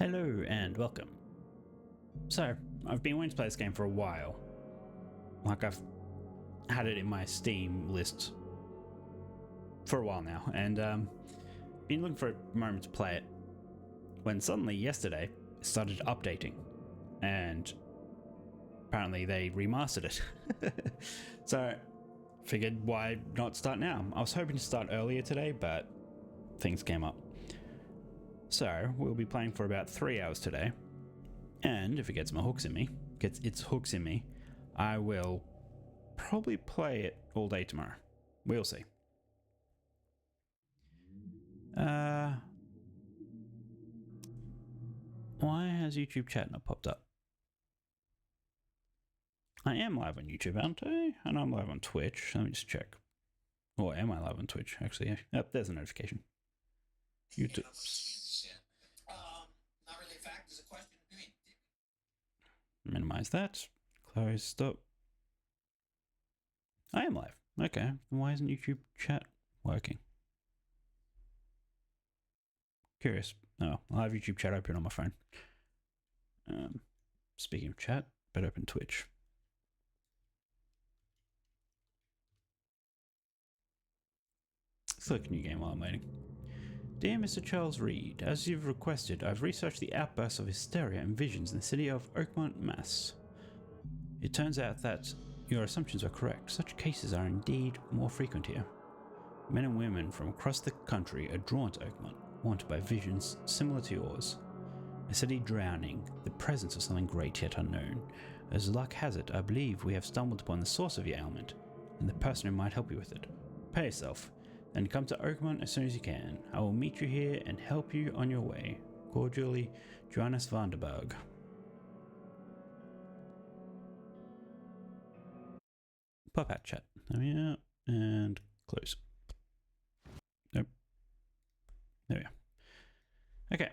Hello and welcome. So, I've been wanting to play this game for a while. Like, I've had it in my Steam list for a while now, and been looking for a moment to play it. When suddenly, yesterday, it started updating, and apparently they remastered it. So, figured why not start now? I was hoping to start earlier today, but things came up. So, we'll be playing for about 3 hours today. And if it gets its hooks in me, I will probably play it all day tomorrow. We'll see. Why has YouTube chat not popped up? I am live on YouTube, aren't I? And I'm live on Twitch. Let me just check. Or am I live on Twitch, actually? Yep, there's a notification. YouTube. Not really a fact, there's a question. Minimize that. Close, stop. I am live. Okay. Why isn't YouTube chat working? Curious. Oh, I have YouTube chat open on my phone. Speaking of chat, better open Twitch. Select new game while I'm waiting. Dear Mr. Charles Reed, as you've requested, I've researched the outbursts of hysteria and visions in the city of Oakmont, Mass. It turns out that your assumptions are correct. Such cases are indeed more frequent here. Men and women from across the country are drawn to Oakmont, haunted by visions similar to yours. A city drowning, the presence of something great yet unknown. As luck has it, I believe we have stumbled upon the source of your ailment, and the person who might help you with it. Prepare yourself. Then come to Oakmont as soon as you can. I will meet you here and help you on your way. Cordially, Johannes Vanderberg. Pop out chat. There we are. And close. Nope. There we are. Okay.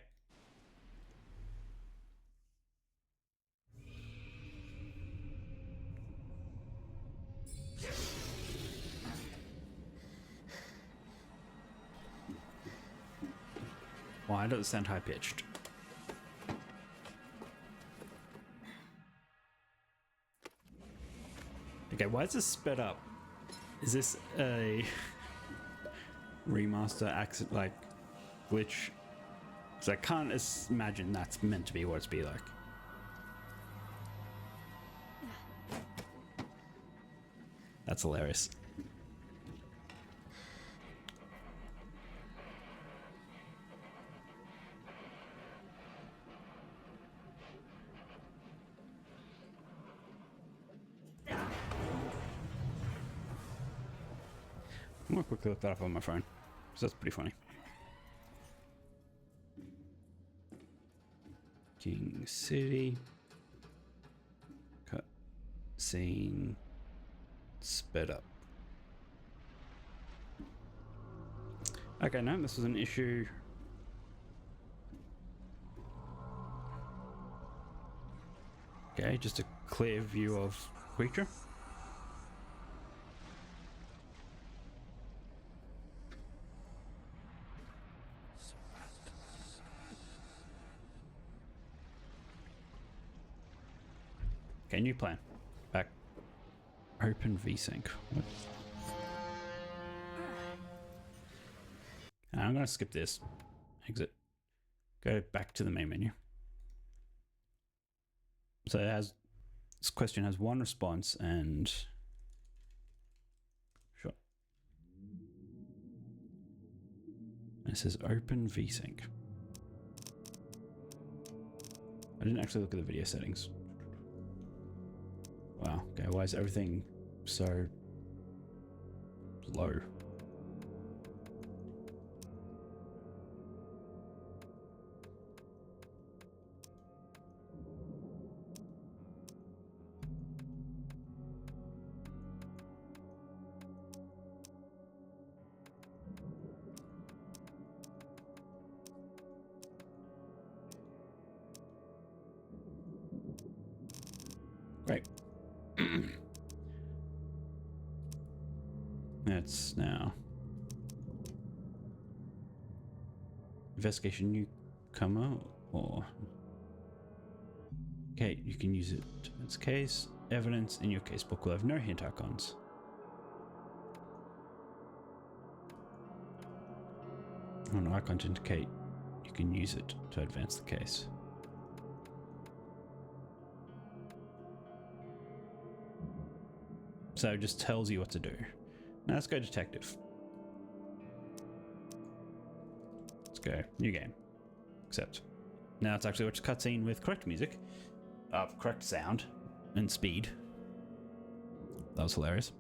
Why does it sound high-pitched? Okay, why is this sped up? Is this a remaster accident, like, glitch? Because I can't imagine that's meant to be what it's be like. That's hilarious. I'm gonna quickly look that up on my phone, because that's pretty funny. King City. Cut. Scene. Sped up. Okay, no, this was an issue. Okay, just a clear view of creature. Okay, new plan. Back. Open VSync. What? I'm going to skip this. Exit. Go back to the main menu. So it has, this question has one response and sure. And it says open VSync. I didn't actually look at the video settings. Wow, okay, why is everything so low? Great. That's now investigation newcomer or okay, you can use it in its case. Evidence in your casebook will have no hint icons. An icon to indicate you can use it to advance the case. So it just tells you what to do. Now let's go detective. Let's go new game. Accept. Now it's actually watch a cutscene with correct music, correct sound and speed. That was hilarious.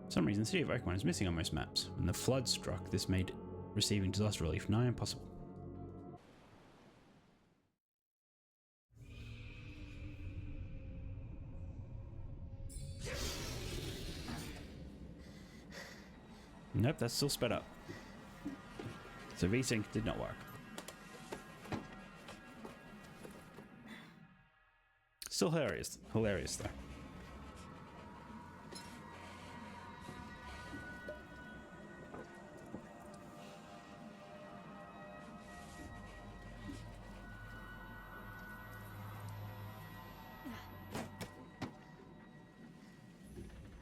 For some reason, the city of Oakmont is missing on most maps. When the flood struck, this made receiving disaster relief nigh impossible. Nope, that's still sped up. So VSync did not work. Still hilarious though.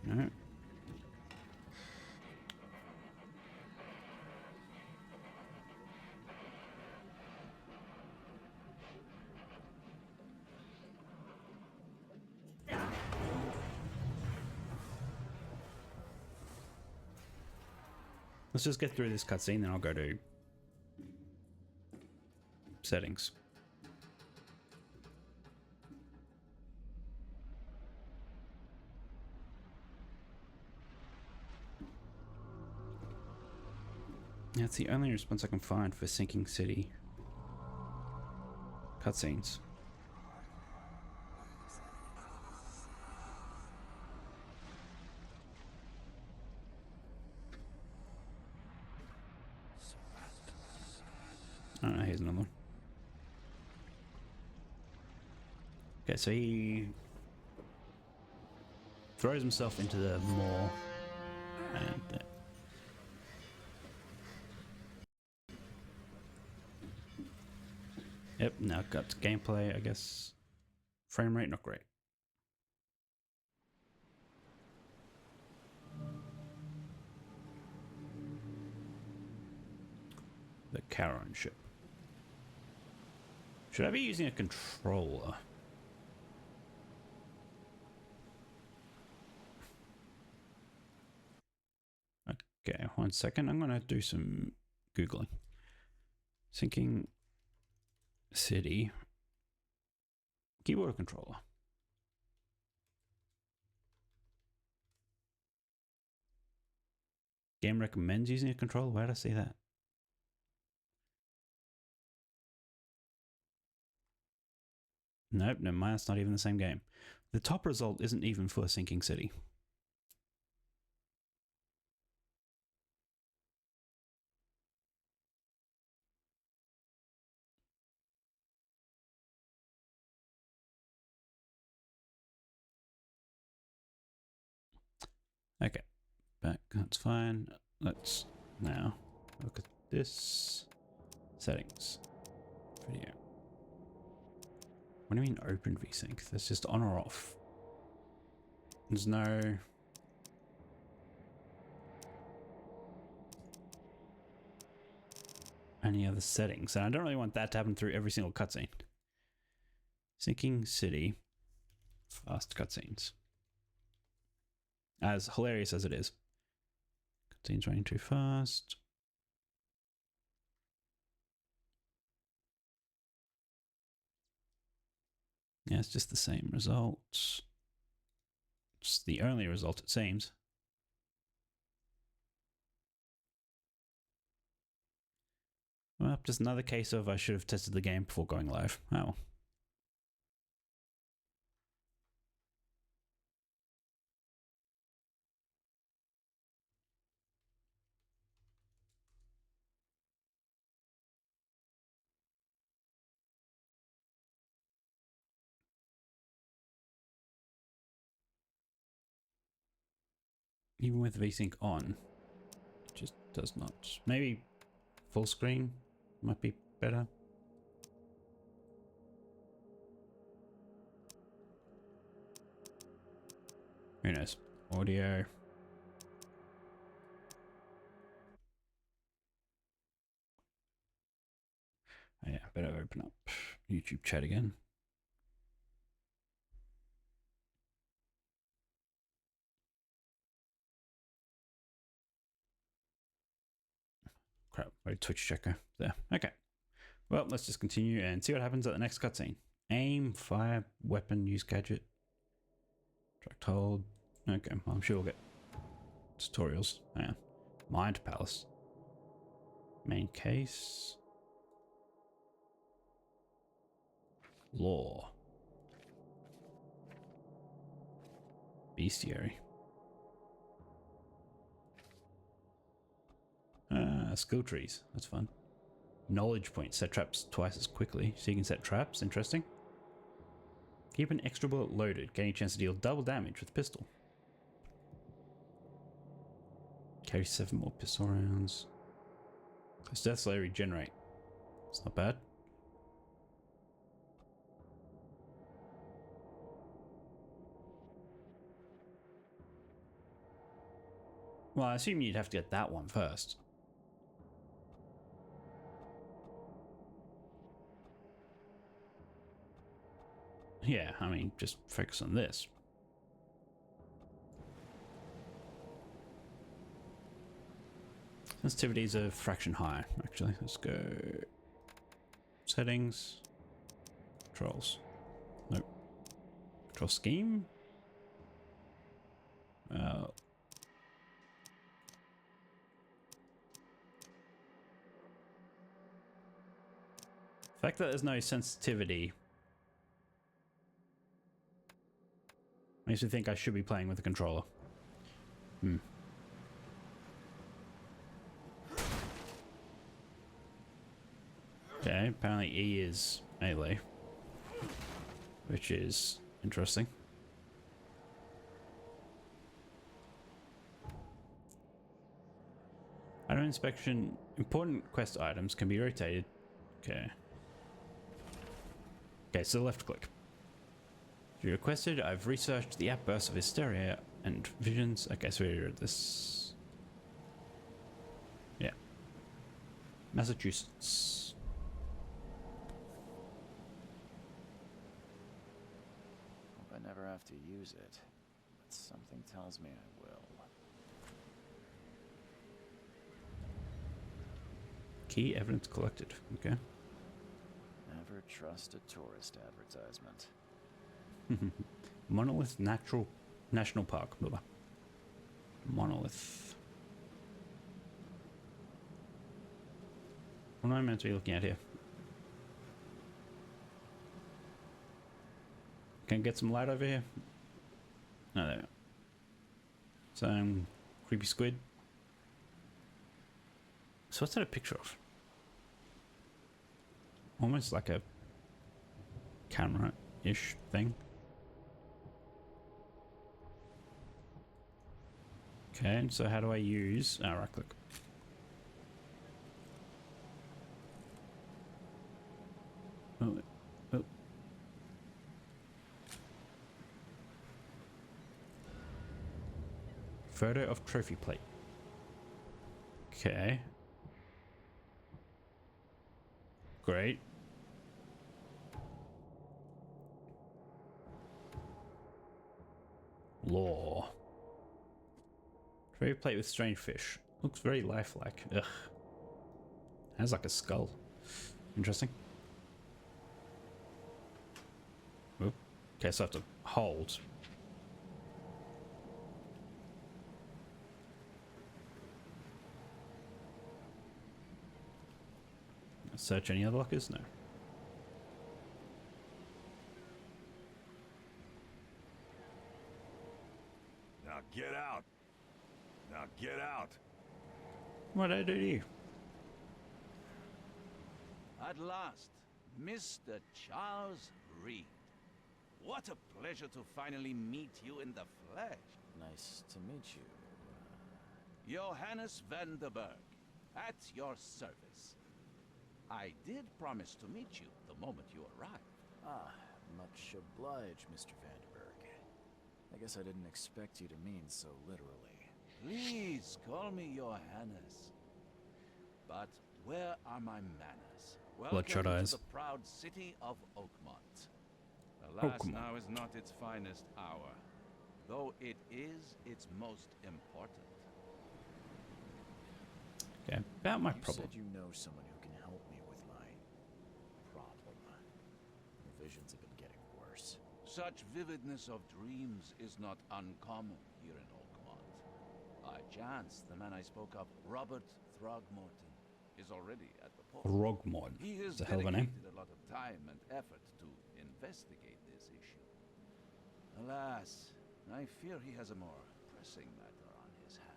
Alright. Let's just get through this cutscene, then I'll go to settings. That's the only response I can find for sinking city cutscenes. Oh, here's another one. Okay, so he throws himself into the moor and yep, now got gameplay, I guess. Frame rate, not great. The Charon ship. Should I be using a controller? Okay, 1 second. I'm gonna do some Googling. Sinking city. Keyboard controller. Game recommends using a controller? Where did I see that? Nope, no, mine's not even the same game. The top result isn't even for Sinking City. Okay, back, that's fine. Let's now look at this. Settings. Video. What do you mean open VSync? That's just on or off. There's no... any other settings. And I don't really want that to happen through every single cutscene. Sinking City. Fast cutscenes. As hilarious as it is. Cutscenes running too fast. Yeah, it's just the same results. It's the only result, it seems. Well, just another case of I should have tested the game before going live. Oh. Even with VSync on, it just does not. Maybe full screen might be better. Who knows? Audio. Oh, yeah, better open up YouTube chat again. Crap, my Twitch checker there. Okay. Well, let's just continue and see what happens at the next cutscene. Aim, fire, weapon, use gadget. Tracked hold. Okay, well, I'm sure we'll get tutorials. Hang on. Mind Palace. Main case. Law. Bestiary. Skill trees. That's fun. Knowledge points. Set traps twice as quickly. So you can set traps. Interesting. Keep an extra bullet loaded. Gaining a chance to deal double damage with pistol. Carry 7 more pistol rounds. Cause death slowly regenerate. It's not bad. Well, I assume you'd have to get that one first. Yeah, I mean, just focus on this. Sensitivities are fraction higher, actually. Let's go. Settings. Controls. Nope. Control scheme. The fact that there's no sensitivity makes me think I should be playing with a controller. Okay, apparently E is melee, which is interesting. Item inspection. Important quest items can be rotated. Okay. Okay, so left click. As you requested, I've researched the outbursts of hysteria and visions. Okay, so we're at this. Yeah. Massachusetts. Hope I never have to use it, but something tells me I will. Key evidence collected. Okay. Never trust a tourist advertisement. Monolith National Park. Blah, blah. Monolith. What am I meant to be looking at here? Can I get some light over here? No, there we go. Some creepy squid. So what's that a picture of? Almost like a camera-ish thing. Okay, and so how do I use... Oh, right click. Oh, oh. Photo of trophy plate. Okay. Great. Law. Trophy plate with strange fish. Looks very lifelike. Ugh. Has like a skull. Interesting. Oop. Okay, so I have to hold. Search any other lockers? No. Now get out. Now get out. What did I do to you? At last, Mr. Charles Reed. What a pleasure to finally meet you in the flesh. Nice to meet you. Johannes van der Berg. At your service. I did promise to meet you the moment you arrive. Ah, much obliged, Mr. Vanderberg. I guess I didn't expect you to mean so literally. Please call me your Highness. But where are my manners? Bloodshot Welcome eyes. to the proud city of Oakmont. Alas, Oakmont. now is not its finest hour, though it is its most important. Okay, about my You problem. said you know someone who can help me with my problem. The visions have been getting worse. Such vividness of dreams is not uncommon here in Oakmont. By chance, the man I spoke of, Robert Throgmorton, is already at the port. Rogmod. He has It's a hell of a name. dedicated a lot of time and effort to investigate this issue. Alas, I fear he has a more pressing matter on his hands.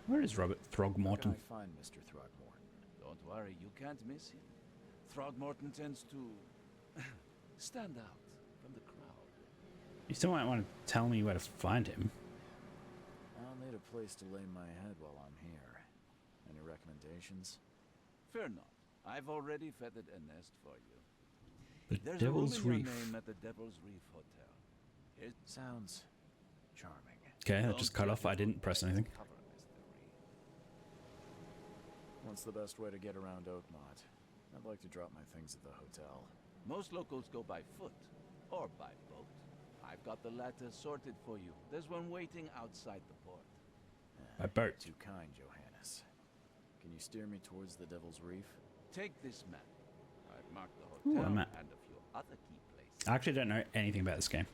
Where is Robert How can Throgmorton? I find Mr. Throgmorton? Don't worry, you can't miss him. Throgmorton tends to stand out from the crowd. You still might want to tell me where to find him. I'll need a place to lay my head while I'm here. Any recommendations? Fear not. I've already feathered a nest for you. The There's Devil's a room in Reef. your name at the Devil's Reef Hotel. Here's Sounds charming. Okay, that Don't just cut let off. your I didn't press anything. cover, Mr. Reed. What's the best way to get around Oakmont? I'd like to drop my things at the hotel. Most locals go by foot or by boat. I've got the latter sorted for you. There's one waiting outside the port. By boat. Too kind, Johannes. Can you steer me towards the Devil's Reef? Take this map. I've marked the Ooh, hotel a map. and a few other key places. I actually don't know anything about this game.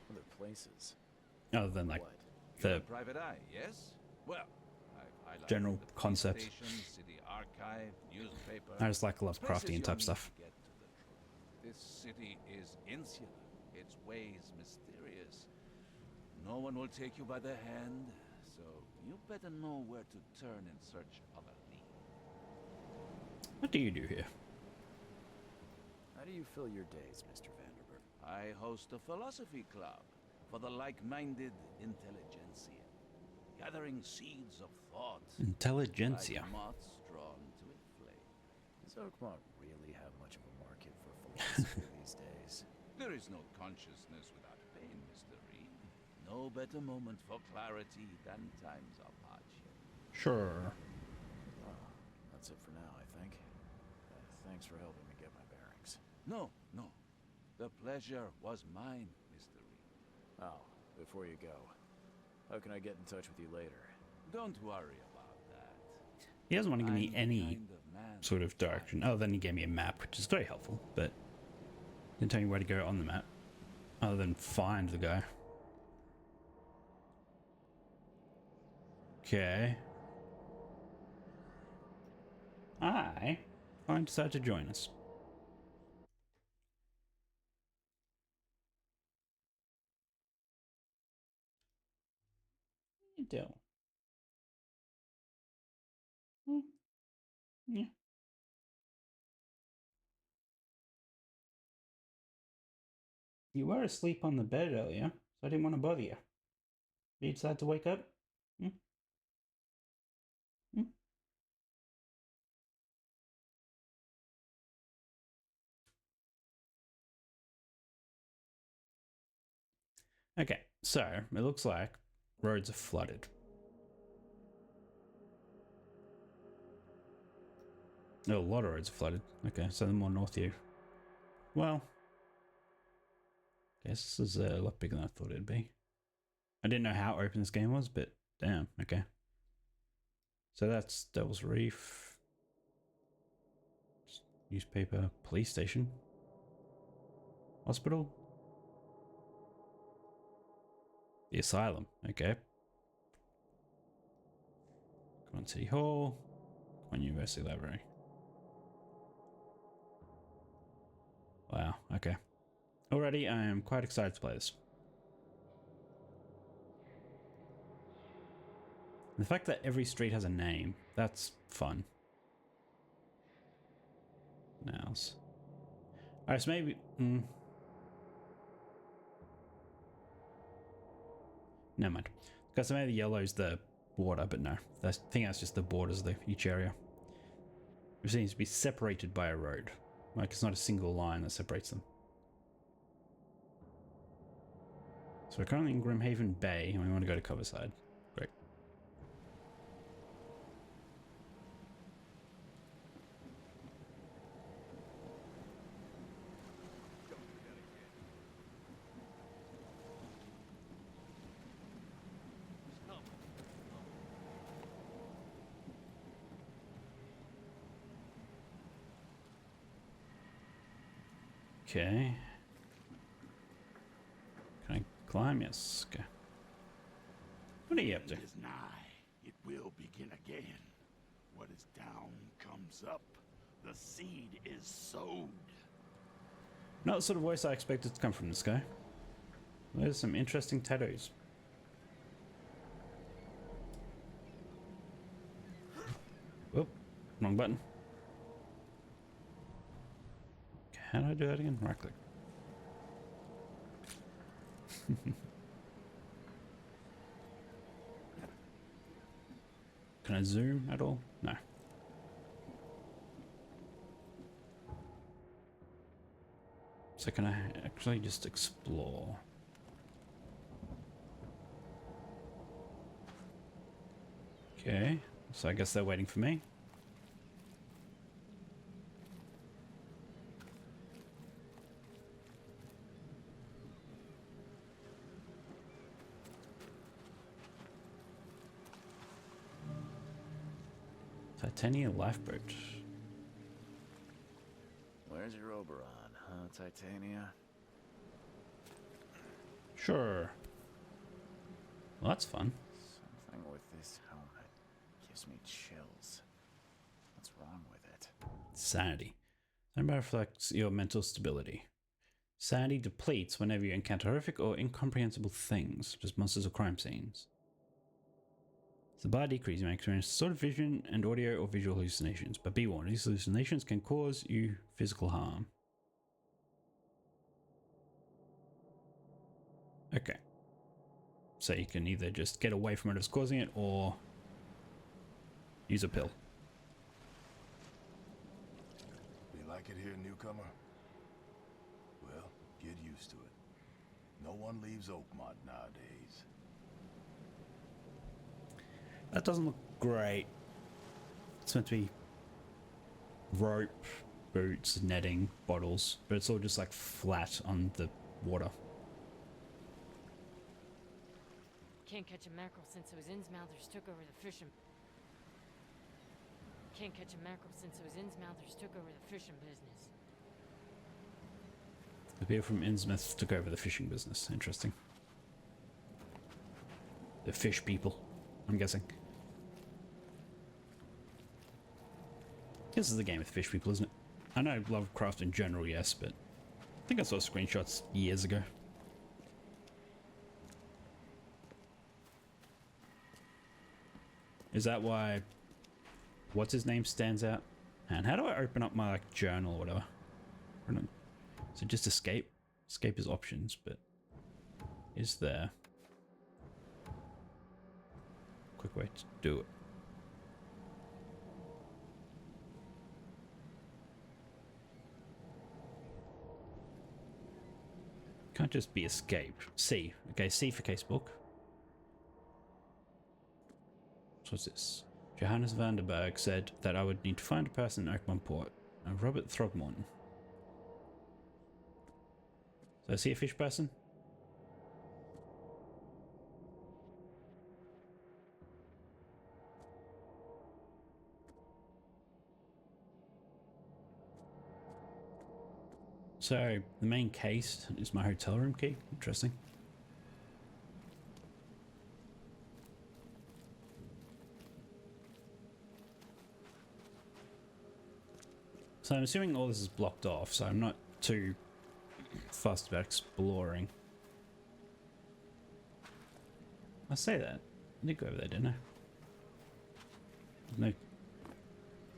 Other places? Other than like What? You're a the private eye, yes? Well, I've highlighted general the police concept. Station, city archive, newspaper. I just like places Lovecraftian you'll type need stuff. to get to the truth. This city is insular, its ways mysterious. No one will take you by the hand, so you better know where to turn in search of a lead. What do you do here? How do you fill your days, Mr. Vanderberg? I host a philosophy club for the like-minded intelligentsia, gathering seeds of thought Intelligentsia. like moths drawn to a flame. Does Oakmont really have much of a market for philosophy these days? There is no consciousness without pain, Mr. Reed. No better moment for clarity than times of hardship. Sure. Well, that's it for now, I think. Thanks for helping me get my bearings. No, no. The pleasure was mine, Mr. Reed. Oh, before you go, how can I get in touch with you later? Don't worry about that. He doesn't want to give me I'm the any kind of man sort of direction. Oh, then he gave me a map, which is very helpful, but didn't tell me where to go on the map, other than find the guy. Okay. I decided to join us. What you do? Yeah. You were asleep on the bed earlier, so I didn't want to bother you. You decided to wake up? Hmm? Hmm? Okay, so it looks like roads are flooded. Oh, a lot of roads are flooded. Okay, so the more north you. Well, guess this is a lot bigger than I thought it'd be. I didn't know how open this game was, but damn, okay. So that's Devil's Reef. Newspaper, police station. Hospital. The asylum, okay. Come on, City Hall. Come on, University Library. Wow, okay. Already, I am quite excited to play this. The fact that every street has a name, that's fun. Nows. Alright, so maybe... Never mind. Because maybe the yellow's the water, but no. I think that's just the borders of each area. It seems to be separated by a road. Like it's not a single line that separates them. So we're currently in Grimhaven Bay and we want to go to Coverside. Great. Okay. Can I climb? Yes. Okay. What are you up to? It is nigh. It will begin again. What is down comes up. The seed is sowed. Not the sort of voice I expected to come from this guy. There's some interesting tattoos. Whoop. Wrong button. How do I do that again? Right click. Can I zoom at all? No. So can I actually just explore? Okay, so I guess they're waiting for me. Titania lifeboat. Where's your Oberon, huh, Titania? Sure. Well, that's fun. Something with this helmet gives me chills. What's wrong with it? Sanity. Number reflects your mental stability. Sanity depletes whenever you encounter horrific or incomprehensible things, such as monsters or crime scenes. As the bar decreases, you may experience sort of vision and audio or visual hallucinations, but be warned, these hallucinations can cause you physical harm. Okay. So you can either just get away from whatever's causing it, or use a pill. You like it here, newcomer? Well, get used to it. No one leaves Oakmont nowadays. That doesn't look great. It's meant to be rope, boots, netting, bottles, but it's all just like flat on the water. Can't catch a mackerel since those Innsmouthers took over the fishing. Can't catch a mackerel since those Innsmouthers took over the fishing business. The people from Innsmouth took over the fishing business. Interesting. The fish people, I'm guessing. This is the game with fish people, isn't it? I know Lovecraft in general, yes, but I think I saw screenshots years ago. Is that why what's his name stands out? And how do I open up my like journal or whatever? I don't know. Is it just escape? Escape is options, but is there a quick way to do it? Can't just be escape. C. Okay, C for casebook. So what's this? Johannes Vanderberg said that I would need to find a person in Oakmont Port. Robert Throgmorton. So I see a fish person? So the main case is my hotel room key. Interesting. So I'm assuming all this is blocked off, so I'm not too fussed about exploring. I say that. I did go over there, didn't I? No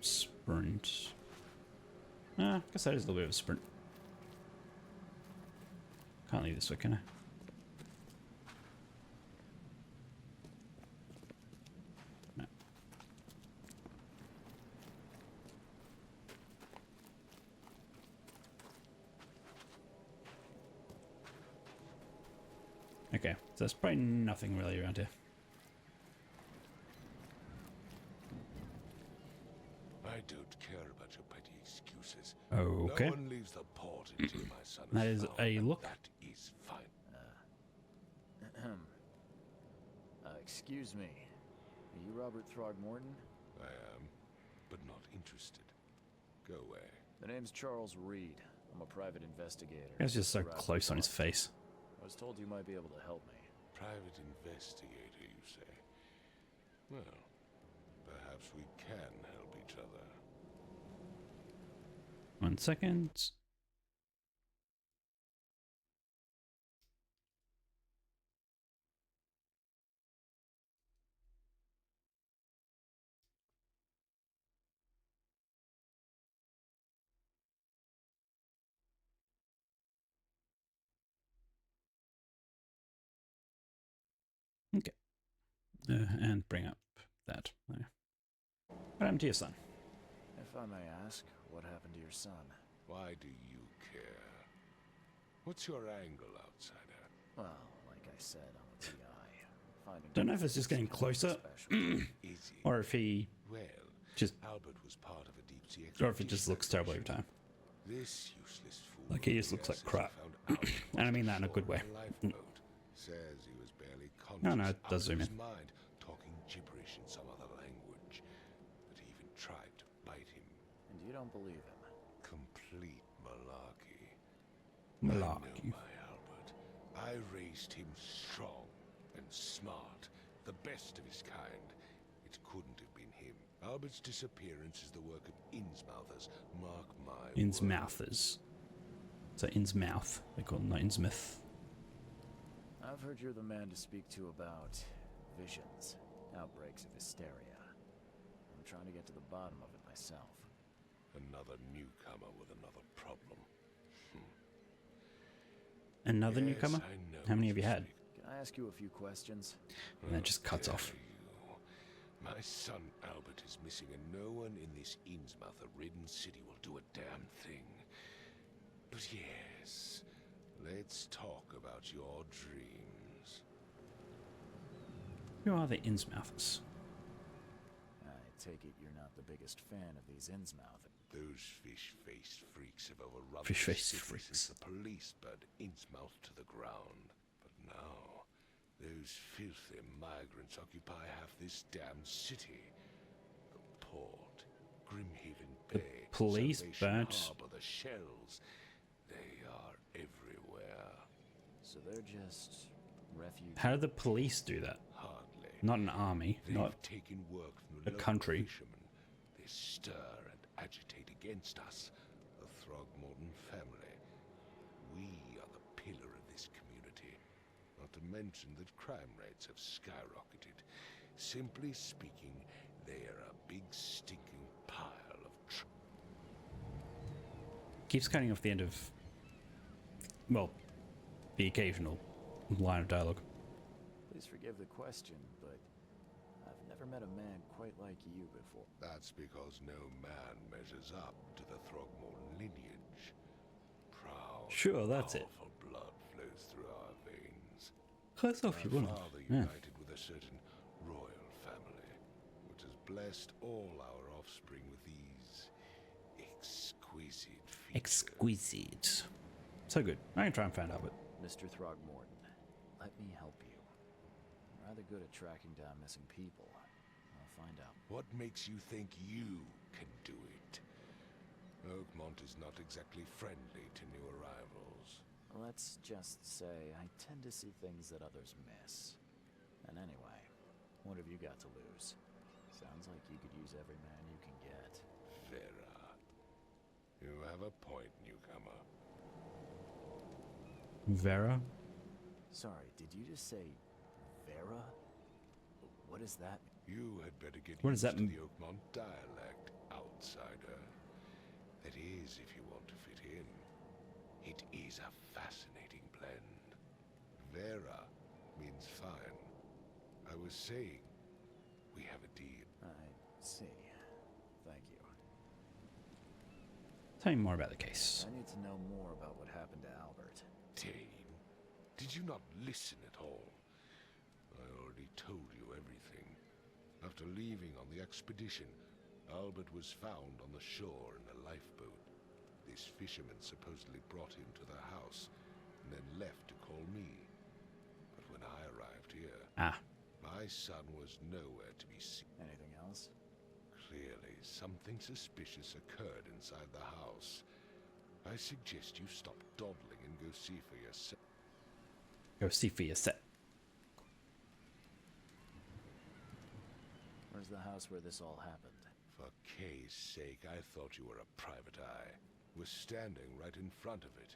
sprint. I guess that is a little bit of a sprint. Can't leave this way, can I? Okay, so there's probably nothing really around here. I don't care about your petty excuses. Okay. No one leaves the port until my son That is is found, a and look. That is fine. Excuse me. Are you Robert Throgmorton? I am, but not interested. Go away. The name's Charles Reed. I'm a private investigator. It's just so Around the close on his park. face. I was told you might be able to help me. Private investigator, you say? Well, perhaps we can help each other. 1 second. Okay. And bring up that. There. What happened to your son? If I may ask, what happened to your son? Why do you care? What's your angle, outsider? Well, like I said, I'm a PI. Finding Don't know if it's just getting closer Is he? or if he Well, just, Albert was part of a deep sea or if it just expedition looks that terrible every mission. time. This useless fool. Like, he just looks like says he crap. found Albert And I mean washed that in a good ashore way. on a lifeboat. Says he was barely conscious. No, it out does of zoom his in. mind, talking gibberish in some other language. But he even tried to bite him. And you don't believe him? Complete malarkey. I know Malarkey. my Albert. I raised him strong and smart, the best of his kind. It couldn't have been him. Albert's disappearance is the work of Innsmouthers. Mark my words. Innsmouthers. So Innsmouth. They call him, not Innsmouth. I've heard you're the man to speak to about visions, outbreaks of hysteria. I'm trying to get to the bottom of it myself. Another newcomer with another problem. Another Yes, newcomer? I know How many what have you you had? speak. Can I ask you a few questions? And then it just cuts How off. dare you. My son Albert is missing, and no one in this Innsmouther-ridden city will do a damn thing. But yes, let's talk about your dreams. Who are the Innsmouthers? I take it you're not the biggest fan of these Innsmouth. Those fish-faced freaks have overrun Fish-faced the city freaks. since the police burned Innsmouth to the ground. But now, those filthy migrants occupy half this damn city. The port, Grimhaven Bay, police Salvation burnt- Harbor, the shells, they are everywhere. So they're just refugees. How do the police do that? Hardly. Not an army, They've not taken work from a the local country. fishermen. They stir and agitate against us, the Throgmorton family. We are the pillar of this community. Not to mention that crime rates have skyrocketed. Simply speaking, they are a big stinking pile of keeps cutting off the end of, well, the occasional line of dialogue. Please forgive the question, but I've never met a man quite like you before. That's because no man measures up to the Throgmorton lineage. Proud, Sure, that's it. powerful blood flows through our veins. Cuts off you My one. father Yeah. united with a certain royal family, which has blessed all our offspring with these exquisite features. Exquisite. So good. I can try and find Albert. Mr. Throgmorton, let me help you. I'm rather good at tracking down missing people. I'll find out. What makes you think you can do it? Oakmont is not exactly friendly to new arrivals. Let's just say I tend to see things that others miss. And anyway, what have you got to lose? Sounds like you could use every man you can get. Vera. You have a point, newcomer. Vera? Sorry, did you just say Vera? What is that? You had better get What does used that to mean? the Oakmont dialect, outsider. That is, if you want to fit in. It is a fascinating blend. Vera means fine. I was saying, we have a deal. I see. Thank you. Tell me more about the case. I need to know more about what happened to Albert. Dane, did Did you not listen at all? I already told you everything. After leaving on the expedition, Albert was found on the shore in a lifeboat. This fisherman supposedly brought him to the house, and then left to call me. But when I arrived here, my son was nowhere to be seen. Anything else? Clearly, something suspicious occurred inside the house. I suggest you stop dawdling and go see for yourself. Go see for yourself. Where's the house where this all happened? For Kay's sake, I thought you were a private eye. We're standing right in front of it.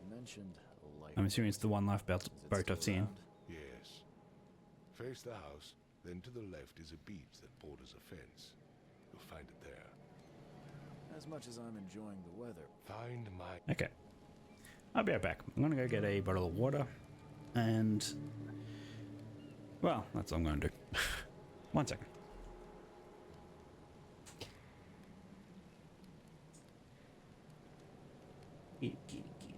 You mentioned a light. I'm assuming it's the one lifeboat boat I've seen. Yes. Face the house, then to the left is a beach that borders a fence. You'll find it there. As much as I'm enjoying the weather. Find my... Okay. I'll be right back. I'm gonna go get a bottle of water and... well, that's all I'm gonna do. 1 second. Kitty, kitty, kitty.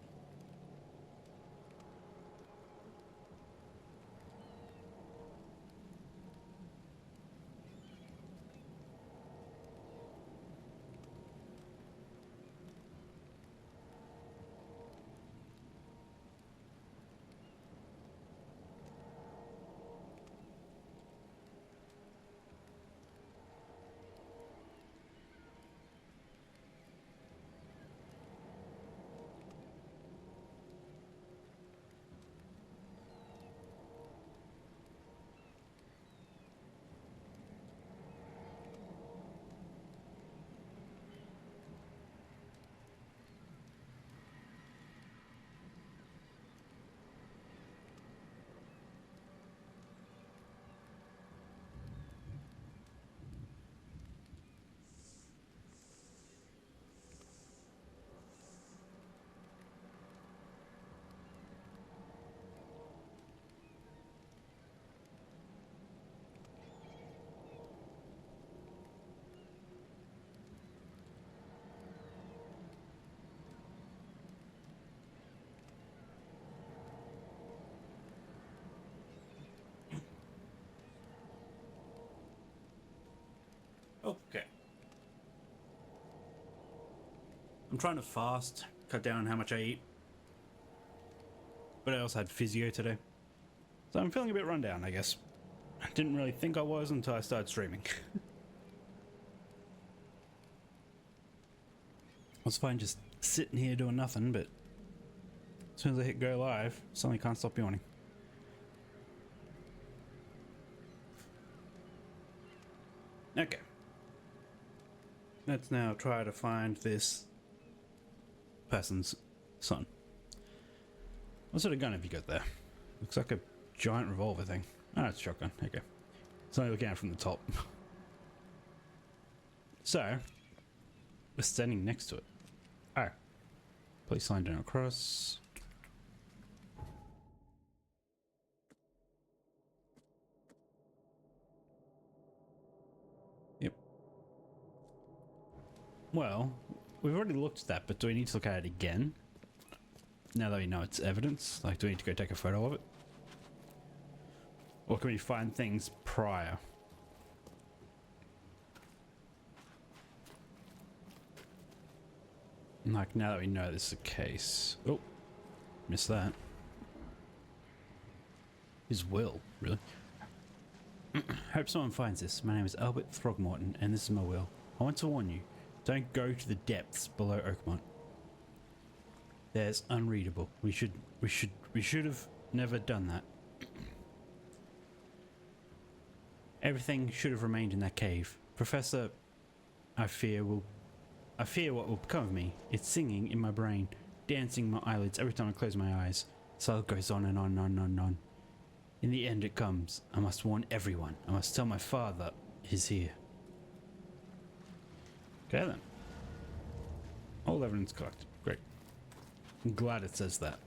Okay. I'm trying to fast, cut down on how much I eat. But I also had physio today. So I'm feeling a bit run down, I guess. I didn't really think I was until I started streaming. I was fine just sitting here doing nothing, but as soon as I hit go live, suddenly can't stop yawning. Okay. Let's now try to find this person's son. What sort of gun have you got there? Looks like a giant revolver thing. Oh, it's a shotgun. Okay. It's only looking at it from the top. So, we're standing next to it. Oh. Police line down across. Yep. Well, we've already looked at that, but do we need to look at it again? Now that we know it's evidence, like, do we need to go take a photo of it? Or can we find things prior? Like, now that we know this is the case. Oh, missed that. His will, really? Hope someone finds this. My name is Albert Throgmorton, and this is my will. I want to warn you, don't go to the depths below Oakmont. There's unreadable. We should have never done that. Everything should have remained in that cave. Professor, I fear what will become of me. It's singing in my brain, dancing my eyelids every time I close my eyes. So it goes on and on and on and on. In the end it comes. I must warn everyone. I must tell my father he's here. Okay then. All evidence collected. Great. I'm glad it says that.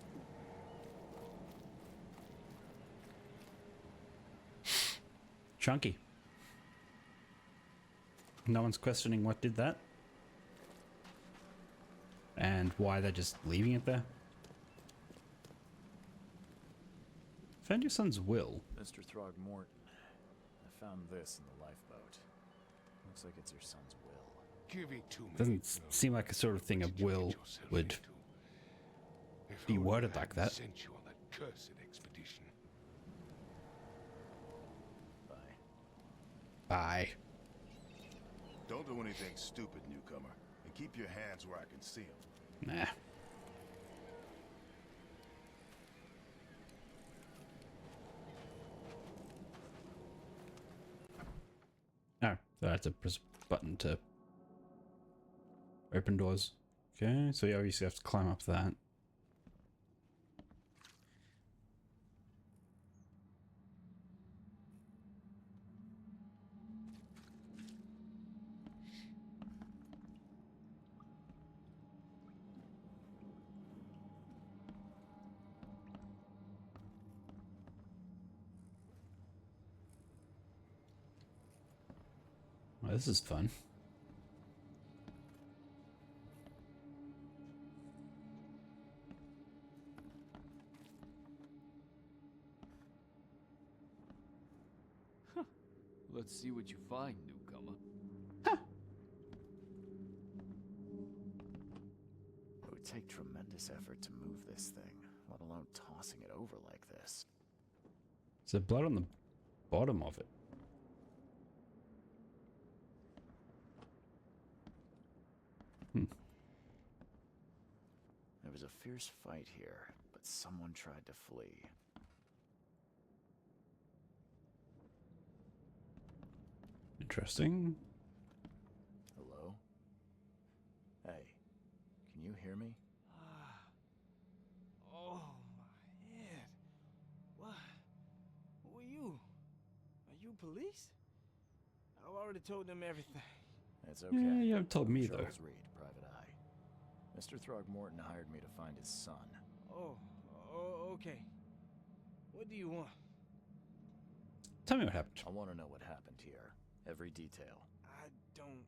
Chunky. No one's questioning what did that. And why they're just leaving it there. Found your son's will. Mr. Throgmorton, I found this in the lifeboat. Looks like it's your son's will. Give it to me. Doesn't seem like a sort of thing a will would be worded like that. Sent you on that cursed expedition. Bye. Bye. Don't do anything stupid, newcomer. And keep your hands where I can see them. Nah. Oh, so I have to press a button to open doors. Okay, so you obviously have to climb up that. Well, this is fun. Let's see what you find, newcomer. It would take tremendous effort to move this thing, let alone tossing it over like this. There's blood on the bottom of it. There was a fierce fight here, but someone tried to flee. Interesting. Hello? Hey, can you hear me? Oh, my head. What? Who are you? Are you police? I've already told them everything. It's okay. Yeah, you haven't told me though. Charles Reed, Private Eye. Mr. Throgmorton hired me to find his son. Oh, okay. What do you want? Tell me what happened. I want to know what happened here. Every detail. I don't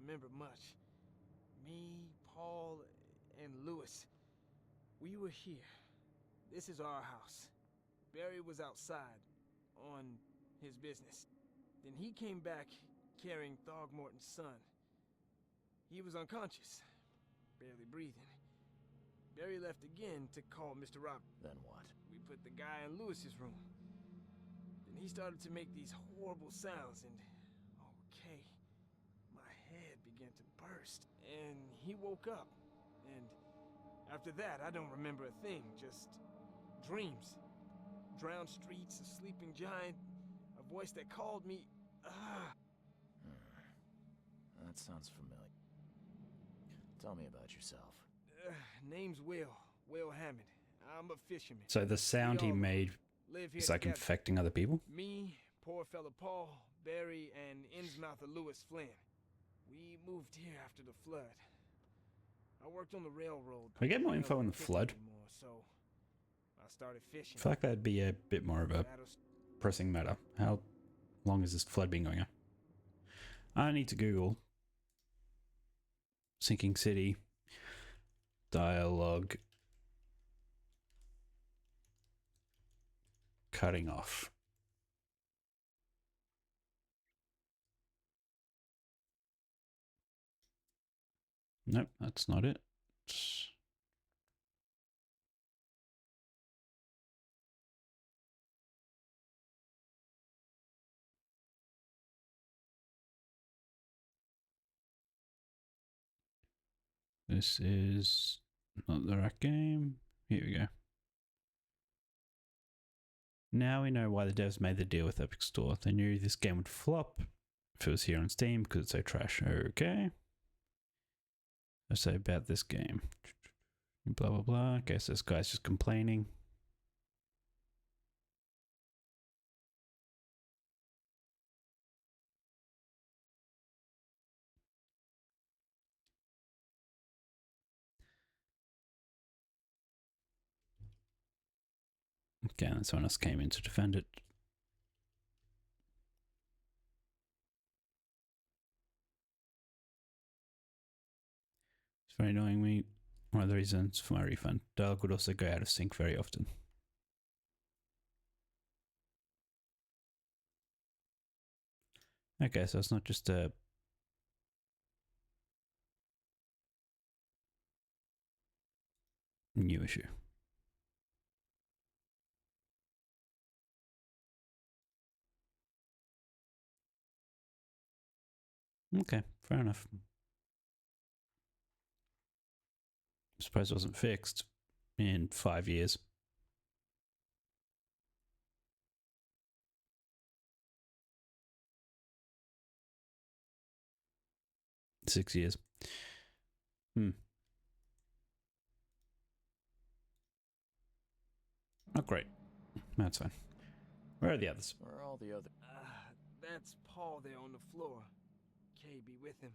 remember much. Me, Paul, and Lewis. We were here. This is our house. Barry was outside on his business. Then he came back carrying Throgmorton's son. He was unconscious, barely breathing. Barry left again to call Mr. Rob. Then what? We put the guy in Lewis's room. Then he started to make these horrible sounds and... okay. My head began to burst. And he woke up. And after that, I don't remember a thing. Just dreams. Drowned streets, a sleeping giant, a voice that called me... That sounds familiar. Tell me about yourself. Name's Will Hammond. I'm a fisherman. So the sound he made Live here is like together. infecting other people? Me, poor fella Paul, Barry, and Innsmouther Lewis Flynn. We moved here after the flood. I worked on the railroad. Can we get more info on the flood? Anymore, so I started fishing. I feel like that'd be a bit more of a pressing matter. How long has this flood been going on? I need to Google Sinking City dialogue cutting off. Nope, that's not it. This is not the right game. Here we go. Now we know why the devs made the deal with Epic Store. They knew this game would flop if it was here on Steam because it's so trash. Okay. Let's say about this game. Blah, blah, blah. I guess this guy's just complaining. Okay, and someone else came in to defend it. It's very annoying me. One of the reasons for my refund. Dialogue would also go out of sync very often. Okay, so it's not just a new issue. Okay, fair enough. Suppose it wasn't fixed in 5 years. Six years. Oh, great. That's fine. Where are the others? Where are all the other? That's Paul there on the floor. Kay be with him.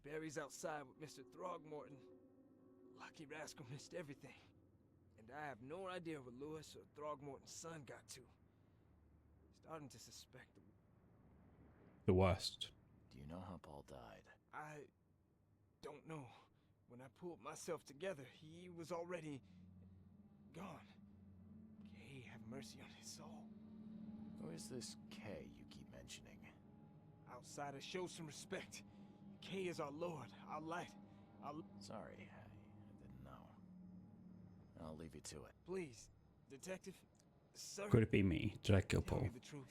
Barry's outside with Mr. Throgmorton. Lucky rascal missed everything. And I have no idea where Lewis or Throgmorton's son got to. Starting to suspect The worst. Do you know how Paul died? I don't know. When I pulled myself together, he was already gone. Kay have mercy on his soul. Who is this K you keep mentioning? Outsiders, show some respect. Kay is our lord, our light, our... Sorry, I didn't know. I'll leave you to it. Please, detective, sir. Could it be me? Did I kill Tell Paul? me the truth.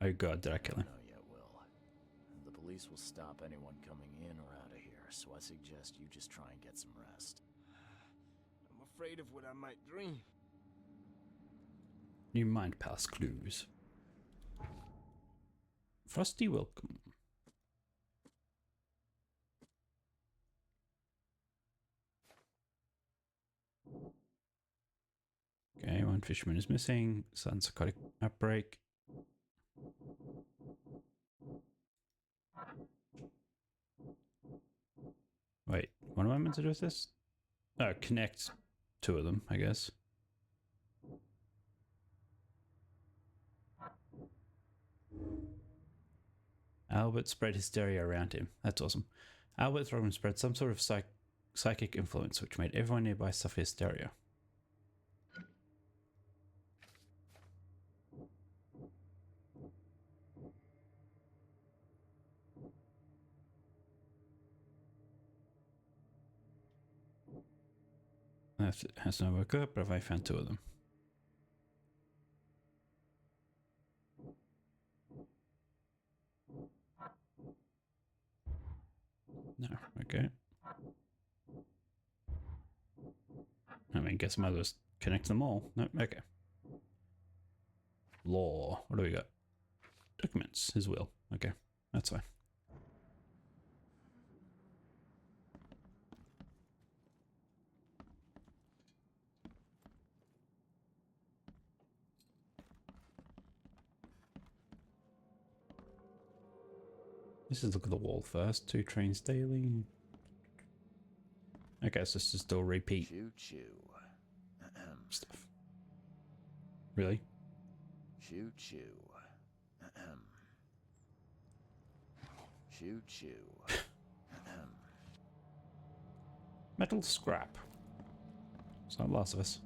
Oh god, did I kill him? No, yet, Will. The police will stop anyone coming in or out of here, so I suggest you just try and get some rest. I'm afraid of what I might dream. You might pass clues. Frosty, welcome. Okay, one fisherman is missing. Sudden psychotic outbreak. Wait, what am I meant to do with this? Oh, connect two of them, I guess. Albert spread hysteria around him. That's awesome. Albert Throgmorton spread some sort of psychic influence which made everyone nearby suffer hysteria. That has not worked out, but I found two of them. No, okay. I mean, guess I might as well just connect them all. No, okay. Law. What do we got? Documents. His will. Okay, that's fine. Let's just look at the wall first. 2 trains daily. Okay, so let's just do a repeat Choo choo. stuff. Really? Choo choo. Choo choo. Metal scrap. It's not Last of Us.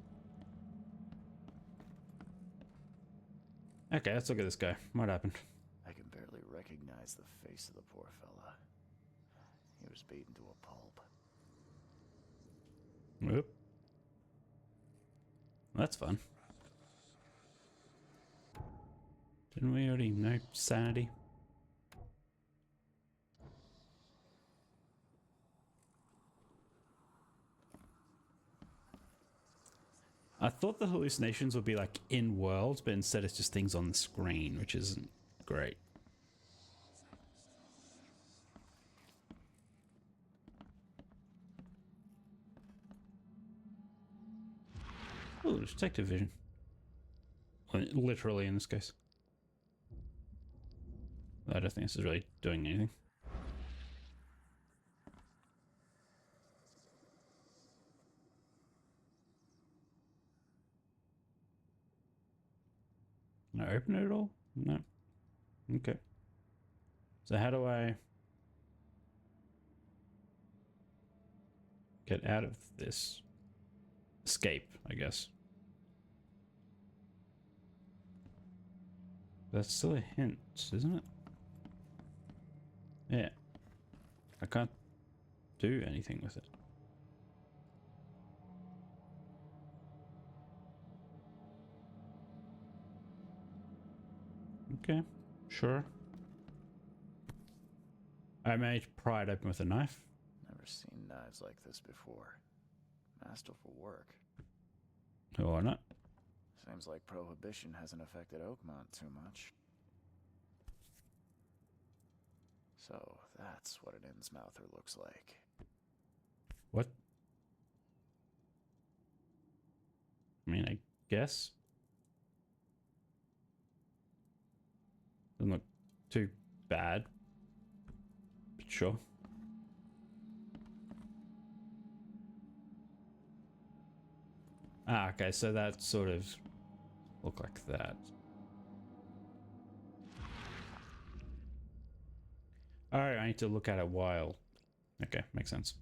Okay, let's look at this guy. What happened? I can barely recognize the face of the poor fella. He was beaten to a pulp. Whoop. That's fun. Didn't we already know sanity? I thought the hallucinations would be like in world, but instead it's just things on the screen, which isn't great. Oh, detective vision. Well, literally in this case. I don't think this is really doing anything. Can I open it at all? No. Okay. So how do I get out of this? Escape, I guess. That's still a hint, isn't it? Yeah. I can't do anything with it. Okay, sure. I may pry it open with a knife. Never seen knives like this before. Masterful work. Or not. Seems like Prohibition hasn't affected Oakmont too much. So, that's what an Innsmouther looks like. What? I mean, I guess. Doesn't look too bad. But sure. Ah, okay, so that sort of look like that. Alright, I need to look at it while. Okay, makes sense.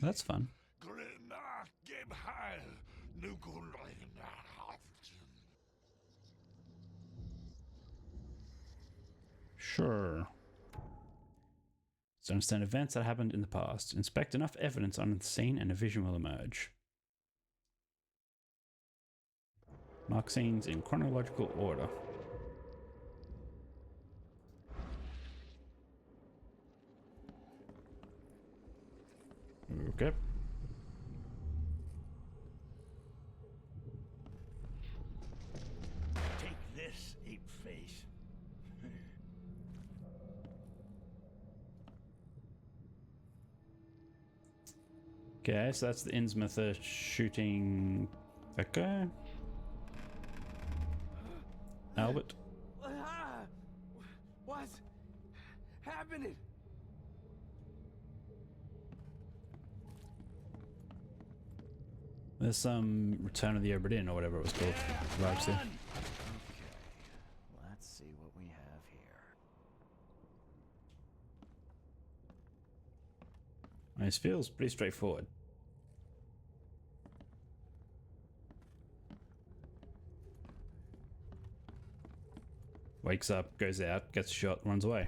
That's fun. Sure. So understand events that happened in the past. Inspect enough evidence on the scene and a vision will emerge. Mark scenes in chronological order. Okay. Take this, ape face. Okay, so that's the Innsmouther shooting that guy. Albert. What's happening? There's some Return of the Obra Dinn or whatever it was called. Vibes there. Okay, let's see what we have here. This feels pretty straightforward. Wakes up, goes out, gets shot, runs away.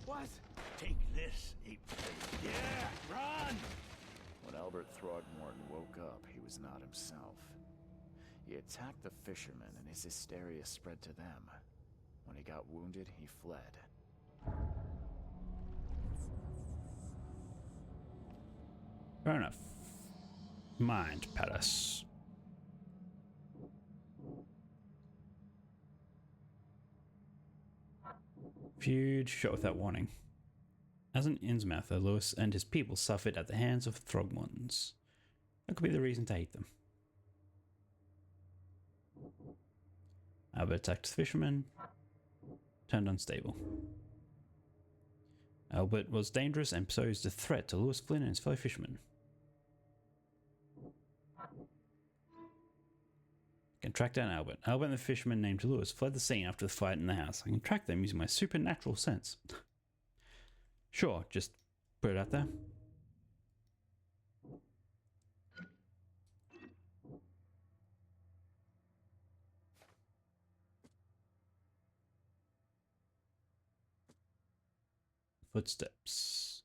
What? Take this, ape face. Yeah, run! When Albert Throgmorton woke up, he was not himself. He attacked the fishermen and his hysteria spread to them. When he got wounded, he fled. Fair enough. Mind Palace. Feud shot without warning. As an Innsmouther, Lewis and his people suffered at the hands of Throgmortons. That could be the reason to hate them. Albert attacked the fishermen, turned unstable. Albert was dangerous and posed a threat to Lewis Flynn and his fellow fishermen. I can track down Albert. Albert and the fisherman named Lewis fled the scene after the fight in the house. I can track them using my supernatural sense. Sure, just put it out there. Footsteps.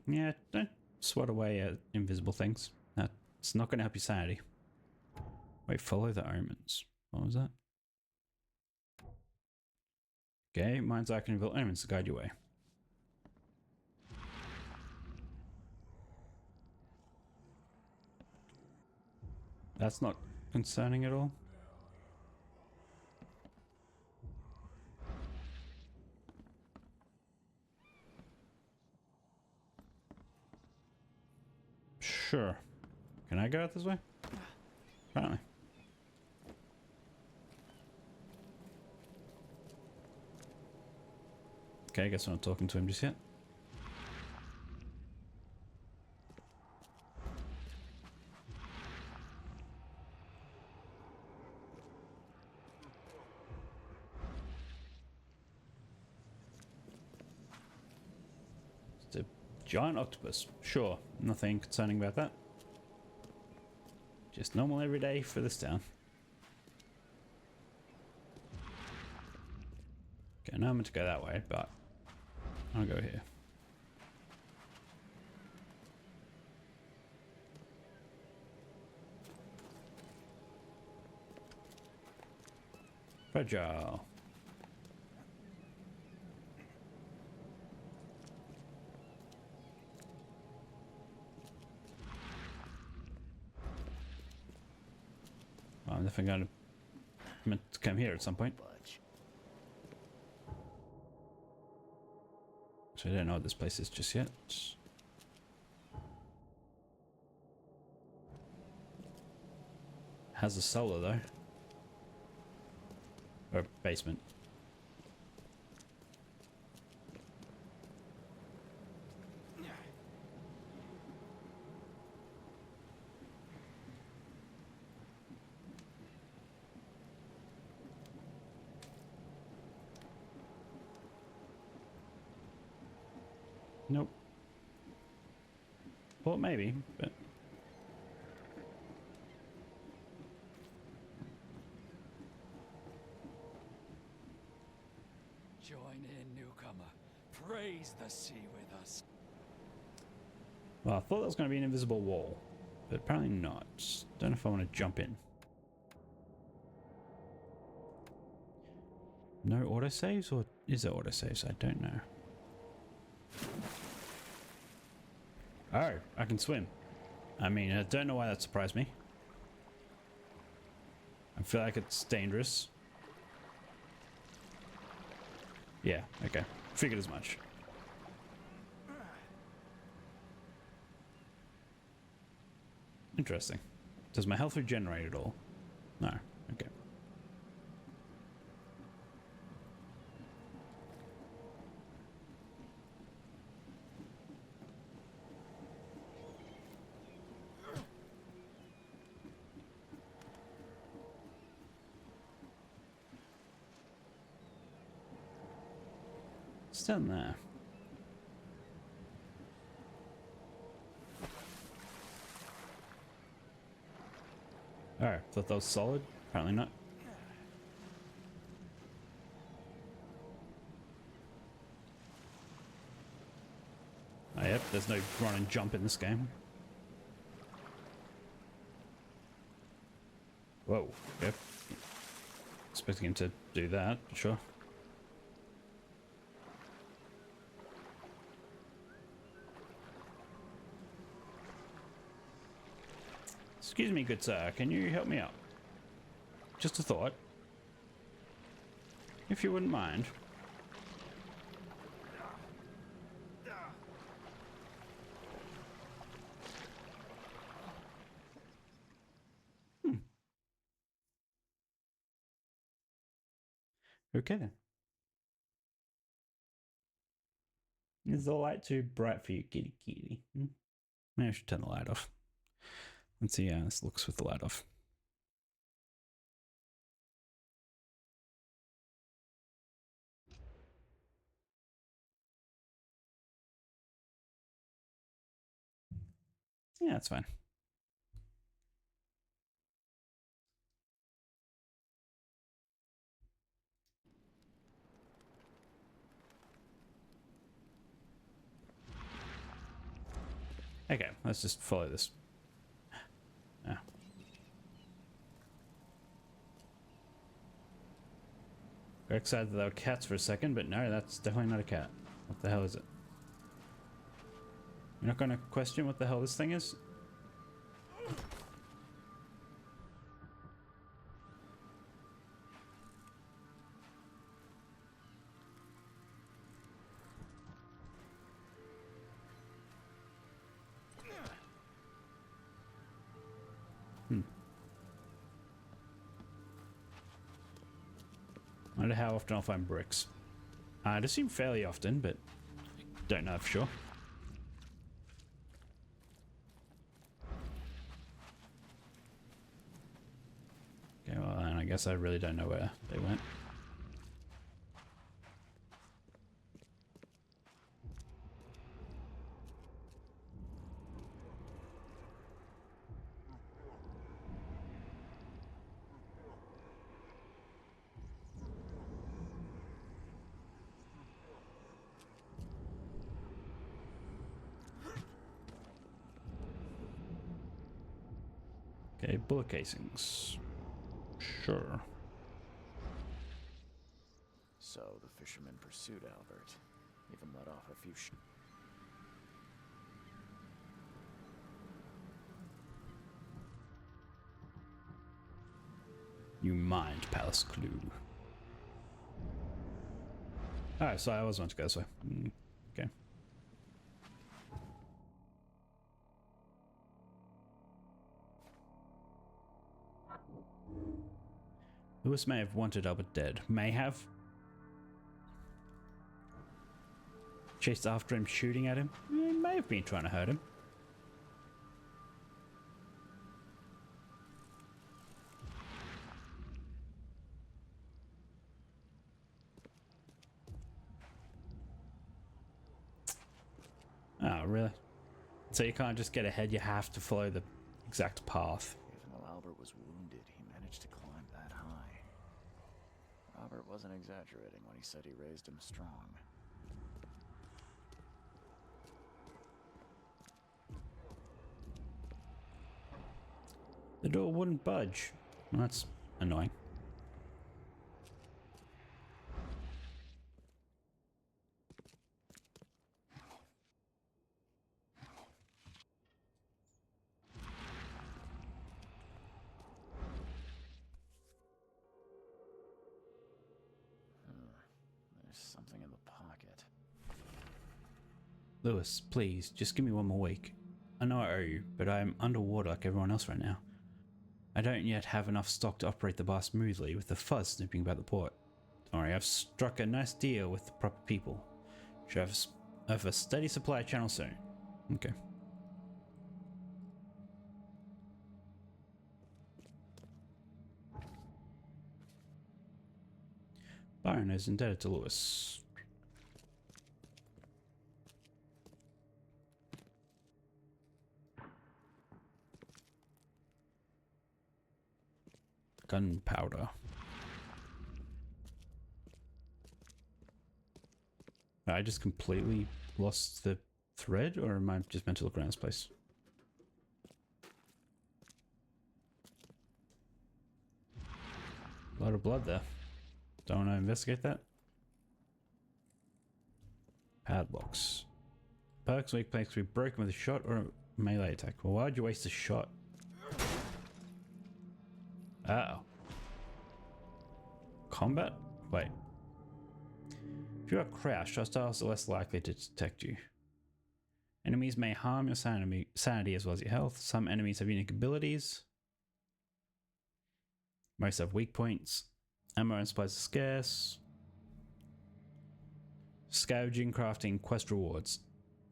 Yeah, don't swat away at invisible things. That's not going to help your sanity. Wait, follow the omens. What was that? Okay, mind's eye can reveal omens to guide your way. That's not concerning at all. Sure. Can I go out this way? Apparently. Okay, I guess I'm not talking to him just yet. Giant octopus. Sure, nothing concerning about that. Just normal every day for this town. Okay, now I'm meant to go that way, but I'll go here. Fragile. Well, I'm definitely going to meant to come here at some point. So I don't know what this place is just yet. Has a cellar though. Or basement. Nope. Well, maybe, but... Join in, newcomer. Praise the sea with us. Well, I thought that was going to be an invisible wall, but apparently not. Don't know if I want to jump in. No autosaves, or is there autosaves? I don't know. Oh, I can swim. I mean, I don't know why that surprised me. I feel like it's dangerous. Yeah, okay. Figured as much. Interesting. Does my health regenerate at all? No. Okay. What's down there? Oh, thought that was solid. Apparently not. Oh, yep, there's no run and jump in this game. Whoa, yep. Expecting him to do that, but sure. Excuse me, good sir, can you help me out? Just a thought. If you wouldn't mind. Okay then. Is the light too bright for you, kitty kitty? Maybe I should turn the light off. Let's see how this looks with the light off. Yeah, that's fine. Okay, let's just follow this. Ah. Got excited that they were cats for a second, but no, that's definitely not a cat. What the hell is it? You're not going to question what the hell this thing is? I wonder how often I'll find bricks. I'd assume fairly often, but don't know for sure. Okay, well, and I guess I really don't know where they went. Okay, bullet casings. Sure. So the fisherman pursued Albert, even let off a few You mind palace clue. Alright, so I always want to go this way. Okay. Lewis may have wanted Albert dead. May have. Chased after him, shooting at him. He may have been trying to hurt him. Oh, really? So you can't just get ahead, you have to follow the exact path. Even though Albert was wounded, he managed to climb that high. Robert wasn't exaggerating when he said he raised him strong. The door wouldn't budge. Well, that's annoying. There's something in the pocket. Lewis, please, just give me one more week. I know I owe you, but I'm underwater like everyone else right now. I don't yet have enough stock to operate the bar smoothly with the fuzz snooping about the port. Don't worry, I've struck a nice deal with the proper people. Should have a steady supply channel soon. Okay. Byron is indebted to Lewis. Gunpowder. I just completely lost the thread, or am I just meant to look around this place? A lot of blood there. Don't want to investigate that. Padlocks. Perks weak planks can be broken with a shot or a melee attack. Well, why'd you waste a shot? Uh-oh. Combat? Wait. If you are crouched, hostiles are less likely to detect you. Enemies may harm your sanity as well as your health. Some enemies have unique abilities. Most have weak points. Ammo and supplies are scarce. Scavenging, crafting, quest rewards.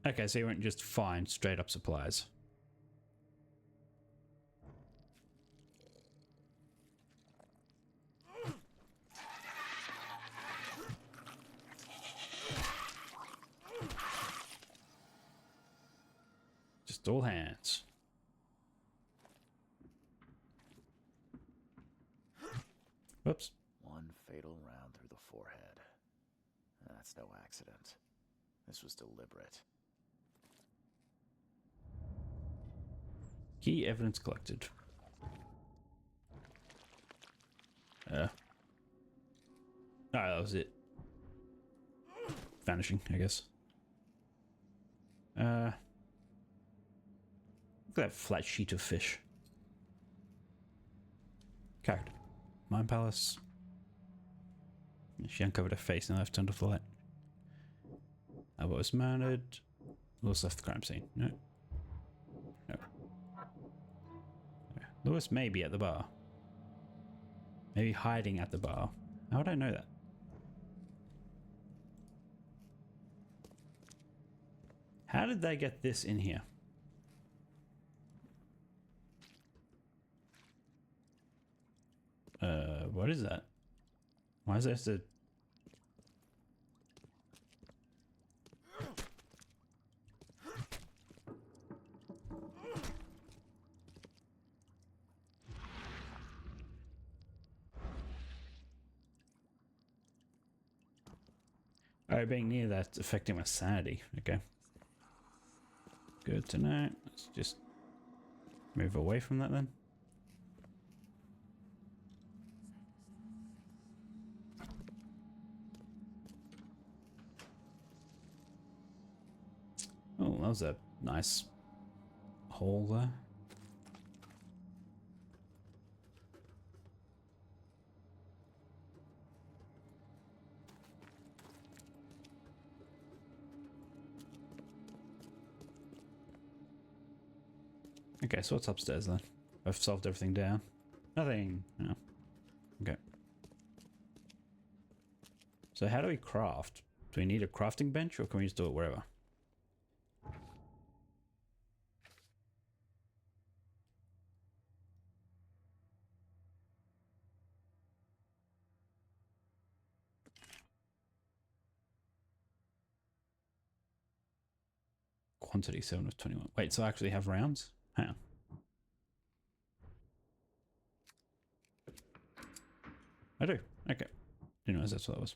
Okay, so you won't just find straight up supplies. Just all hands. Whoops. One fatal round through the forehead. That's no accident. This was deliberate. Key evidence collected. Oh, that was it. Vanishing, I guess. Look at that flat sheet of fish. Character. Mine Palace. She uncovered her face and left turned off the light. Albert was murdered. Lewis left the crime scene. No. No. Lewis may be at the bar. Maybe hiding at the bar. How would I know that? How did they get this in here? What is that? Why is there a... Oh, being near that's affecting my sanity. Okay. Good to know. Let's just move away from that then. that was a nice hole there. Okay, so what's upstairs then? I've solved everything down. Nothing. No. Okay. So how do we craft? Do we need a crafting bench or can we just do it wherever? Quantity 7 of 21. Wait, so I actually have rounds? Hang on. I do. Okay. Didn't realize that's what that was.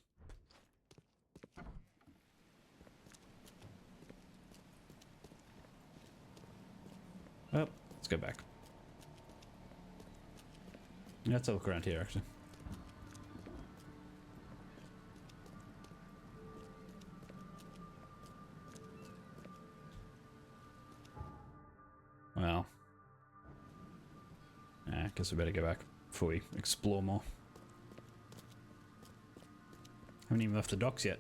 Well, let's go back. Let's have a look around here, actually. Well, I guess we better go back before we explore more. Haven't even left the docks yet.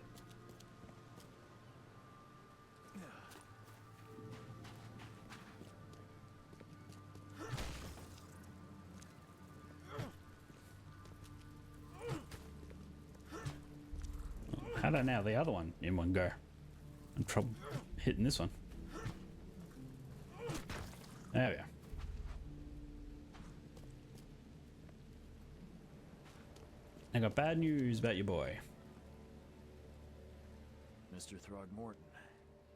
How did now the other one in one go? I'm trouble hitting this one. There we are. I got bad news about your boy. Mr. Throgmorton,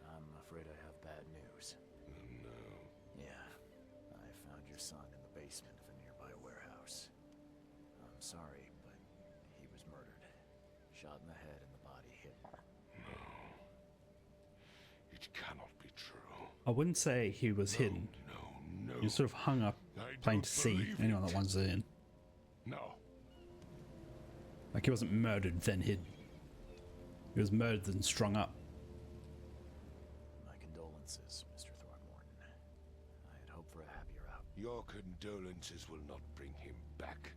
I'm afraid I have bad news. No. Yeah, I found your son in the basement of a nearby warehouse. I'm sorry, but he was murdered. Shot in the head and the body hidden. No. It cannot be true. I wouldn't say he was hidden. No. He was sort of hung up, plain to see anyone that wants it in. No. Like he wasn't murdered then hidden. He was murdered then strung up. My condolences, Mr. Throgmorton. I had hoped for a happier out. Your condolences will not bring him back.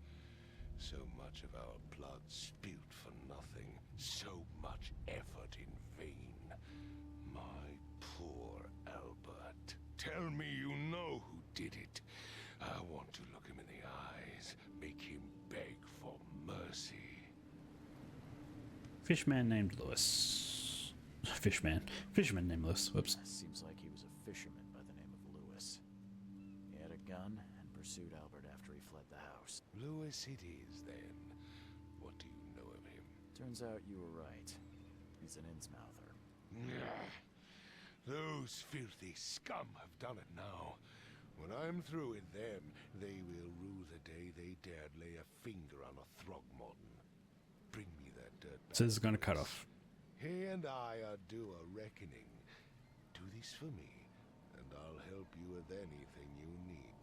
So much of our blood spilled for nothing. So much effort in vain. My poor Albert. Tell me you know who did it. I want to look him in the eyes. Make him beg for mercy. Fishman named Lewis. Fisherman named Lewis. Whoops. Seems like he was a fisherman by the name of Lewis. He had a gun and pursued Albert after he fled the house. Lewis it is, then. What do you know of him? Turns out you were right. He's an Innsmouther. Those filthy scum have done it now. When I'm through with them, they will rue the day they dared lay a finger on a Throgmorton. Bring me that dirtbag. So this is going to cut off. He and I are due a reckoning. Do this for me, and I'll help you with anything you need.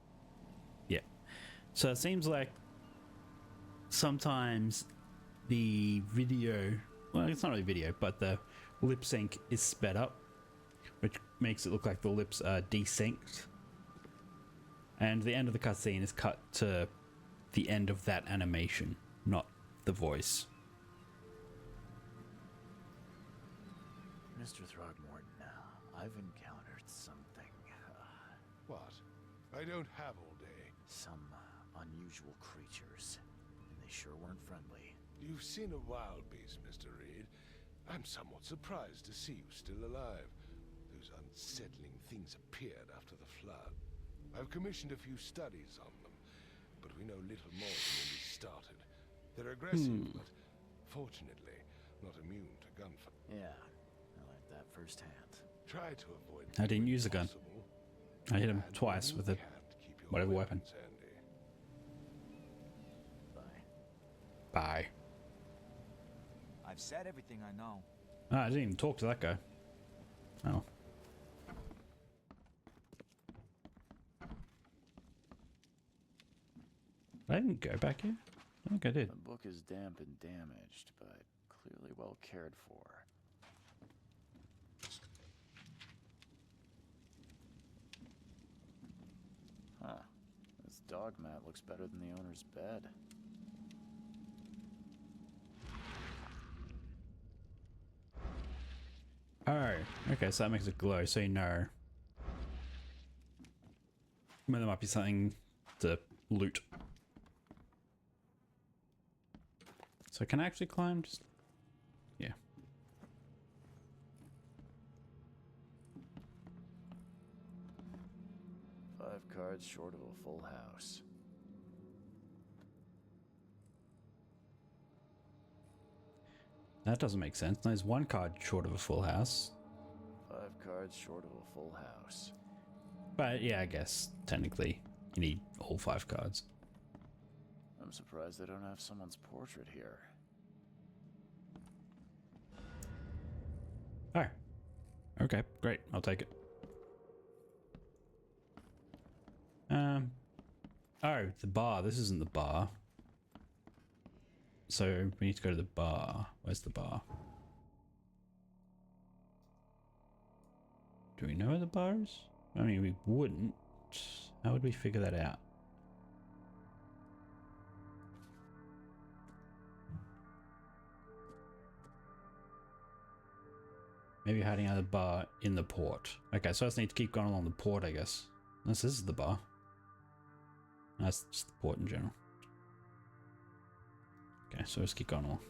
Yeah. So it seems like sometimes the video, well, it's not really video, but the lip sync is sped up, which makes it look like the lips are desynced. And the end of the cutscene is cut to the end of that animation, not the voice. Mr. Throgmorton, I've encountered something. What? I don't have all day. Some unusual creatures. And they sure weren't friendly. You've seen a wild beast, Mr. Reed. I'm somewhat surprised to see you still alive. Those unsettling things appeared after the flood. I've commissioned a few studies on them, but we know little more than when we started. They're aggressive, but fortunately not immune to gunfire. Yeah, I learned that firsthand. Try to avoid. I didn't use a gun. I hit him twice with a whatever weapon. Bye. I've said everything I know. Ah, I didn't even talk to that guy. Oh. I didn't go back here. I think I did. The book is damp and damaged, but clearly well cared for. dog mat looks better than the owner's bed. Oh, okay, so that makes it glow, so you know when there might be something to loot. So can I actually climb? Just yeah. 5 cards short of a full house. That doesn't make sense. There's 1 card short of a full house. 5 cards short of a full house. But yeah, I guess technically you need all 5 cards. I'm surprised they don't have someone's portrait here. Oh. Okay, great. I'll take it. Oh, the bar. This isn't the bar. So we need to go to the bar. Where's the bar? Do we know where the bar is? I mean, we wouldn't. How would we figure that out? Maybe hiding out of the bar in the port. Okay, so I just need to keep going along the port, I guess. Unless this is the bar. That's just the port in general. Okay, so let's keep going along.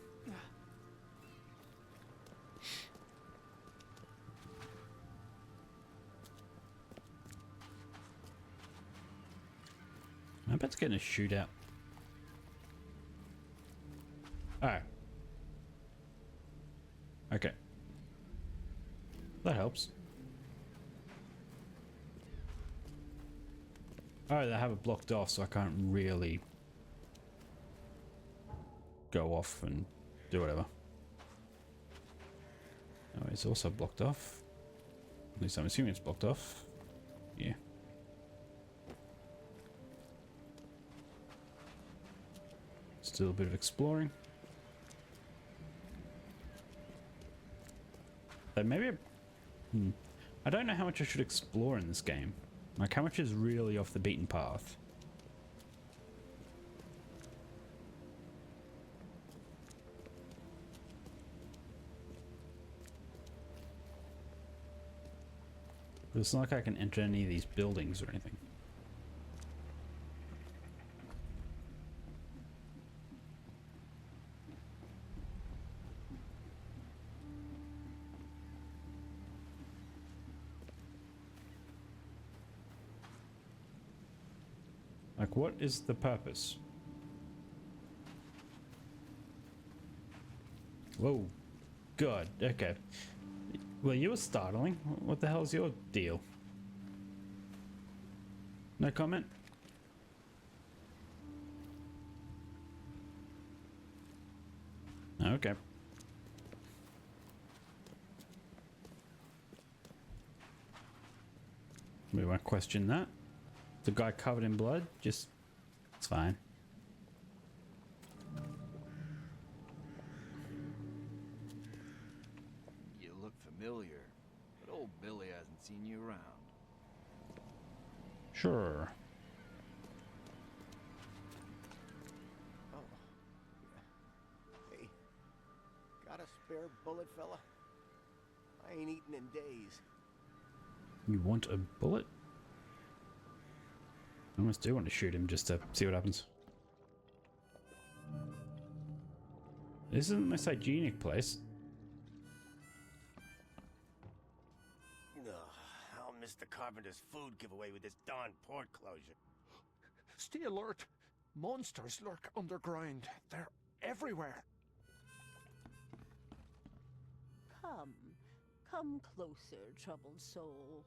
I bet it's getting a shootout. Alright. Okay. That helps. Oh, they have it blocked off, so I can't really go off and do whatever. Oh, it's also blocked off. At least I'm assuming it's blocked off. Yeah. Still a bit of exploring. But maybe I don't know how much I should explore in this game. Like, how much is really off the beaten path? It's not like I can enter any of these buildings or anything. Like, what is the purpose? Whoa. God, okay. Well, you were startling. What the hell's your deal? No comment? Okay. We won't question that. The guy covered in blood, just... it's fine. You look familiar, but old Billy hasn't seen you around. Sure. Oh. Hey, got a spare bullet, fella? I ain't eaten in days. You want a bullet? I almost do want to shoot him just to see what happens. This isn't the most hygienic place. I'll miss the carpenter's food giveaway with this darn port closure. Stay alert. Monsters lurk underground. They're everywhere. Come closer, troubled soul.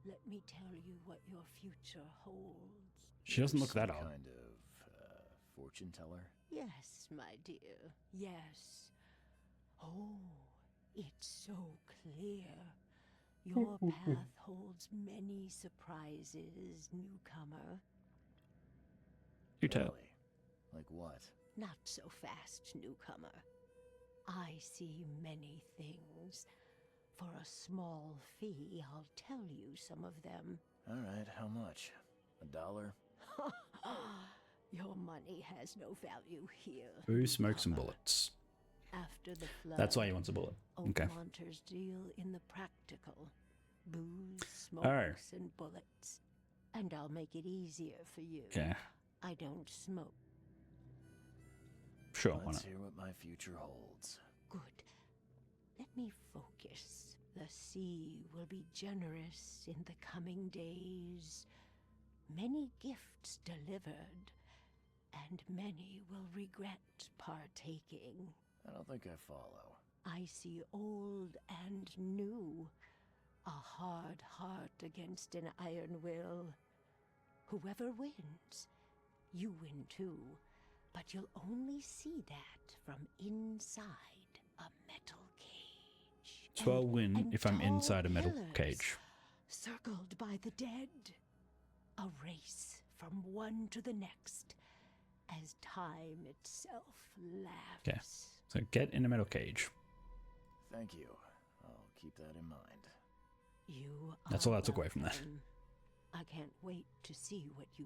Let me tell you what your future holds. She doesn't look that old. Kind of fortune teller? Yes, my dear, yes. Oh, it's so clear. Your path holds many surprises, newcomer. You tell. Really? Like what? Not so fast, newcomer. I see many things. For a small fee, I'll tell you some of them. All right, how much? $1? Your money has no value here. Who smokes some bullets? After the flood, That's why he wants a bullet. Okay. Oakmonters deal in the practical. Booze, smokes, and bullets. And I'll make it easier for you. Okay. I don't smoke. Sure, why Let's not? hear what my future holds. Good. Let me focus. The sea will be generous in the coming days. Many gifts delivered, and many will regret partaking. I don't think I follow. I see old and new. A hard heart against an iron will. Whoever wins, you win too. But you'll only see that from inside a metal cage. So I'll win if I'm inside a metal cage. Circled by the dead. A race from one to the next, as time itself laughs. Okay. So get in a metal cage. Thank you. I'll keep that in mind. You That's all I took away from that. welcome. I can't wait to see what you...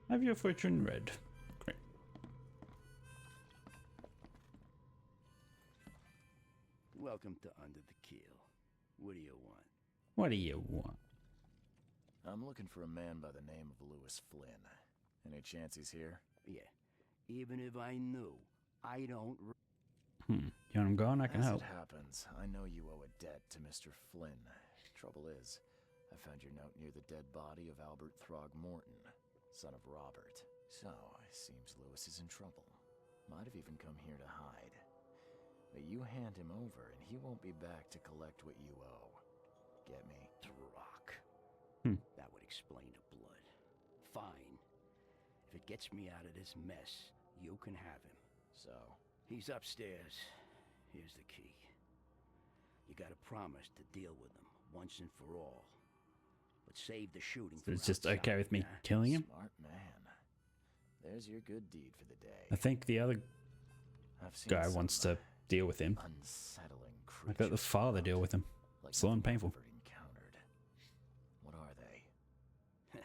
Have your fortune read. Great. Welcome to Under the Keel. What do you want? What do you want? I'm looking for a man by the name of Lewis Flynn. Any chance he's here? Yeah. Even if I knew, I don't... You want him gone? I can As help. it happens, I know you owe a debt to Mr. Flynn. Trouble is, I found your note near the dead body of Albert Throgmorton, son of Robert. So, it seems Lewis is in trouble. Might have even come here to hide. But you hand him over, and he won't be back to collect what you owe. Get me? Rock. Hmm. That would explain the blood. Fine. If it gets me out of this mess, you can have him. So? He's upstairs. Here's the key. You gotta promise to deal with him once and for all. But save the shooting. So it's just okay with me killing him? Smart man. There's your good deed for the day. I think the other I've seen guy some wants to deal with him. unsettling I let the creatures father deal with him. like Slow and nothing painful. I've ever encountered. What are they?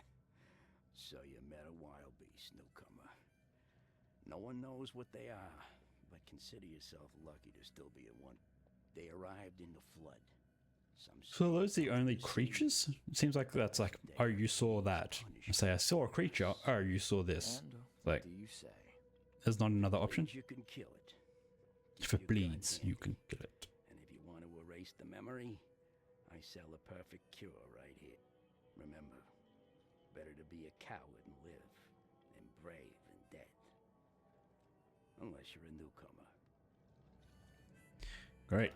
So you met a wild beast, newcomer. No one knows what they are, but consider yourself lucky to still be at one. They arrived in the flood. Some So are those the only creatures? It seems like that's like, oh, you saw that. I say, I saw a creature. Oh, you saw this. And Like, what do you say? there's not another option? You can kill it. If it bleeds, you can kill it. And if you want to erase the memory, I sell a perfect cure right here. Remember, better to be a coward and live than brave and dead. Unless you're a newcomer. Great.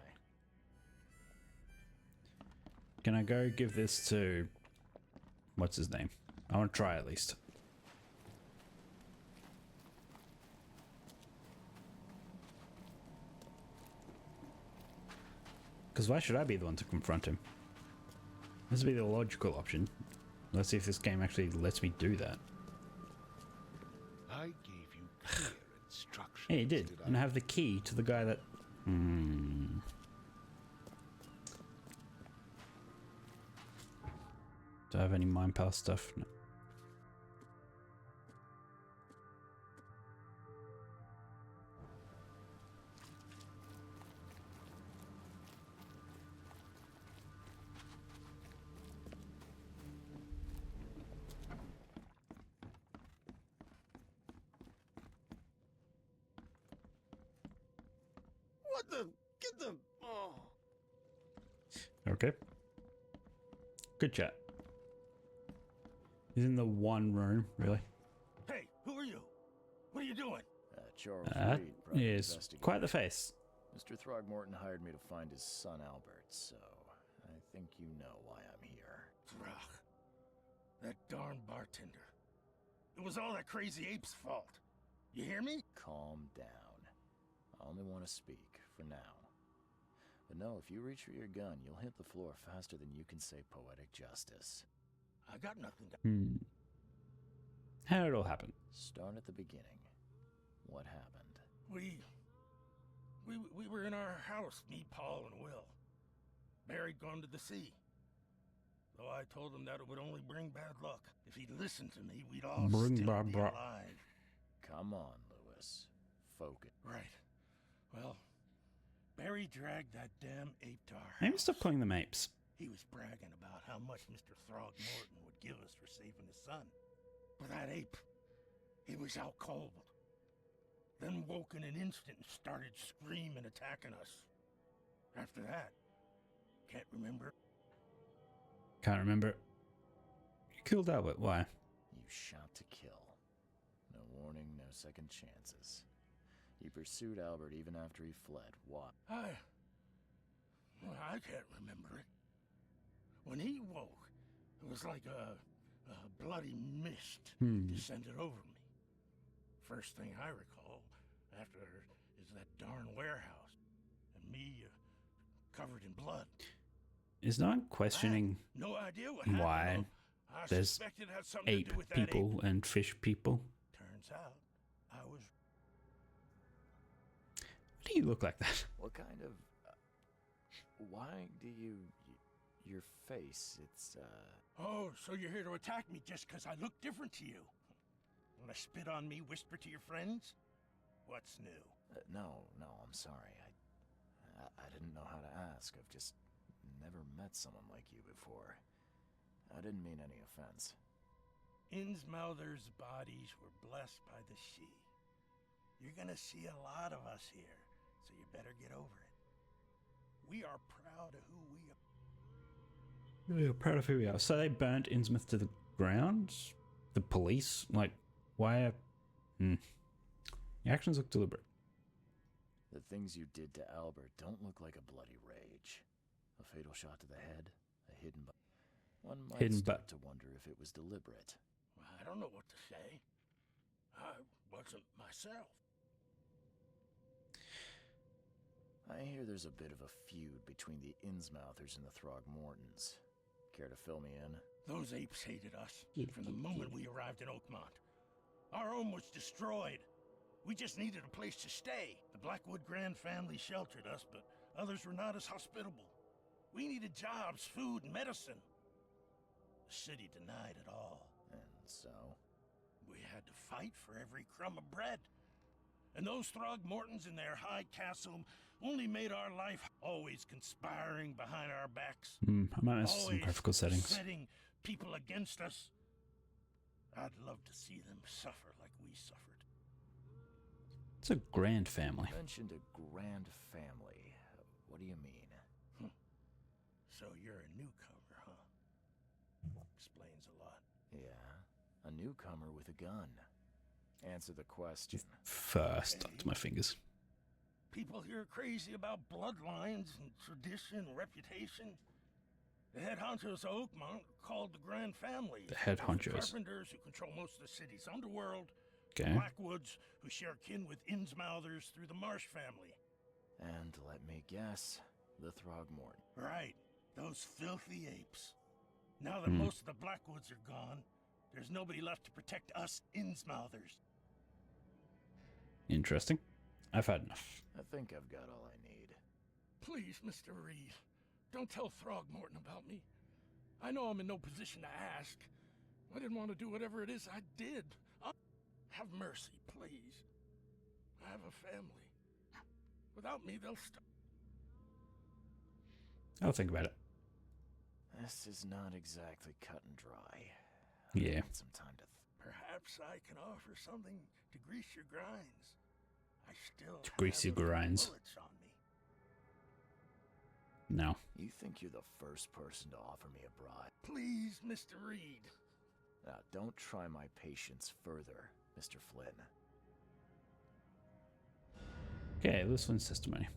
Can I go give this to... what's his name? I want to try at least. Because why should I be the one to confront him? This would be the logical option. Let's see if this game actually lets me do that. I gave you clear instructions. Yeah, he did. I? And I have the key to the guy that... Do I have any mind power stuff? No. What the? Get them! Oh. Okay. Good chat. He's in the one room, really. Hey, who are you? What are you doing? Charles That Reed, private is investigator. quite the face. Mr. Throgmorton hired me to find his son Albert, so I think you know why I'm here. Ugh. That darn bartender. It was all that crazy ape's fault. You hear me? Calm down. I only want to speak, for now. But no, if you reach for your gun, you'll hit the floor faster than you can say poetic justice. I got nothing to... How did it all happen? Start at the beginning. What happened? We were in our house, me, Paul, and Will. Barry'd gone to the sea. Though I told him that it would only bring bad luck. If he'd listened to me, we'd all Bring still bad be luck. alive. Come on, Lewis. Focus. Right. Well, Barry dragged that damn ape to our Maybe house. stop calling them apes. He was bragging about how much Mr. Throgmorton would give us for saving his son. But that ape, he was out cold. Then woke in an instant and started screaming, attacking us. After that, can't remember. Can't remember. You killed Albert. Why? You shot to kill. No warning, no second chances. You pursued Albert even after he fled. Why? I can't remember it. When he woke, it was like a bloody mist descended over me. First thing I recall after is that darn warehouse and me covered in blood. Is no one questioning No idea what why happened, though. I there's suspect it had something to ape do with that people and fish people? Turns out, I was. Why do you look like that? What kind of... why do you... your face, it's, Oh, so you're here to attack me just because I look different to you? Want to spit on me, whisper to your friends? What's new? No, I'm sorry. I didn't know how to ask. I've just never met someone like you before. I didn't mean any offense. Innsmouther's bodies were blessed by the she. You're gonna see a lot of us here, so you better get over it. We are proud of who we are. We're proud of who we are. So they burnt Innsmouth to the ground? The police? Like, why? The actions look deliberate. The things you did to Albert don't look like a bloody rage. A fatal shot to the head, a hidden butt. One might start to wonder if it was deliberate. I don't know what to say. I wasn't myself. I hear there's a bit of a feud between the Innsmouthers and the Throgmortons. Care to fill me in? Those apes hated us from the moment we arrived in Oakmont. Our home was destroyed. We just needed a place to stay. The Blackwood Grand family sheltered us, but others were not as hospitable. We needed jobs, food, and medicine. The city denied it all. And so? We had to fight for every crumb of bread. And those Throgmortons in their high castle only made our life, always conspiring behind our backs. I might miss some graphical settings. Setting people against us. I'd love to see them suffer like we suffered. It's a grand family. You mentioned a grand family. What do you mean? So you're a newcomer, huh? Explains a lot. Yeah, a newcomer with a gun. Answer the question. First, up to my fingers. People here are crazy about bloodlines and tradition and reputation. The head honchos of Oakmont are called the Grand Family. The head honchos. The carpenters who control most of the city's underworld. Okay. The Blackwoods who share kin with Innsmouthers through the Marsh family. And let me guess, the Throgmorton. Right, those filthy apes. Now that most of the Blackwoods are gone, there's nobody left to protect us Innsmouthers. Interesting. I've had enough. I think I've got all I need. Please, Mr. Reed, don't tell Throgmorton about me. I know I'm in no position to ask. I didn't want to do whatever it is I did. Have mercy, please. I have a family. Without me, they'll stop. I'll think about it. This is not exactly cut and dry. Yeah. I need some time to Perhaps I can offer something to grease your grinds. I still To grease your have a few grinds. bullets on me. No. You think you're the first person to offer me a bribe? Please, Mr. Reed. Don't try my patience further, Mr. Flynn. Okay, this one's testimony.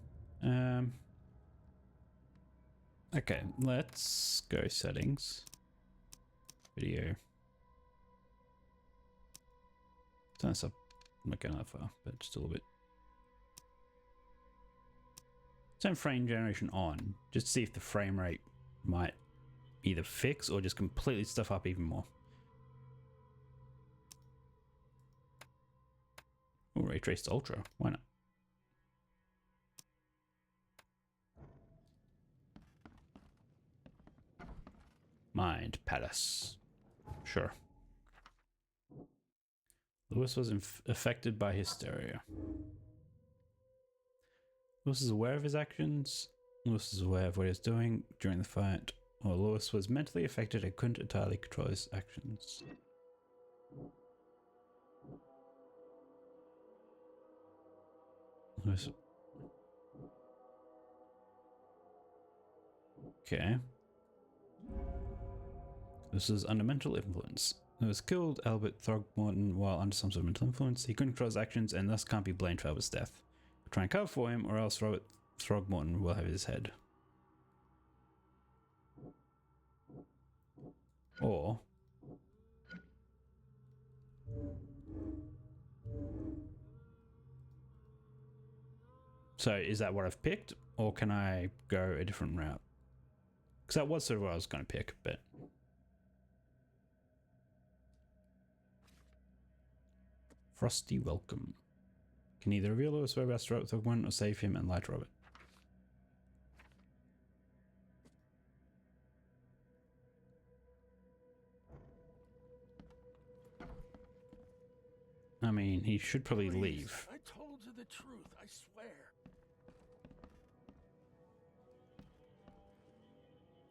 Okay, let's go settings. Video. Turn this up. I'm not going that far, but just a little bit. Turn frame generation on, just to see if the frame rate might either fix or just completely stuff up even more. Oh, ray traced ultra. Why not? Mind Palace. Sure. Lewis was affected by hysteria. Lewis is aware of his actions. Lewis is aware of what he was doing during the fight. Or Lewis was mentally affected and couldn't entirely control his actions. Lewis. Okay. This is under mental influence. Lewis killed Albert Throgmorton while under some sort of mental influence. He couldn't control his actions and thus can't be blamed for Albert's death. Try and cover for him, or else Robert Throgmorton will have his head. Or so is that what I've picked, or can I go a different route? Because that was sort of what I was going to pick, but Frosty Welcome. Can either reveal Lewis whereabouts to Robert Throgmorton or save him and lie to Robert. I mean, he should probably leave. I told you the truth, I swear.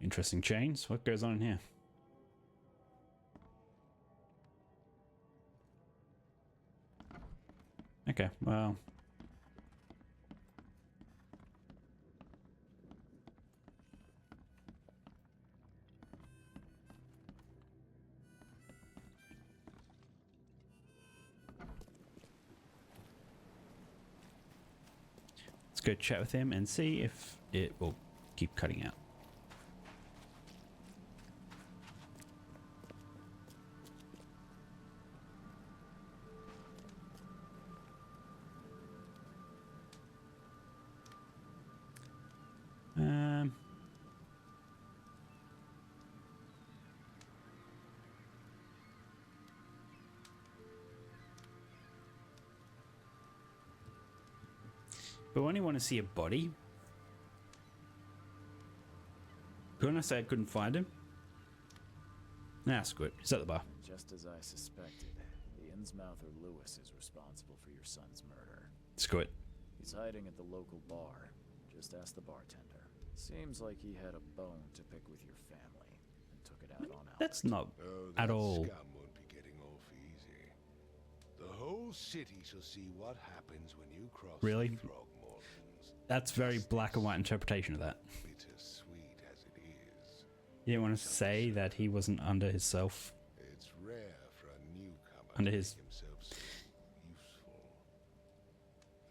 Interesting chains. What goes on in here? Okay, well. Let's go chat with him and see if it will keep cutting out. But when you want to see a body, couldn't I say I couldn't find him? Nah, screw it. He's at the bar. Just as I suspected, the Innsmouther Lewis is responsible for your son's murder. Screw it. He's hiding at the local bar. Just ask the bartender. Seems like he had a bone to pick with your family and took it out on Albert. That's not at all. Scum won't be getting off easy. The whole city shall see what happens when you cross Really? the Throgmortons. That's very black and white interpretation of that. Bittersweet as it is. You didn't want to say that he wasn't under himself. It's rare for a newcomer Under to his. make himself so useful.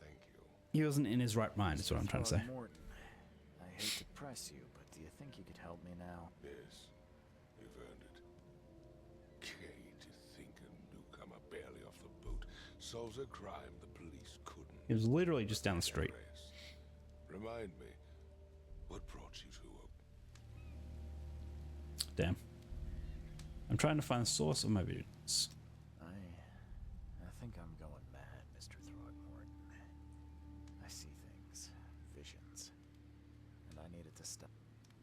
Thank you. He wasn't in his right mind, is what I'm trying to say. Morton, I hate to press you, but do you think you could help me now? Yes, you've earned it. Gay to think a newcomer barely off the boat solves a crime the police couldn't. It was literally just down the street. Remind me, what brought you to Damn. I'm trying to find the source of my visions. I think I'm going mad, Mr. Throgmorton. I see things, visions, and I needed to stop.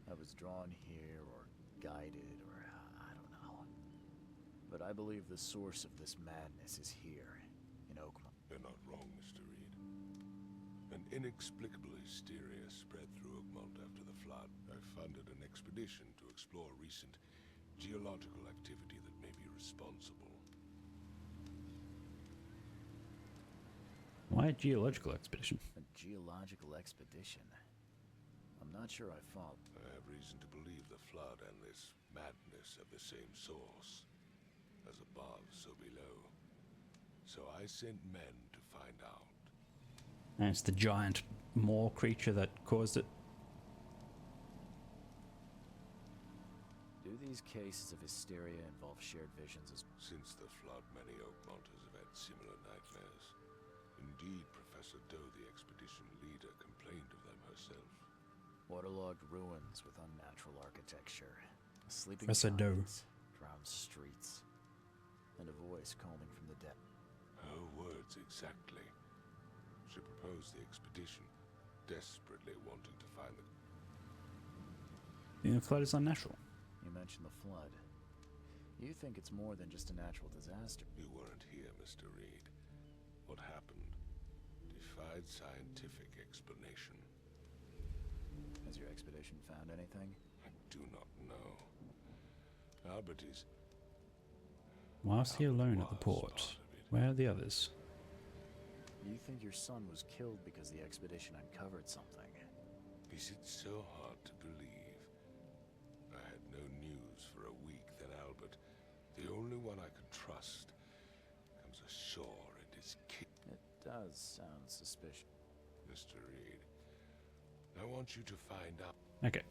I was drawn here or guided or I don't know. But I believe the source of this madness is here, in Oakmont. You're not wrong, Mr. Reed. An inexplicable hysteria spread through Oakmont after the flood. I funded an expedition to explore recent geological activity that may be responsible. Why a geological expedition? A geological expedition? I'm not sure I follow. I have reason to believe the flood and this madness have the same source. As above, so below. So I sent men to find out. And it's the giant maw creature that caused it. Do these cases of hysteria involve shared visions as... Since the flood, many Oakmonters have had similar nightmares. Indeed, Professor Doe, the expedition leader, complained of them herself. Waterlogged ruins with unnatural architecture. Sleeping Professor Doe. giants, drowned streets. And a voice calling from the depth. Her words exactly. She proposed the expedition, desperately wanting to find the... The flood is unnatural. You you mention the flood. You think it's more than just a natural disaster. You weren't here, Mr. Reed. What happened defied scientific explanation. Has your expedition found anything? I do not know. Albert is... Whilst he alone at the port, where are the others? You think your son was killed because the expedition uncovered something? Is it so hard to believe? I had no news for a week, then Albert, the only one I could trust, comes ashore and is killed. It does sound suspicious. Mr. Reed, I want you to find out. Okay.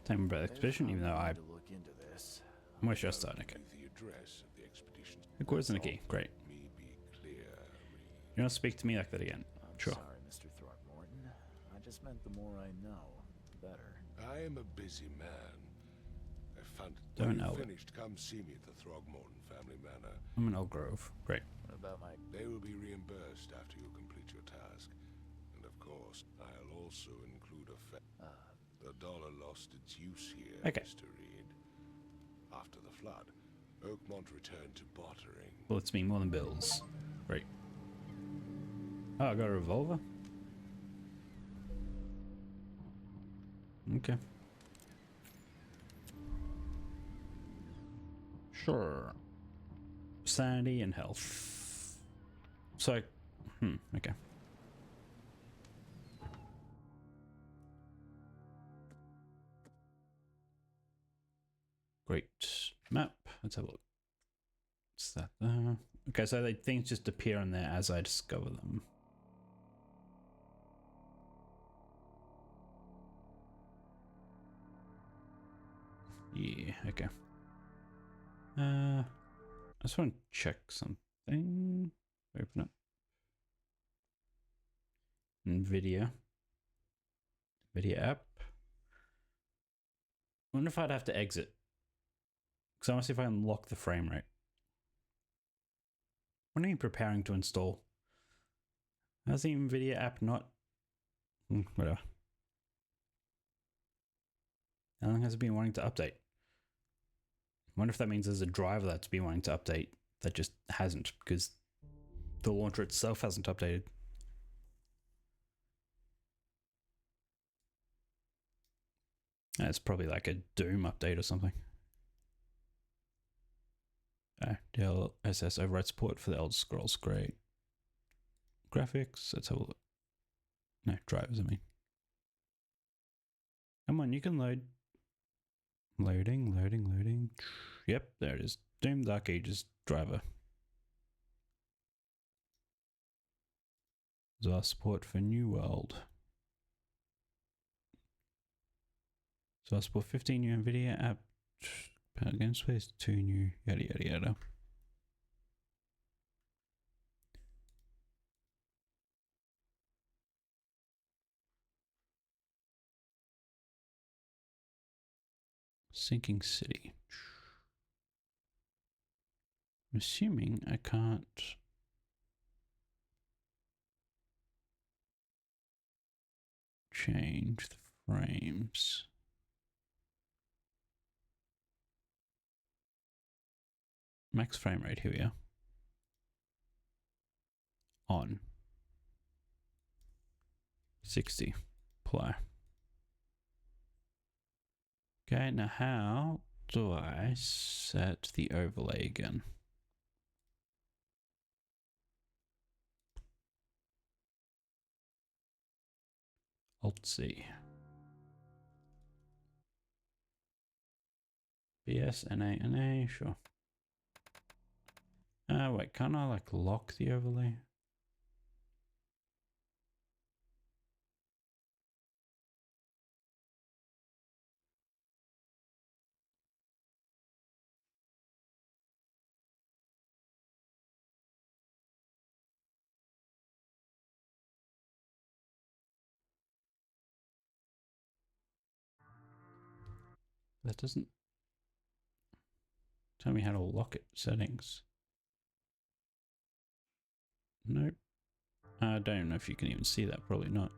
Tell me about the expedition, even though I... To look into this. Where should I start? Okay. The address of the expedition. Headquarters and a key. Great. Me be clear, Reed. You don't speak to me like that again. Sure. Sorry, Mr. Throckmorton. I just meant the more I know, the better. I am a busy man. I found Don't know. Finished, come see me at the Throgmorton family manor. I'm in Old Grove. Great. What about my... They will be reimbursed after you complete your task. And of course, I'll also include a the dollar lost its use here, okay. Mr. Reed. After the flood, Oakmont returned to bartering. Bullets mean more than bills. Great. Oh, I got a revolver? Okay. Sure. Sanity and health. So, okay. Great. Map. Let's have a look. What's that? Okay, so things just appear on there as I discover them. Yeah, okay. I just want to check something. Open up. NVIDIA. NVIDIA app. I wonder if I'd have to exit. Because I want to see if I can lock the frame rate. What are you preparing to install? How's the NVIDIA app not? Whatever. How long has it been wanting to update? I wonder if that means there's a driver that's been wanting to update that just hasn't because the launcher itself hasn't updated. It's probably like a Doom update or something. DLSS override support for the Elder Scrolls. Great. Graphics. Let's have a look. No, drivers, I mean. Come on, you can load. Loading. Yep, there it is. Doom Dark Ages driver. There's our support for New World. So I support 15 new NVIDIA app. Game space, 2 new, yada. Sinking City. I'm assuming I can't change the frames. Max frame rate, here we are. On. 60. Apply. Okay, now how do I set the overlay again? Alt-C. BS, NA, sure. Wait, can't I like lock the overlay? That doesn't tell me how to lock it. Settings. Nope. I don't know if you can even see that. Probably not.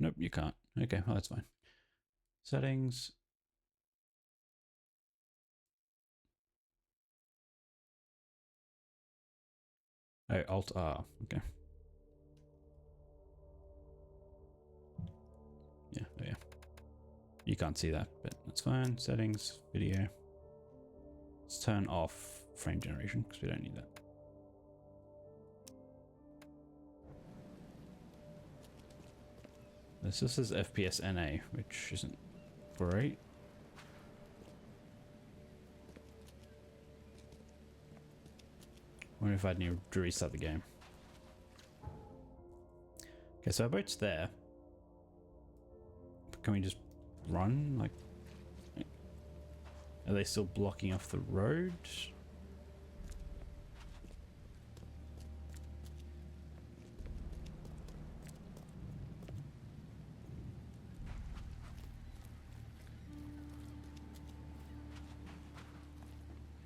Nope, you can't. Okay, well, that's fine. Settings. Oh, Alt R. Okay. Yeah, oh yeah. You can't see that, but that's fine. Settings, video. Let's turn off frame generation because we don't need that. This is FPS NA, which isn't great. Wonder if I'd need to restart the game. Okay, so our boat's there. Can we just run? Like, are they still blocking off the road?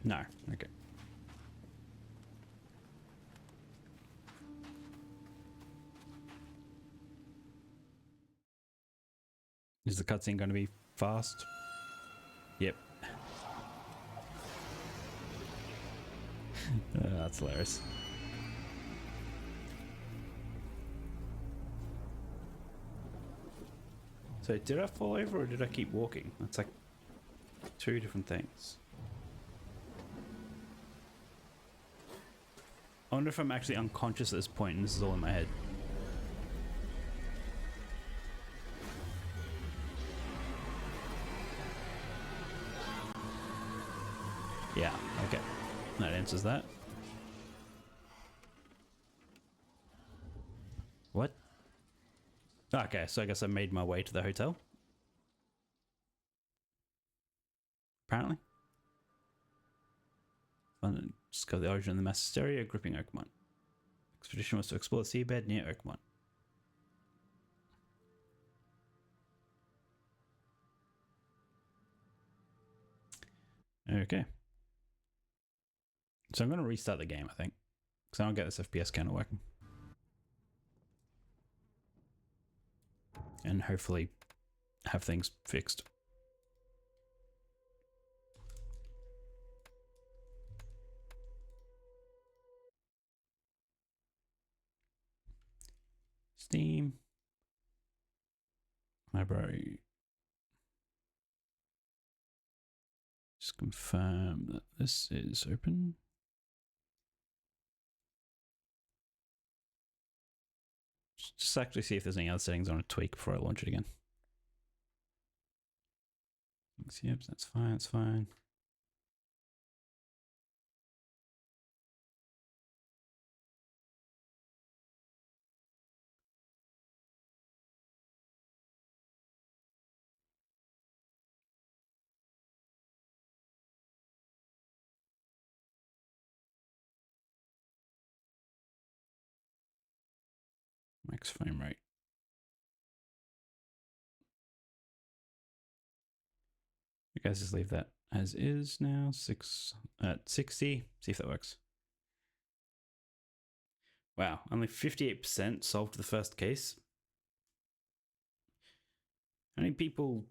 No. Okay. Is the cutscene going to be fast? Yep. That's hilarious. So did I fall over or did I keep walking? That's like two different things. I wonder if I'm actually unconscious at this point and this is all in my head. Yeah, okay. That answers that. What? Okay, so I guess I made my way to the hotel. Apparently. Discover the origin of the mass hysteria gripping Oakmont. Expedition was to explore the seabed near Oakmont. Okay. So I'm going to restart the game, I think. Because I don't get this FPS counter working. And hopefully have things fixed. Steam. Library. Just confirm that this is open. Just actually see if there's any other settings I want to tweak before I launch it again. Yep, that's fine, that's fine. Max frame rate. I guess just leave that as is now. 60. See if that works. Wow, only 58% solved the first case. How many people,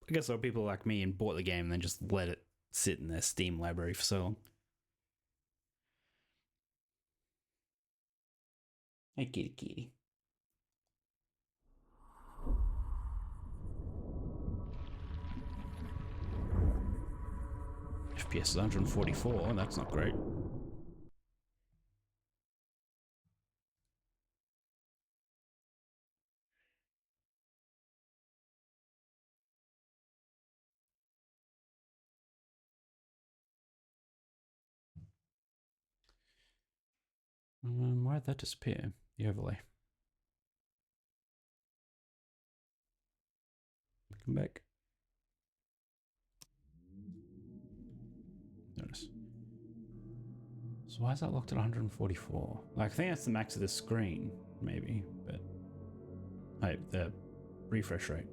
I guess there are people like me and bought the game and then just let it sit in their Steam library for so long. Hey, kitty kitty. FPS is 144, that's not great. Why'd that disappear? The overlay. Come back. Notice. So why is that locked at 144? Like, I think that's the max of the screen, maybe, but the refresh rate.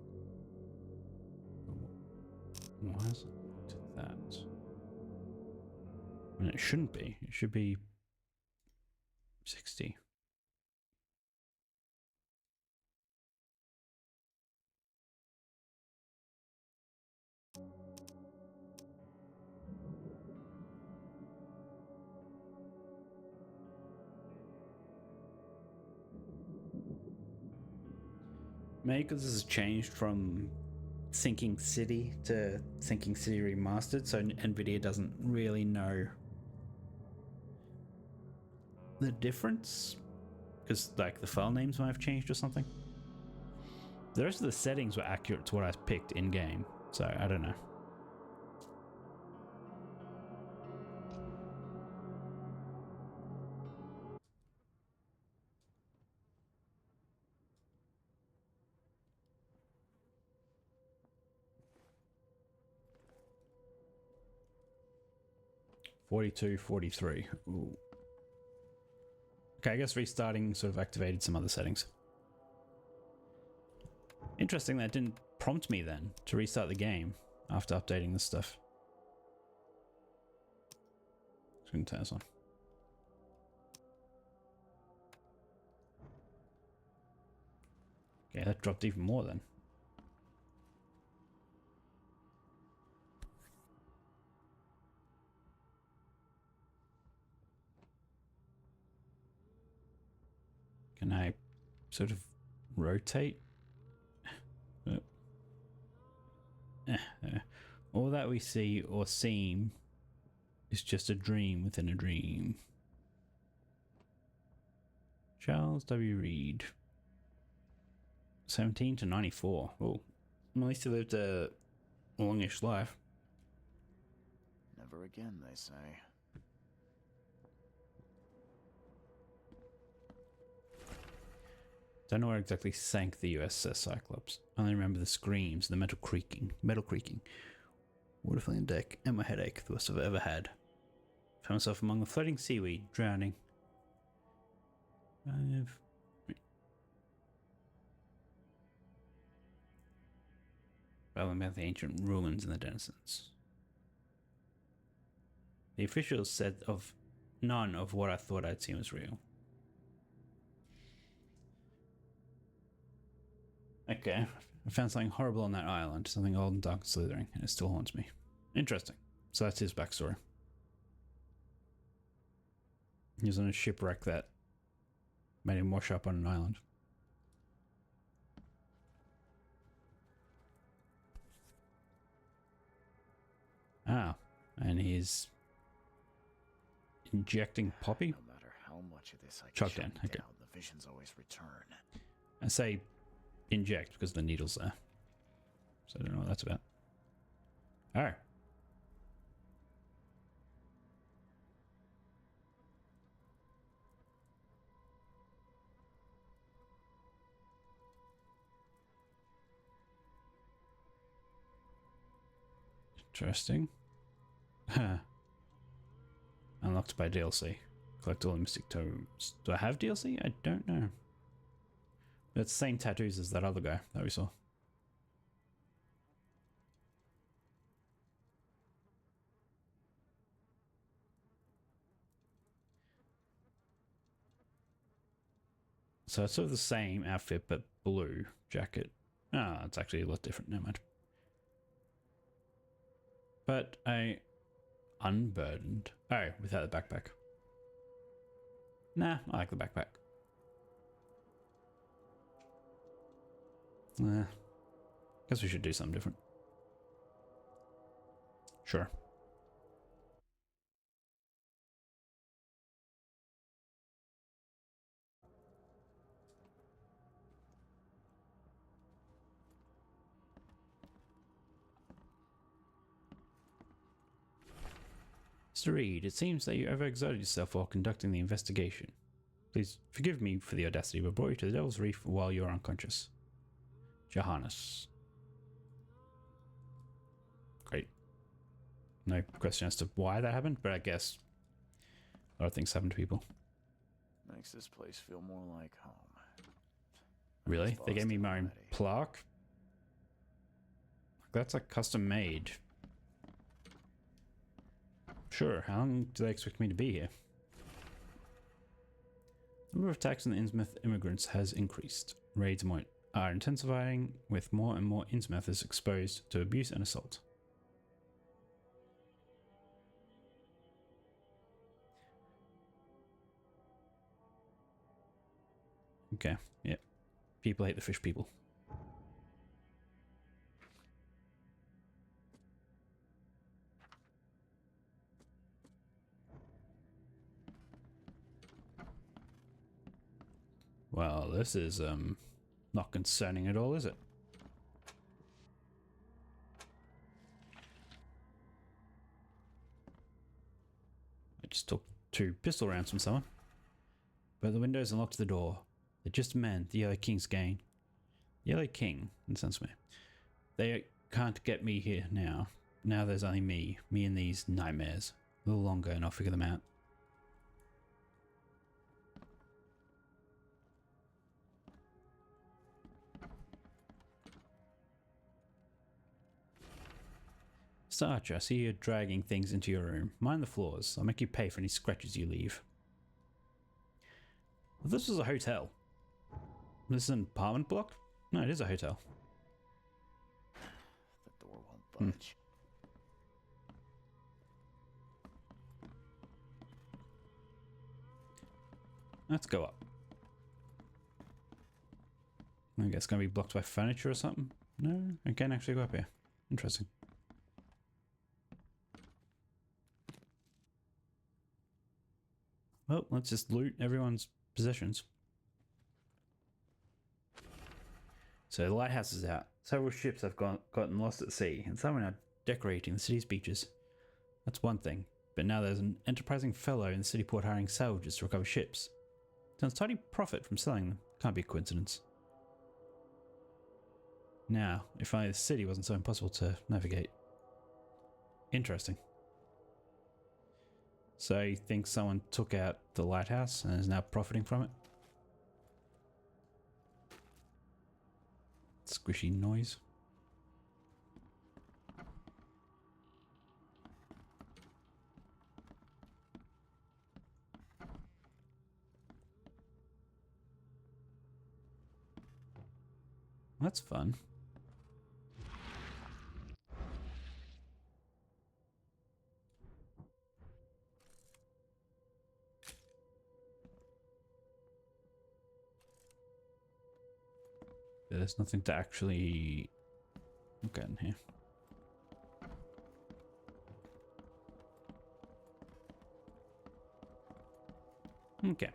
Why is it locked at that? I mean, it shouldn't be. It should be 60. Maybe because this has changed from Sinking City to Sinking City Remastered, so Nvidia doesn't really know the difference, because like the file names might have changed or something. The rest of the settings were accurate to what I picked in game, so I don't know. $42, $43. Ooh. Okay, I guess restarting sort of activated some other settings. Interesting that didn't prompt me then to restart the game after updating this stuff. Just gonna turn this on. Okay, that dropped even more then. Can I sort of rotate? All that we see or seem is just a dream within a dream. Charles W. Reed. 17 to 94. Oh, at least he lived a longish life. Never again, they say. Don't know what exactly sank the USS Cyclops. I only remember the screams, the metal creaking. Water filling the deck, and my headache, the worst I've ever had. Found myself among the floating seaweed, drowning. Battling about the ancient ruins and the denizens. The officials said of none of what I thought I'd seen was real. Okay, I found something horrible on that island, something old and dark and slithering, and it still haunts me. Interesting. So that's his backstory. He was on a shipwreck that made him wash up on an island. Ah, and he's injecting Poppy? No matter how much of this I Chuck shut down. down, Okay. the visions always return. I say inject because the needle's there. So I don't know what that's about. Oh. Interesting. Unlocked by DLC. Collect all the mystic tomes. Do I have DLC? I don't know. But it's the same tattoos as that other guy that we saw. So it's sort of the same outfit, but blue jacket. Ah, it's actually a lot different. Never mind. But I unburdened. Oh, without the backpack. Nah, I like the backpack. Guess we should do something different. Sure. Mr. Reed, it seems that you overexerted yourself while conducting the investigation. Please forgive me for the audacity, but brought you to the Devil's Reef while you were unconscious. Johannes. Great. No question as to why that happened, but I guess a lot of things happen to people. Makes this place feel more like home. Really? They gave me my own plaque? That's like custom made. Sure, how long do they expect me to be here? The number of attacks on the Innsmouth immigrants has increased. Raids are intensifying, with more and more Innsmouthers exposed to abuse and assault. Okay, yeah. People hate the fish people. Well, this is not concerning at all, is it? I just took 2 pistol rounds from someone. But the windows and locked the door. They're just men, the Yellow King's gain. Yellow King, that sounds familiar. They can't get me here now. Now there's only me and these nightmares. A little longer and I'll figure them out. Mr. Archer, I see you're dragging things into your room. Mind the floors. I'll make you pay for any scratches you leave. Well, this was a hotel. This is an apartment block? No, it is a hotel. The door won't budge. Let's go up. I guess it's going to be blocked by furniture or something. No, I can't actually go up here. Interesting. Well, let's just loot everyone's possessions. So the lighthouse is out. Several ships have gotten lost at sea, and some are now decorating the city's beaches. That's one thing, but now there's an enterprising fellow in the city port hiring salvages to recover ships. Sounds tidy profit from selling them. Can't be a coincidence. Now, if only the city wasn't so impossible to navigate. Interesting. So you think someone took out the lighthouse and is now profiting from it? Squishy noise. That's fun. There's nothing to actually look at in here. Okay.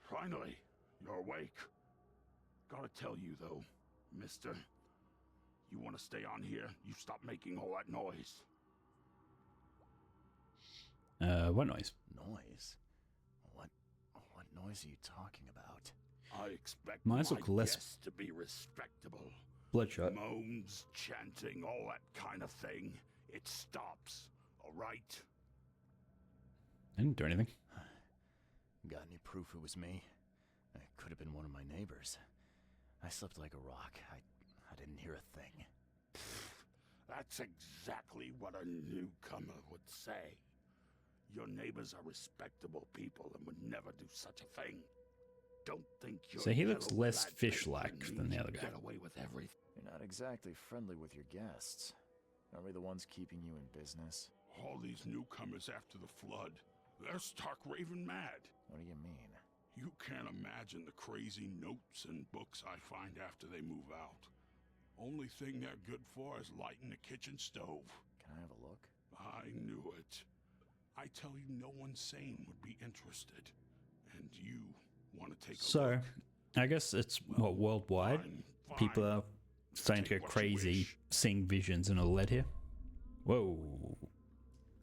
Finally, you're awake. Gotta tell you though, mister, you want to stay on here, you stop making all that noise. What noise? Noise? What noise are you talking about? I expect Mine's my look less guests to be respectable. bloodshot. Moans, chanting, all that kind of thing. It stops, all right? I didn't do anything. Got any proof it was me? It could have been one of my neighbors. I slept like a rock. I didn't hear a thing. That's exactly what a newcomer would say. Your neighbors are respectable people and would never do such a thing. Don't think you're So he looks yellow less clad fish-like patron than the means other you guy. Get away with everything. You're not exactly friendly with your guests. Are we the ones keeping you in business? All these newcomers after the flood, they're stark raving mad. What do you mean? You can't imagine the crazy notes and books I find after they move out. Only thing they're good for is lighting the kitchen stove. Can I have a look? I knew it. I tell you, no one sane would be interested. And you want to take a look? So, I guess it's what, worldwide? Fine. People are starting to go Take what you crazy, wish. seeing visions and all that here. Whoa.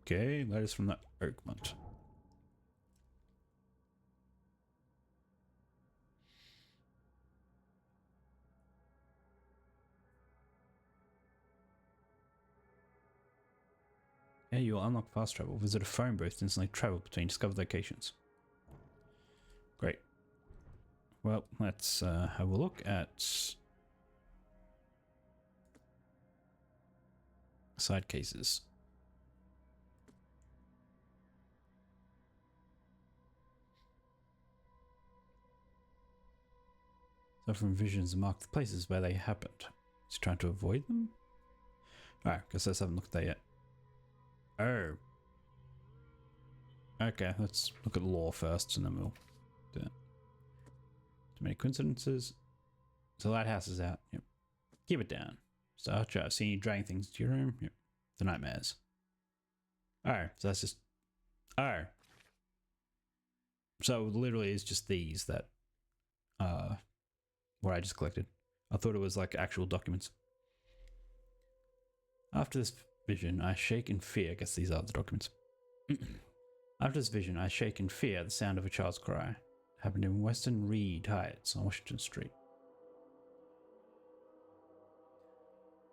Okay, letters from the Oakmont. Yeah, you will unlock fast travel. Visit a phone booth to instantly travel between discovered locations. Great. Well, let's have a look at side cases. So from visions mark the places where they happened. Is he trying to avoid them? Alright, guess I haven't looked at that yet. Oh. Okay, let's look at law first and then we'll do that. Too many coincidences. So lighthouse is out. Yep. Keep it down. So Archer, I've seen you dragging things to your room. Yep. The nightmares. Alright, so that's just Oh. So literally it's just these that what I just collected. I thought it was like actual documents. After this vision, I shake in fear. I guess these are the documents. After this vision, I shake in fear at the sound of a child's cry. It happened in Western Reed Heights on Washington Street.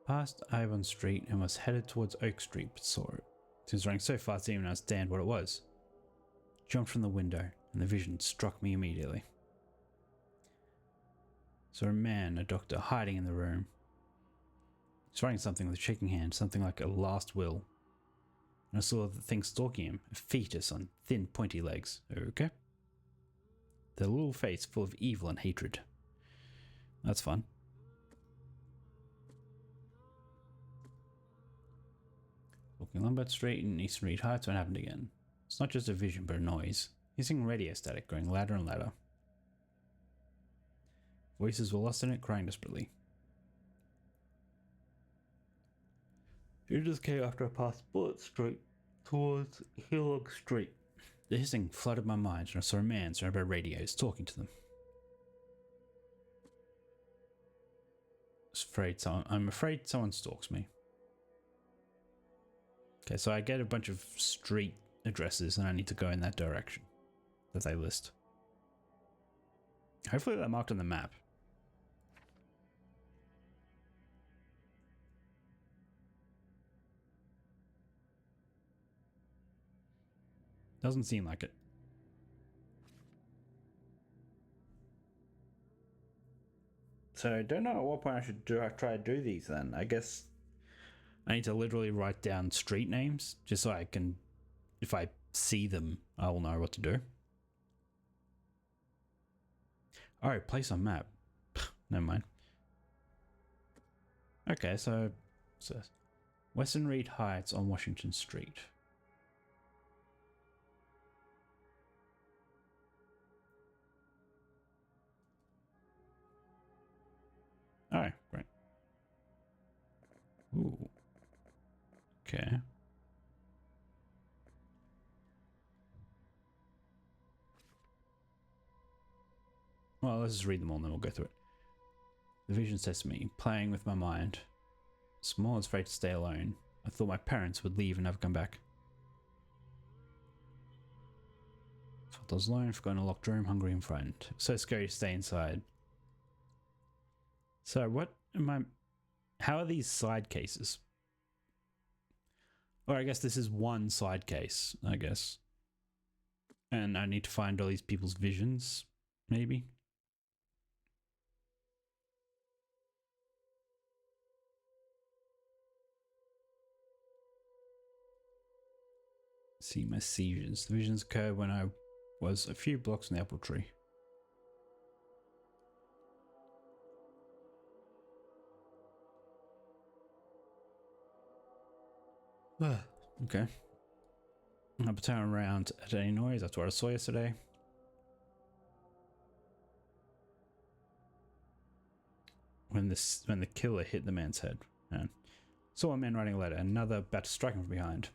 Passed Avon Street and was headed towards Oak Street, but saw it. It was running so fast I didn't even understand what it was. Jumped from the window, and the vision struck me immediately. Saw a man, a doctor, hiding in the room. He's writing something with a shaking hand, something like a last will. And I saw the thing stalking him, a fetus on thin, pointy legs. Okay. The little face full of evil and hatred. That's fun. Walking Lombard Street in Eastern Reed Heights when it happened again. It's not just a vision, but a noise. Hissing radio static, going louder and louder. Voices were lost in it, crying desperately. It just came after I passed Bullet Street towards Hillock Street. The hissing flooded my mind, and I saw a man surrounded by radios talking to them. I'm afraid someone stalks me. Okay, so I get a bunch of street addresses, and I need to go in that direction that they list. Hopefully they're marked on the map. Doesn't seem like it. So I don't know at what point I should try to do these then. I guess I need to literally write down street names just so I can, if I see them, I will know what to do. Oh, place on map. Never mind. Okay, so Western Reed Heights on Washington Street. Oh, great. Ooh. Okay. Well, let's just read them all and then we'll go through it. The vision says to me, playing with my mind. Small and afraid to stay alone. I thought my parents would leave and never come back. Felt I was alone, forgotten in a locked room, hungry and frightened. So scary to stay inside. So what am I... How are these side cases? Or I guess this is one side case, I guess. And I need to find all these people's visions, maybe? See my seizures. The visions occurred when I was a few blocks from the apple tree. Okay. I'll turn around at any noise. That's what I saw yesterday. When the killer hit the man's head. And saw a man writing a letter, another about to strike him from behind.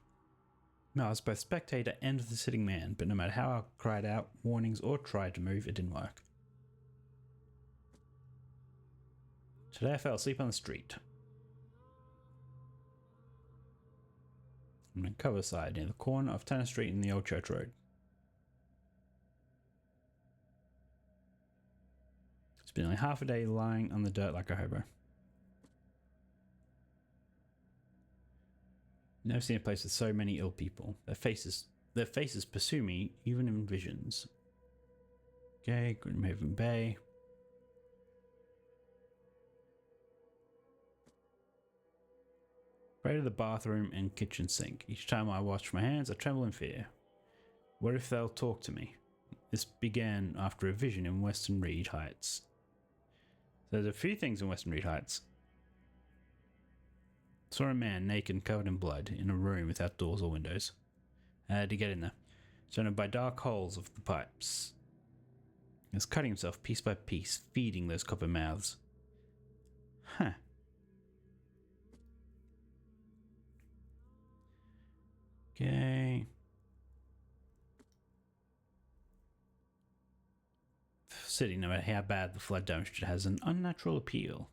No, I was both spectator and the sitting man, but no matter how I cried out warnings or tried to move, it didn't work. Today I fell asleep on the street. On the cover side, near the corner of Tanner Street and the Old Church Road. It's been only half a day lying on the dirt like a hobo. Never seen a place with so many ill people. Their faces pursue me, even in visions. Okay, Grimhaven Bay. Pray to the bathroom and kitchen sink. Each time I wash my hands, I tremble in fear. What if they'll talk to me? This began after a vision in Western Reed Heights. There's a few things in Western Reed Heights. Saw a man naked and covered in blood in a room without doors or windows. I had to get in there, surrounded by dark holes of the pipes. He was cutting himself piece by piece, feeding those copper mouths. Huh. Okay. city, no matter how bad the flood damage, it has an unnatural appeal.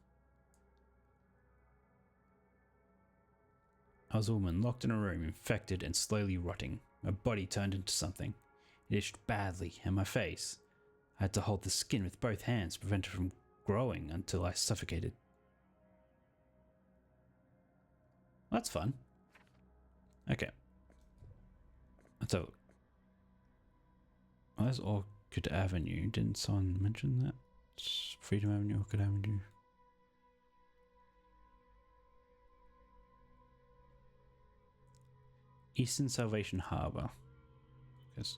I was a woman locked in a room, infected and slowly rotting. My body turned into something. It itched badly, and my face. I had to hold the skin with both hands to prevent it from growing until I suffocated. That's fun. Okay. Let's have a look. Oh, there's Orchid Avenue. Didn't someone mention that? It's Freedom Avenue, Orchid Avenue. Eastern Salvation Harbor. Yes.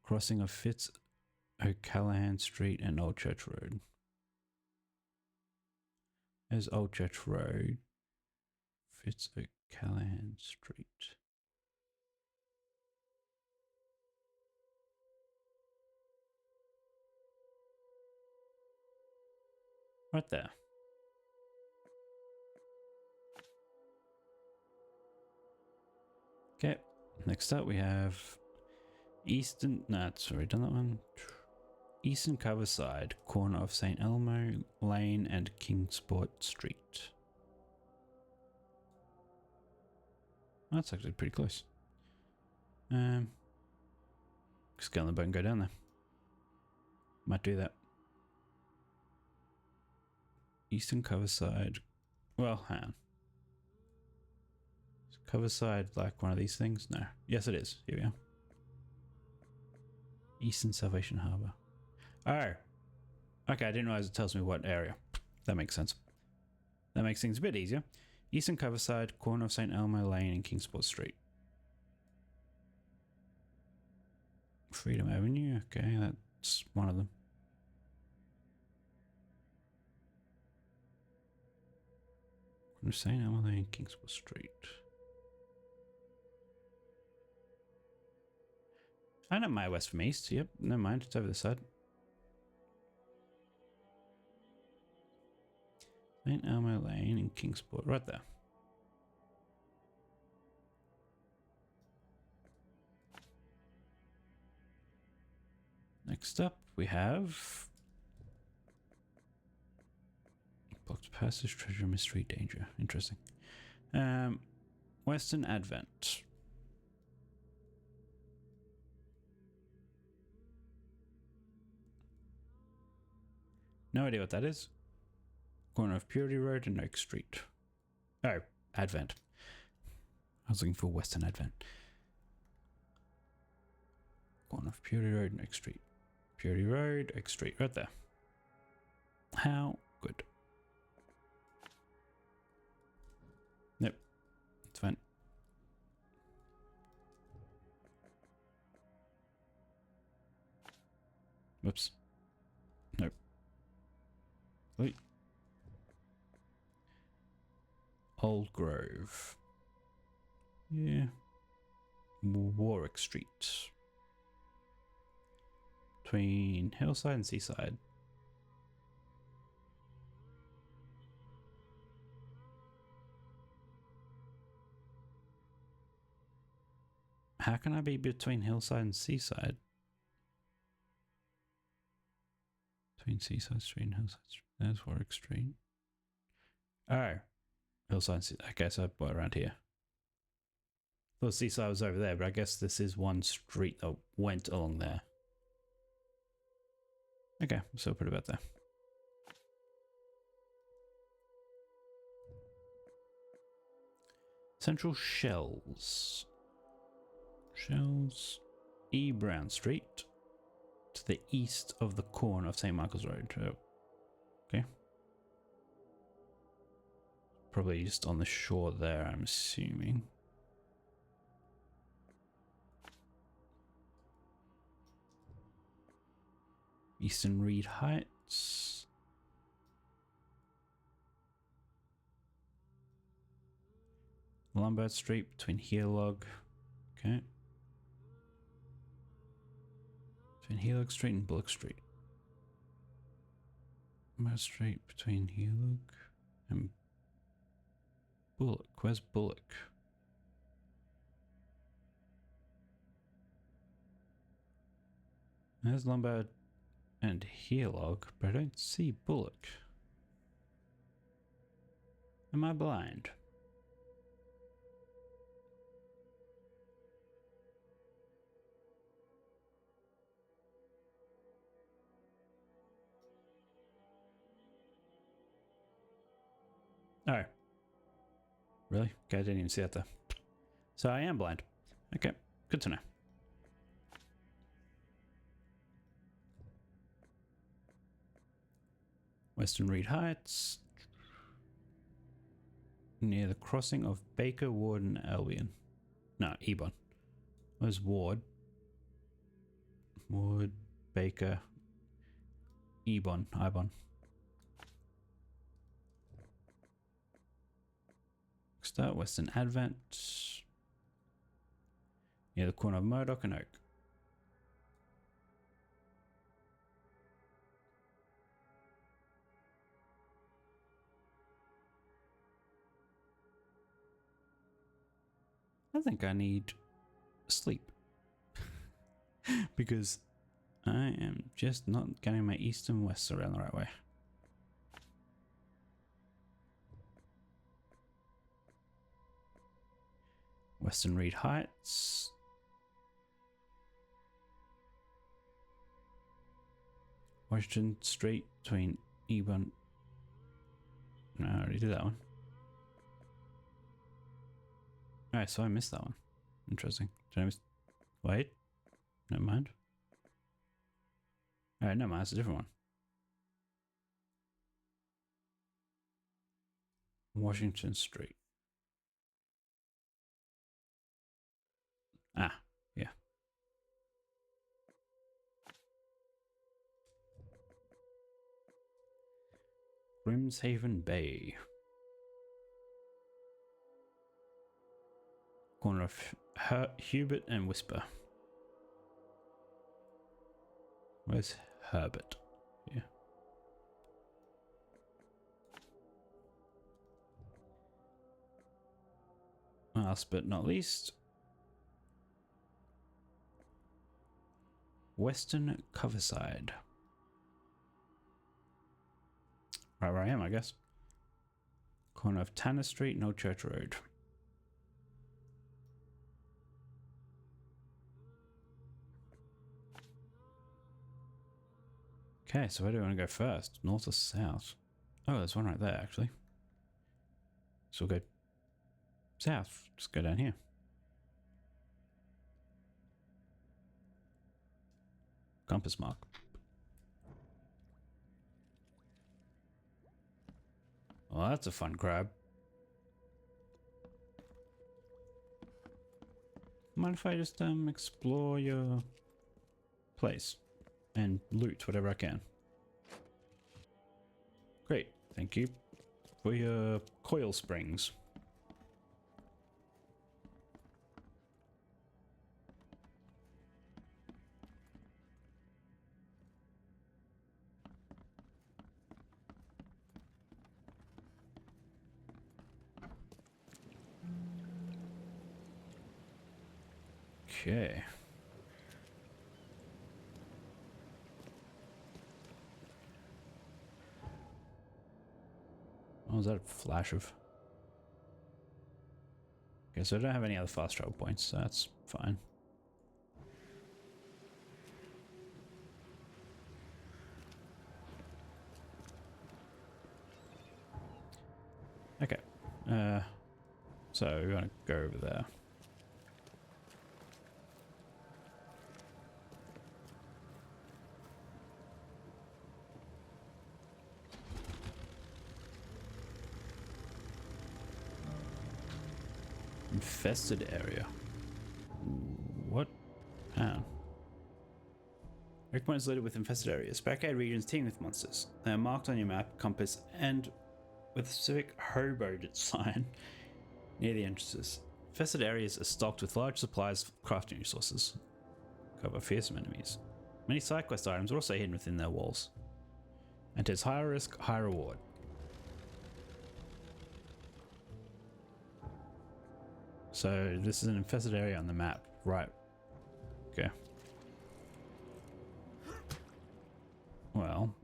Crossing of Fitz O'Callahan Street and Old Church Road. There's Old Church Road. Fitz O'Callahan Street. Right there. Okay, next up we have Eastern, no, sorry, done that one. Eastern Coverside, corner of St. Elmo Lane and Kingsport Street. That's actually pretty close. Just get on the boat and go down there. Might do that. Eastern Coverside. Well, hang on. Is Coverside like one of these things? No. Yes, it is. Here we are. Eastern Salvation Harbor. Oh. Okay, I didn't realize it tells me what area. That makes sense. That makes things a bit easier. Eastern Coverside, corner of St. Elmo Lane and Kingsport Street. Freedom Avenue. Okay, that's one of them. St. Elmo Lane, Kingsport Street. I know my west from east. Yep, never mind. It's over the side. St. Elmo Lane in Kingsport, right there. Next up, we have blocked passage, treasure, mystery, danger. Interesting. Western Advent. No idea what that is. Corner of Purity Road and Oak Street. Oh, Advent. I was looking for Western Advent. Corner of Purity Road and Oak Street. Purity Road, Oak Street, right there. How good. Yep, it's fine. Whoops. Nope. Wait. Old Grove. Yeah. Warwick Street. Between Hillside and Seaside. How can I be between Hillside and Seaside? Between Seaside Street and Hillside Street. There's Warwick Street. Oh. Hillside and Seaside. Okay, so I bought around here. Thought Seaside was over there, but I guess this is one street that went along there. Okay, so put it about there. Central Shells. Shells. E. Brown Street. To the east of the corner of St. Michael's Road. Oh. Okay. Probably just on the shore there, I'm assuming. Eastern Reed Heights. Lombard Street between Heelog. Okay. Between Heelog Street and Bullock Street. Lombard Street between Heelog and Bullock. Where's Bullock? There's Lombard and Healog, but I don't see Bullock. Am I blind? Oh. Really? Okay, I didn't even see that there. So I am blind. Okay, good to know. Western Reed Heights. Near the crossing of Baker, Ward, and Albion. No, Ebon. Where's Ward? Ward, Baker, Ebon. Start Western Advent. Near the corner of Murdoch and Oak. I think I need sleep. Because I am just not getting my east and west around the right way. Western Reed Heights. Washington Street between Ebon. No, I already did that one. Alright, so I missed that one. Interesting. Did I miss? Wait. Never mind. Alright, never mind. That's a different one. Washington Street. Ah, yeah. Grimshaven Bay. Corner of Hubert and Whisper. Where's Herbert? Yeah. Last but not least, Western Coverside. Right where I am, I guess. Corner of Tanner Street, No Church Road. Okay, so where do I want to go first? North or south? Oh, there's one right there, actually. So we'll go south. Just go down here. Compass mark. Well, that's a fun grab. Mind if I just explore your place and loot whatever I can? Great, thank you for your coil springs. Okay. Oh, is that a flash of? Okay, so I don't have any other fast travel points, so that's fine. Okay. So we want to go over there. Infested area. What? Oh. Waypoint is loaded with infested areas. Barricade regions teeming with monsters. They are marked on your map, compass, and with a specific hobo sign near the entrances. Infested areas are stocked with large supplies of crafting resources. Cover fearsome enemies. Many side quest items are also hidden within their walls. And it's higher risk, high reward. So this is an infested area on the map, right? Okay. Well.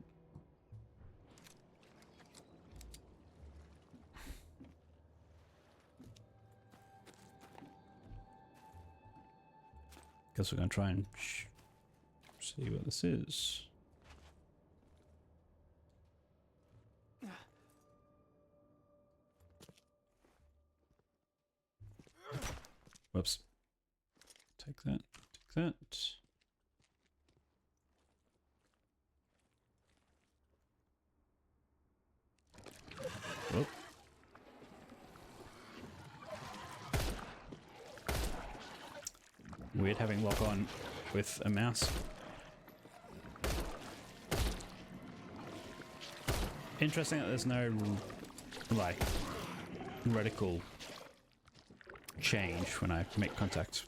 Guess we're gonna try and see what this is. Whoops. Take that. Take that. Whoop. Weird having lock on with a mouse. Interesting that there's no, like, radical change when I make contact.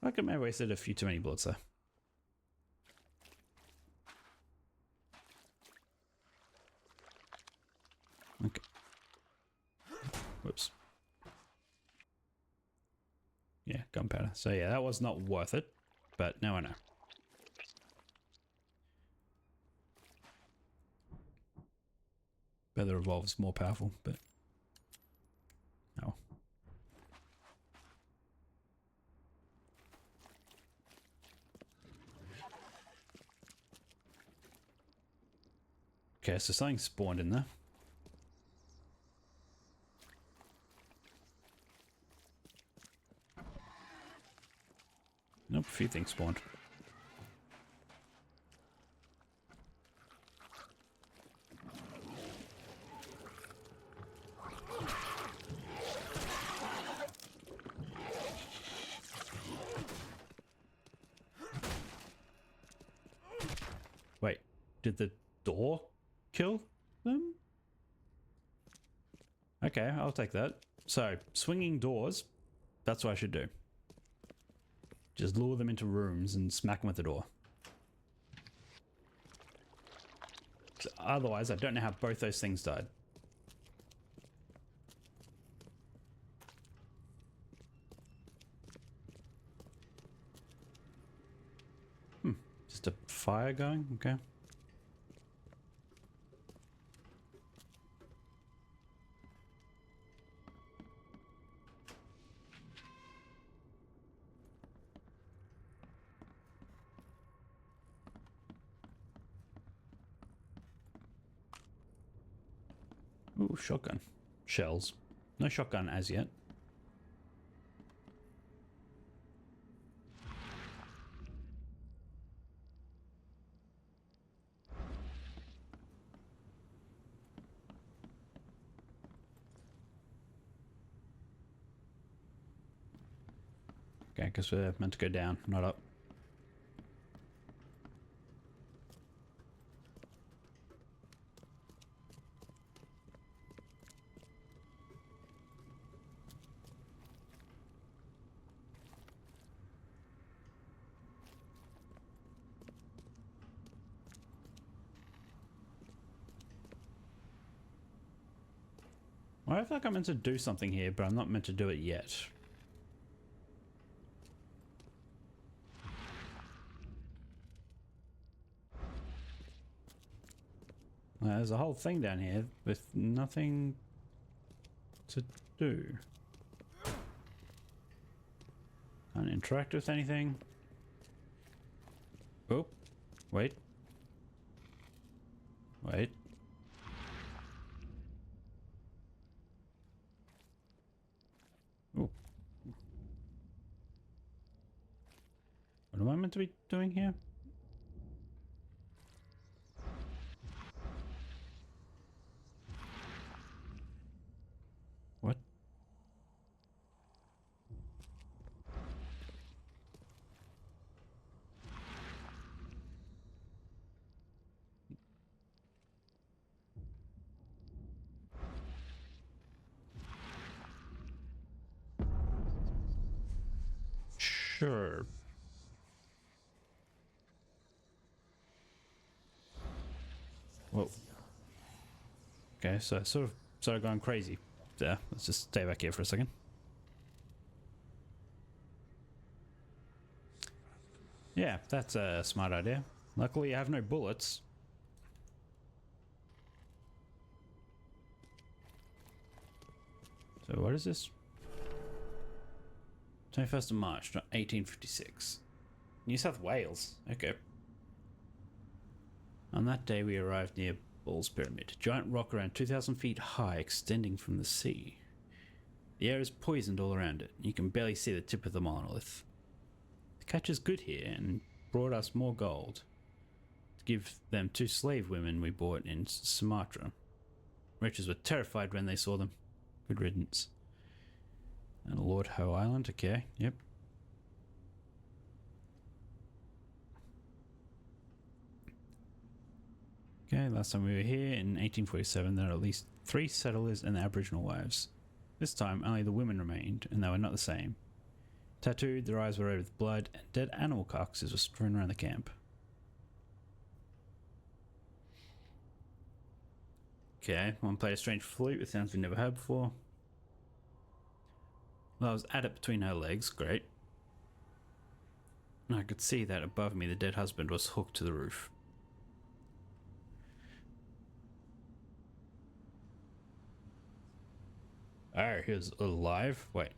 I think I may have wasted a few too many bullets there. Okay. Whoops. Yeah, gunpowder. So yeah, that was not worth it, but now I know. Bet the revolver's more powerful, but no. Okay, so something spawned in there. Nope, a few things spawned. Wait, did the door kill them? Okay, I'll take that. So, swinging doors, that's what I should do. Just lure them into rooms and smack them with the door. Otherwise, I don't know how both those things died. Just a fire going? Okay. Ooh, shotgun. Shells. No shotgun as yet. Okay, because we're meant to go down, not up. Well, I feel like I'm meant to do something here, but I'm not meant to do it yet. There's a whole thing down here with nothing to do. Can't interact with anything. Oh, wait. Wait. Oh. What am I meant to be doing here? What? Sure. Whoa. Okay, so I sort of started going crazy let's just stay back here for a second. Yeah, that's a smart idea. Luckily, I have no bullets. So what is this? 21st of March, 1856. New South Wales. Okay. On that day, we arrived near Ball's Pyramid, a giant rock around 2,000 feet high extending from the sea. The air is poisoned all around it, and you can barely see the tip of the monolith. The catch is good here and brought us more gold to give them 2 slave women we bought in Sumatra. Riches were terrified when they saw them. Good riddance. And Lord Howe Island, okay, yep. Okay, last time we were here in 1847, there were at least 3 settlers and Aboriginal wives. This time, only the women remained, and they were not the same. Tattooed, their eyes were red with blood, and dead animal carcasses were strewn around the camp. Okay, one played a strange flute with sounds we've never heard before. Well, I was at it between her legs, great. And I could see that above me the dead husband was hooked to the roof. Oh, he was alive? Wait.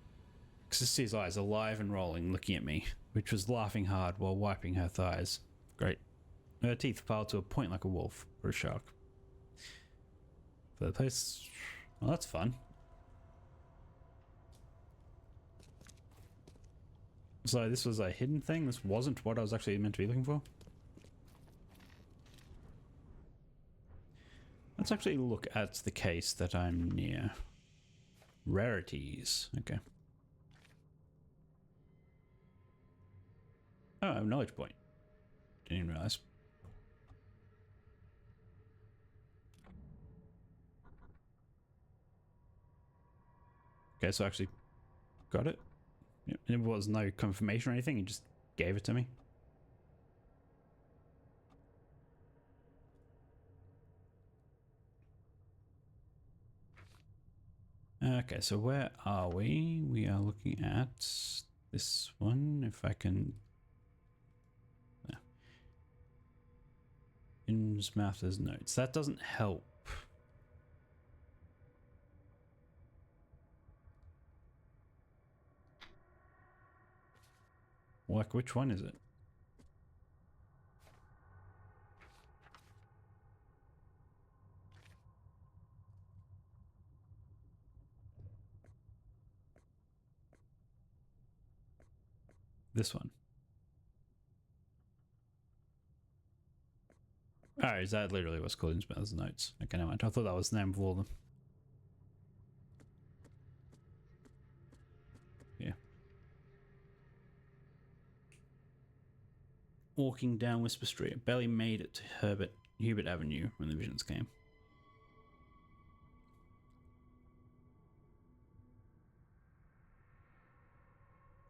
Xissy's eyes alive and rolling, looking at me, which was laughing hard while wiping her thighs. Great. Her teeth piled to a point like a wolf or a shark. For the place... Well, that's fun. So this was a hidden thing? This wasn't what I was actually meant to be looking for? Let's actually look at the case that I'm near. Rarities. Okay. Oh, I have a knowledge point. Didn't even realize. Okay, so I actually got it. Yep. It was no confirmation or anything, he just gave it to me. Okay, so where are we? We are looking at this one, if I can... Yeah. Innsmouth's notes. That doesn't help. Like, which one is it? This one. Oh, is that literally what's called Innsmouth's notes? Okay, never mind. I thought that was the name of all of them. Yeah. Walking down Whisper Street, barely made it to Hubert Avenue when the visions came.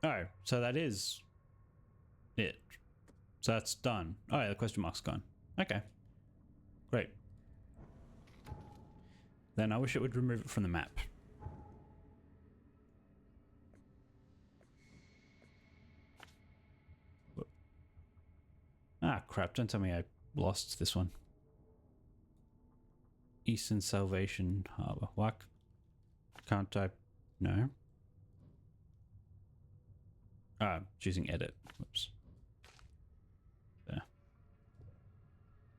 Oh, so that is it. So that's done. Oh yeah, the question mark's gone. Okay. Great. Then I wish it would remove it from the map. Ah, crap. Don't tell me I lost this one. Eastern Salvation Harbour. What? Can't type? No. Ah, choosing edit. Whoops. There.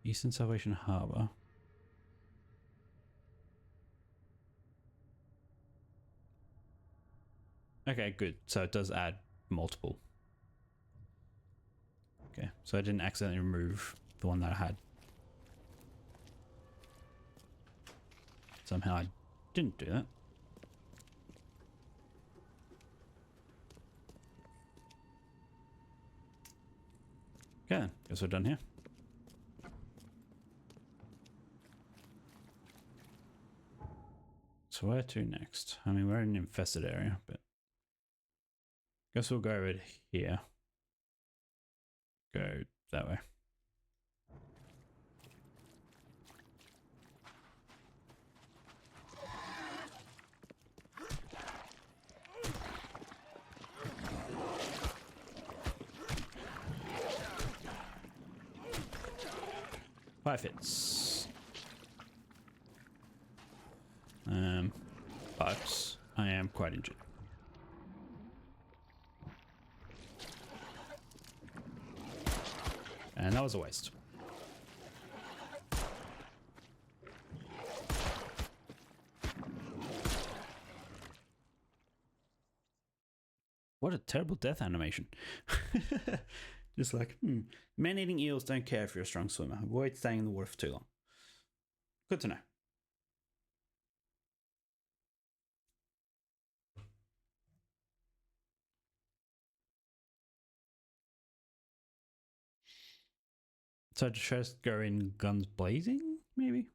Eastern Salvation Harbour. Okay, good. So it does add multiple. Okay, so I didn't accidentally remove the one that I had. Somehow I didn't do that. Okay, then. Guess we're done here. So where to next? I mean, we're in an infested area, but guess we'll go over here. Go that way. 5 hits. But I am quite injured. And that was a waste. What a terrible death animation. Just like, man-eating eels don't care if you're a strong swimmer. Avoid staying in the water for too long. Good to know. So just go in guns blazing, maybe?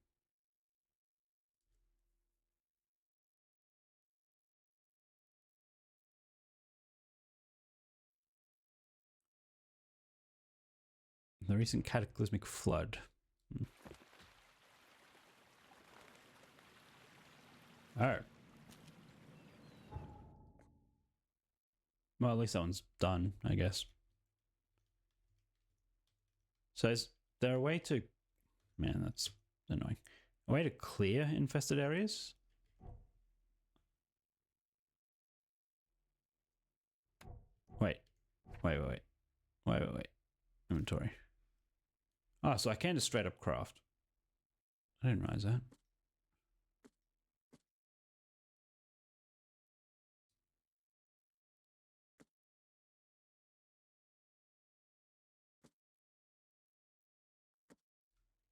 The recent cataclysmic flood. Oh. Well, at least that one's done, I guess. So is there a way to... Man, that's annoying. A way to clear infested areas? Wait. Wait. Inventory. Oh, so I can just straight up craft. I didn't realize that.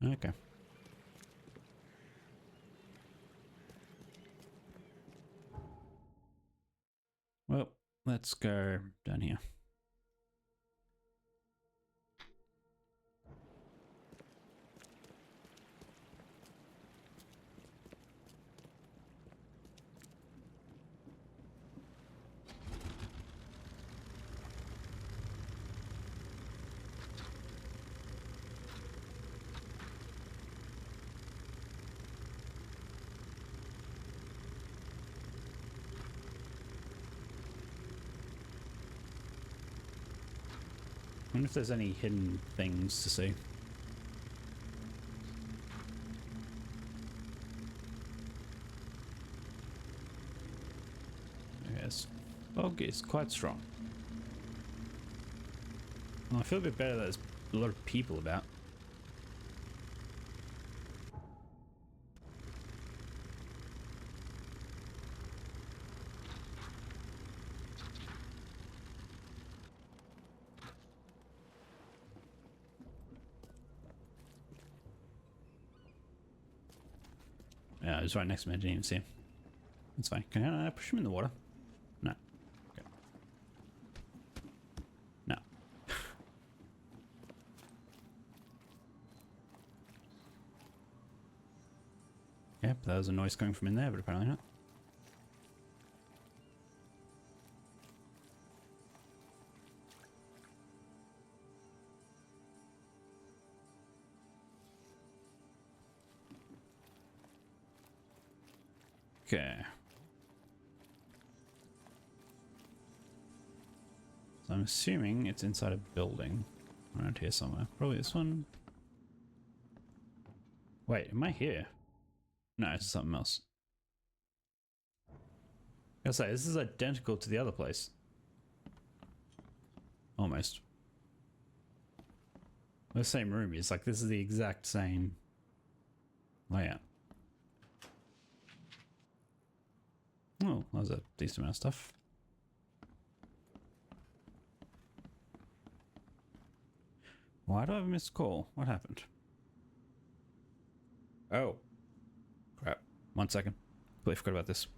Okay. Well, let's go down here. I wonder if there's any hidden things to see. Yes, fog is quite strong. Well, I feel a bit better that there's a lot of people about. Yeah, I was right next to me. I didn't even see him. It's fine. Can I push him in the water? No. Okay. No. Yep, that was a noise coming from in there, but apparently not. Okay. So I'm assuming it's inside a building around here somewhere. Probably this one. Wait, am I here? No, it's something else. I gotta say, this is identical to the other place. Almost. The same room. It's like this is the exact same layout. Oh, that was a decent amount of stuff. Why do I have a missed call? What happened? Oh. Crap. 1 second. Completely forgot about this.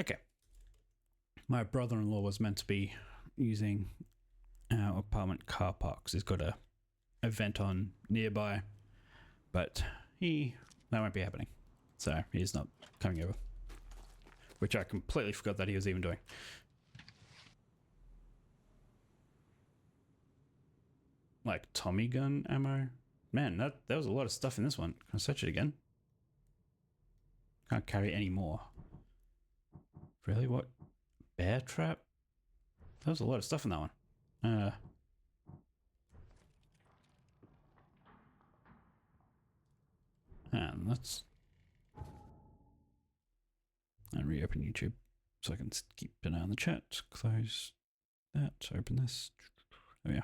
Okay. My brother-in-law was meant to be using our apartment car parks. He's got a event on nearby, but that won't be happening. So he's not coming over. Which I completely forgot that he was even doing. Like Tommy gun ammo. Man, there was a lot of stuff in this one. Can I search it again? Can't carry any more. Really? What? Bear trap? There was a lot of stuff in that one. And let's reopen YouTube so I can keep an eye on the chat. Close that. Open this. Oh yeah.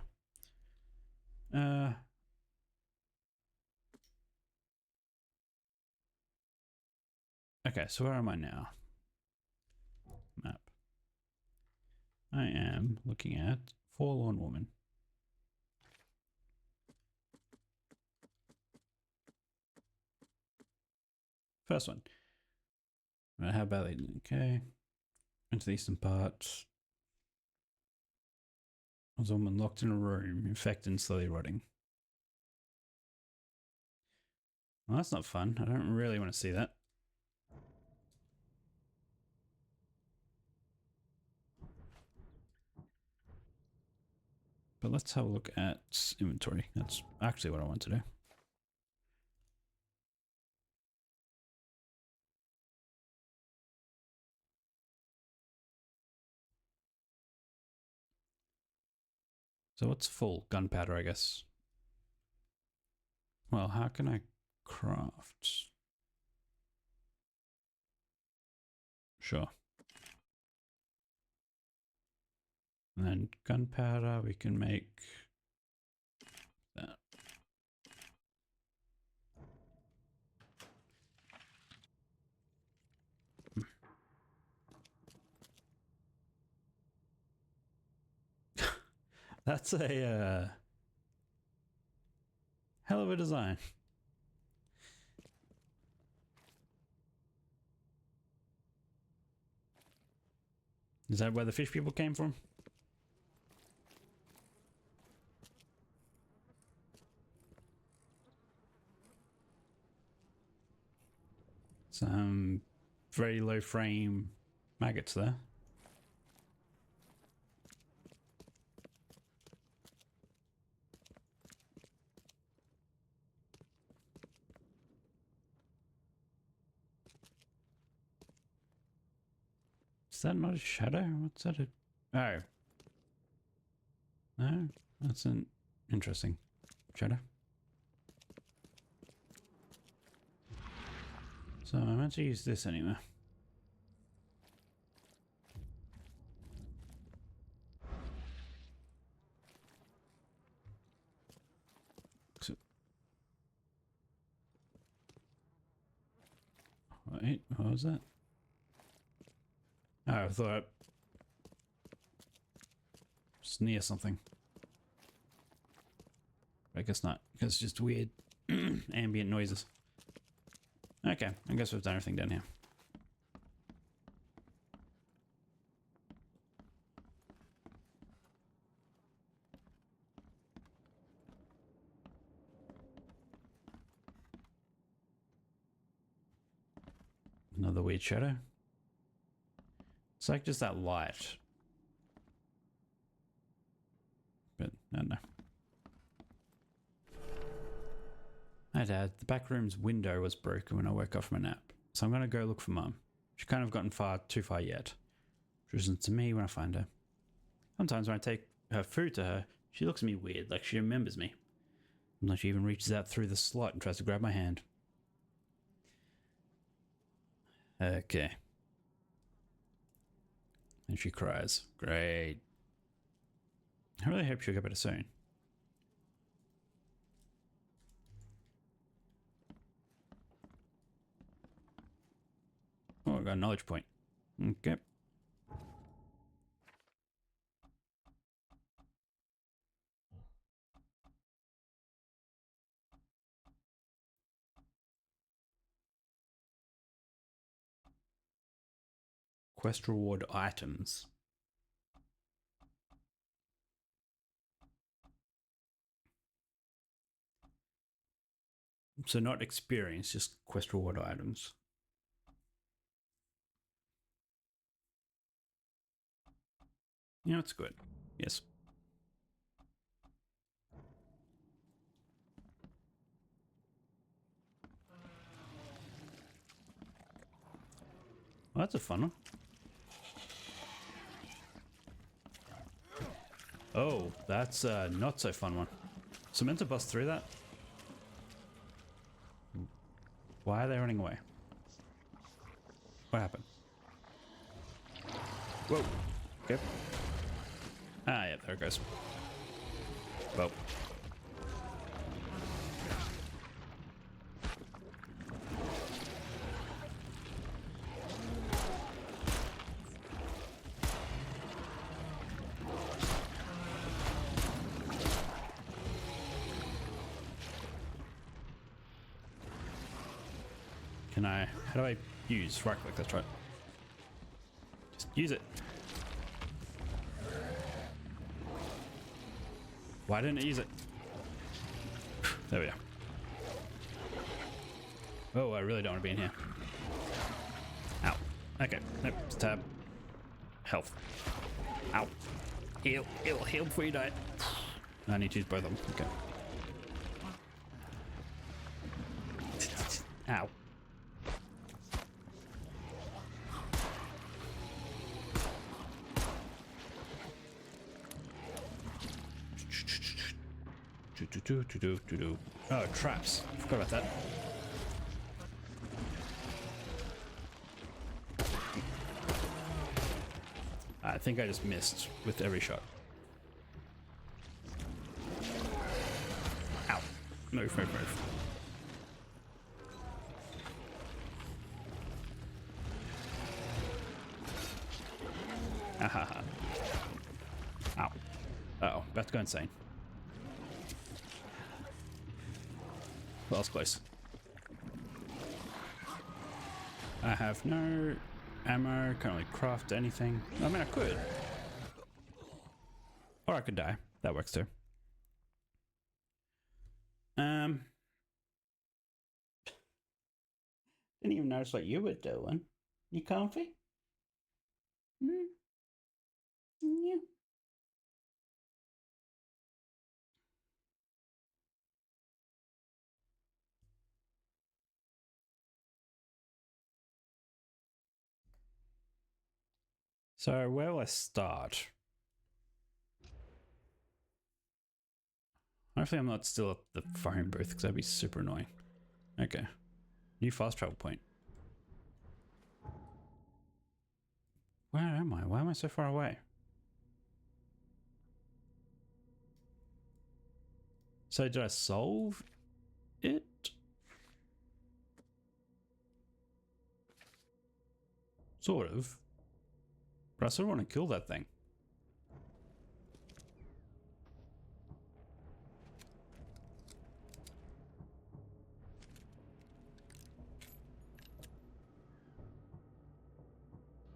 Okay, so where am I now? Map. I am looking at Forlorn Woman. First one. How about they? Okay. Into the eastern part. Was a woman locked in a room, infected and slowly rotting. Well, that's not fun. I don't really want to see that. But let's have a look at inventory. That's actually what I want to do. So what's full? Gunpowder, I guess. Well, how can I craft? Sure. And then gunpowder, we can make that. That's a hell of a design. Is that where the fish people came from? Some very low frame maggots there. Is that not a shadow? What's that? Oh. No? That's an interesting shadow. So I meant to use this anyway. So, wait, what was that? Oh, I thought it's near something. I guess not, because it's just weird ambient noises. Okay, I guess we've done everything down here. Another weird shadow. It's like just that light. But I don't know. Hi Dad, the back room's window was broken when I woke up from a nap. So I'm gonna go look for Mum. She can't have gotten too far yet. She listens to me when I find her. Sometimes when I take her food to her, she looks at me weird, like she remembers me. Sometimes she even reaches out through the slot and tries to grab my hand. Okay. And she cries. Great. I really hope she'll get better soon. Oh, I got a knowledge point. Okay. Quest reward items. So not experience, just quest reward items. Yeah, that's good. Yes. Well, that's a fun one. Oh, that's a not so fun one. So meant to bust through that? Why are they running away? What happened? Whoa. Okay. Ah, yeah, there it goes. Whoa. Can I... How do I use? Right click, that's right. Just use it. Why didn't I use it? There we go. Oh, I really don't want to be in here. Ow. Okay. Nope. It's tab. Health. Ow. Heal. Heal before you die. I need to use both of them. Okay. Ow. Oh, traps. Forgot about that. I think I just missed with every shot. Ow. Move. Ahaha. Ow. Uh-oh, about to go insane. Well, that's close. I have no ammo, can't really craft anything. I mean, I could. Or I could die. That works too. Didn't even notice what you were doing. You comfy? Hmm? Yeah. So where will I start? Hopefully I'm not still at the phone booth because that'd be super annoying. Okay. New fast travel point. Where am I? Why am I so far away? So did I solve it? Sort of. But I still want to kill that thing.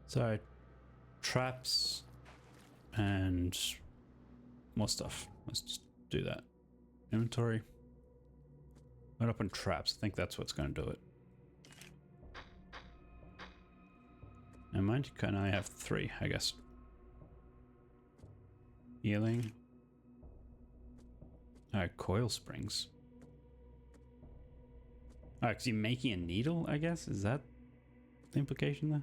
So, traps and more stuff. Let's just do that. Inventory. Load up on traps. I think that's what's going to do it. And mind you, can I have 3, I guess. Healing. Oh, coil springs. Oh, because you're making a needle, I guess? Is that the implication there?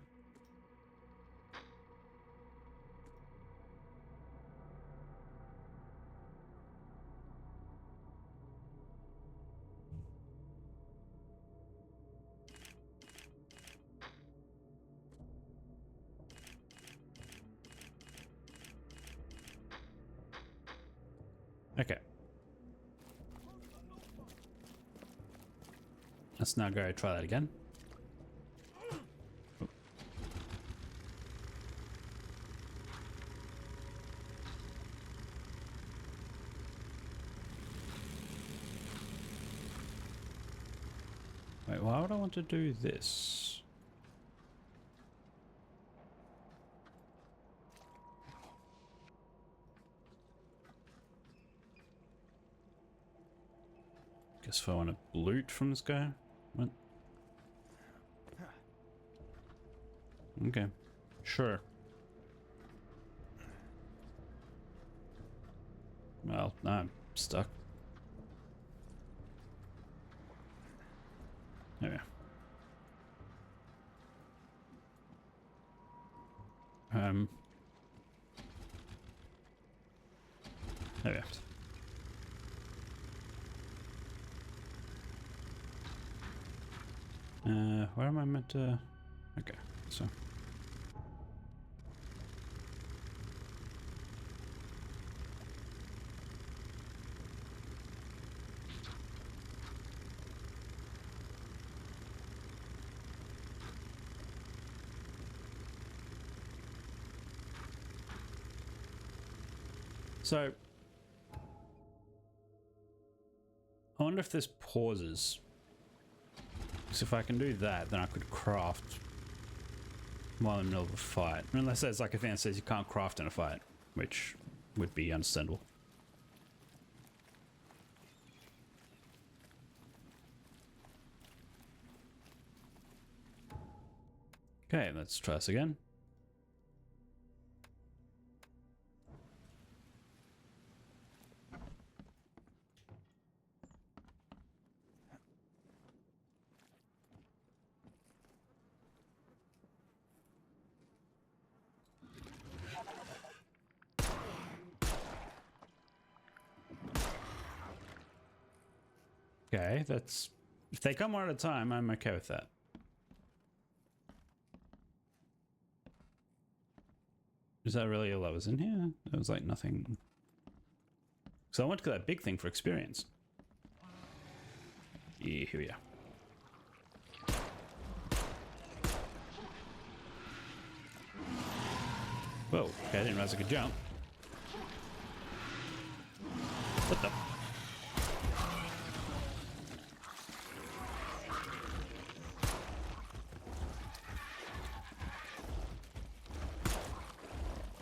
Okay. Let's now go try that again. Oh. Wait, why would I want to do this? guess if I want to loot from this guy. What? Okay. Sure. Well, I'm stuck. There we are. There we are. Where am I meant to? Okay, so. So, I wonder if this pauses. Because if I can do that, then I could craft while in the middle of a fight. Unless there's like a thing that says you can't craft in a fight, which would be understandable. Okay, let's try this again. Okay, that's... If they come one at a time, I'm okay with that. Is that really all that was in here? There was like nothing... So I went to that big thing for experience. Yeah, here we are. Whoa, okay, I didn't realize I could jump. What the...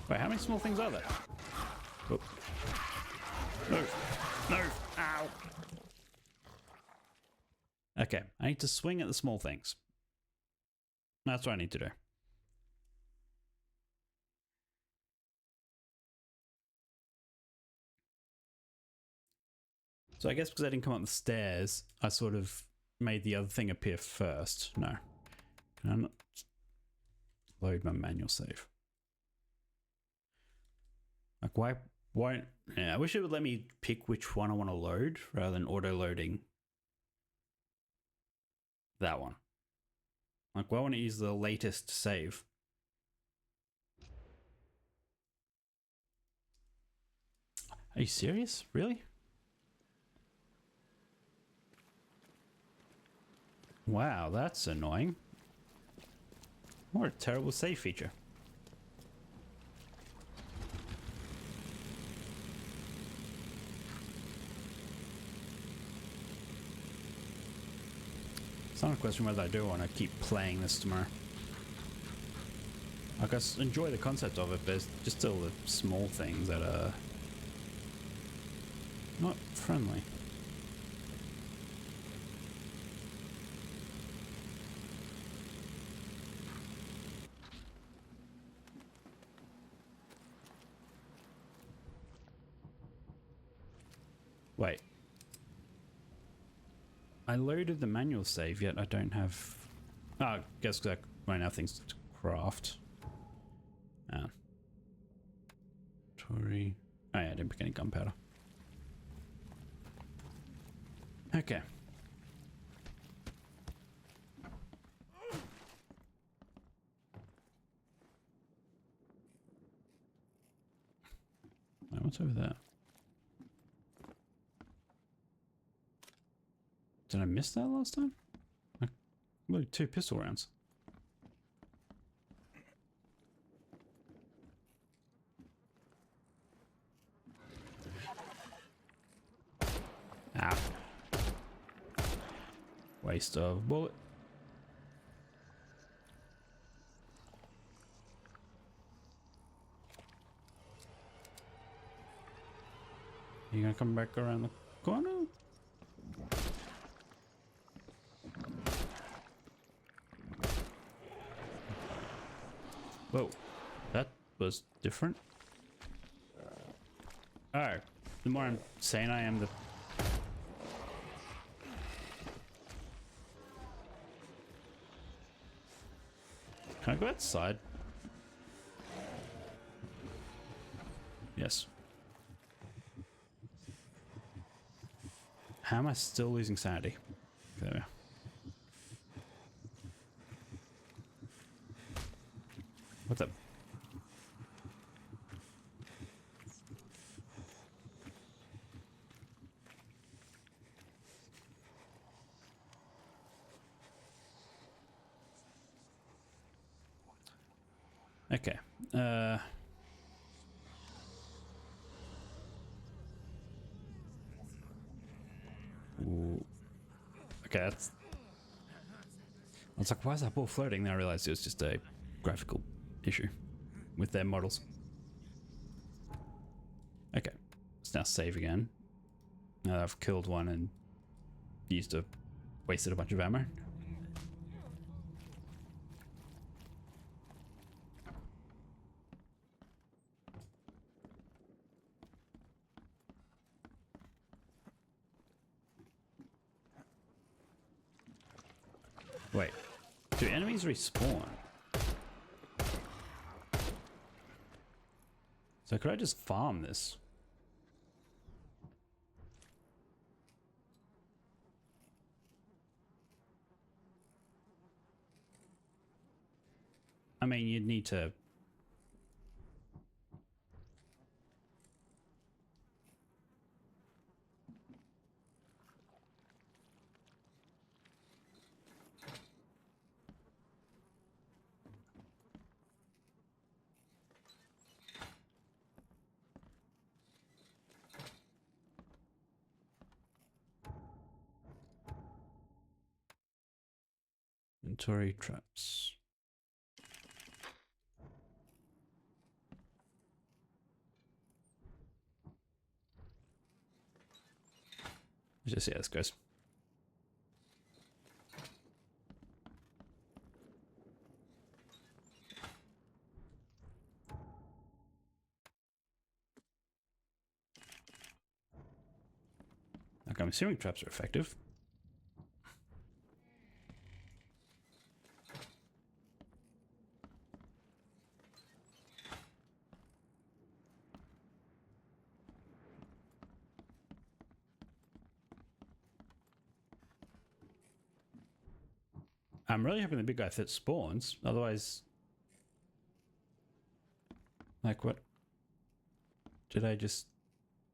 Wait, how many small things are there? Oh. No! No! Ow! Okay, I need to swing at the small things. That's what I need to do. So I guess because I didn't come up the stairs, I sort of made the other thing appear first. No. Can I not load my manual save? Like why? Yeah, I wish it would let me pick which one I want to load rather than auto-loading that one. Like, why want to use the latest save? Are you serious? Really? Wow, that's annoying. What a terrible save feature. It's not a question whether I do want to keep playing this tomorrow. Like, I enjoy the concept of it, but it's just still the small things that are not friendly. Wait. I loaded the manual save, yet I don't have... Oh, I guess because I won't have things to craft. Tory... Oh yeah, I didn't pick any gunpowder. Okay. What's over there? Did I miss that last time? Look, 2 pistol rounds. Ah. Waste of bullet. You gonna come back around the corner? was different. Oh, the more I'm saying I am, the... Can I go outside? Yes. How am I still losing sanity? There we are. What the... Okay. Ooh. Okay, that's... I was like, why is that ball floating? Then I realized it was just a graphical issue with their models. Okay. Let's now save again. Now that I've killed one and wasted a bunch of ammo. Wait, do enemies respawn? So could I just farm this? I mean, you'd need to... Inventory traps. Let's just see how this goes. Like, I'm assuming traps are effective. I'm really hoping the big guy fit spawns, otherwise... Like, what? Did I just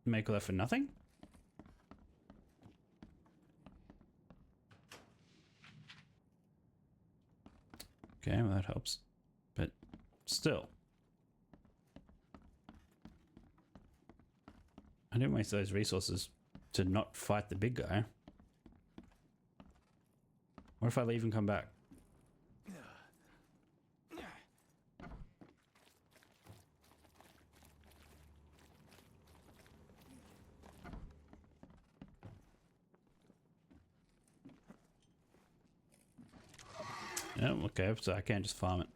make all that for nothing? Okay, well that helps. But still. I didn't waste those resources to not fight the big guy. What if I leave and come back? Yeah, okay, so I can't just farm it.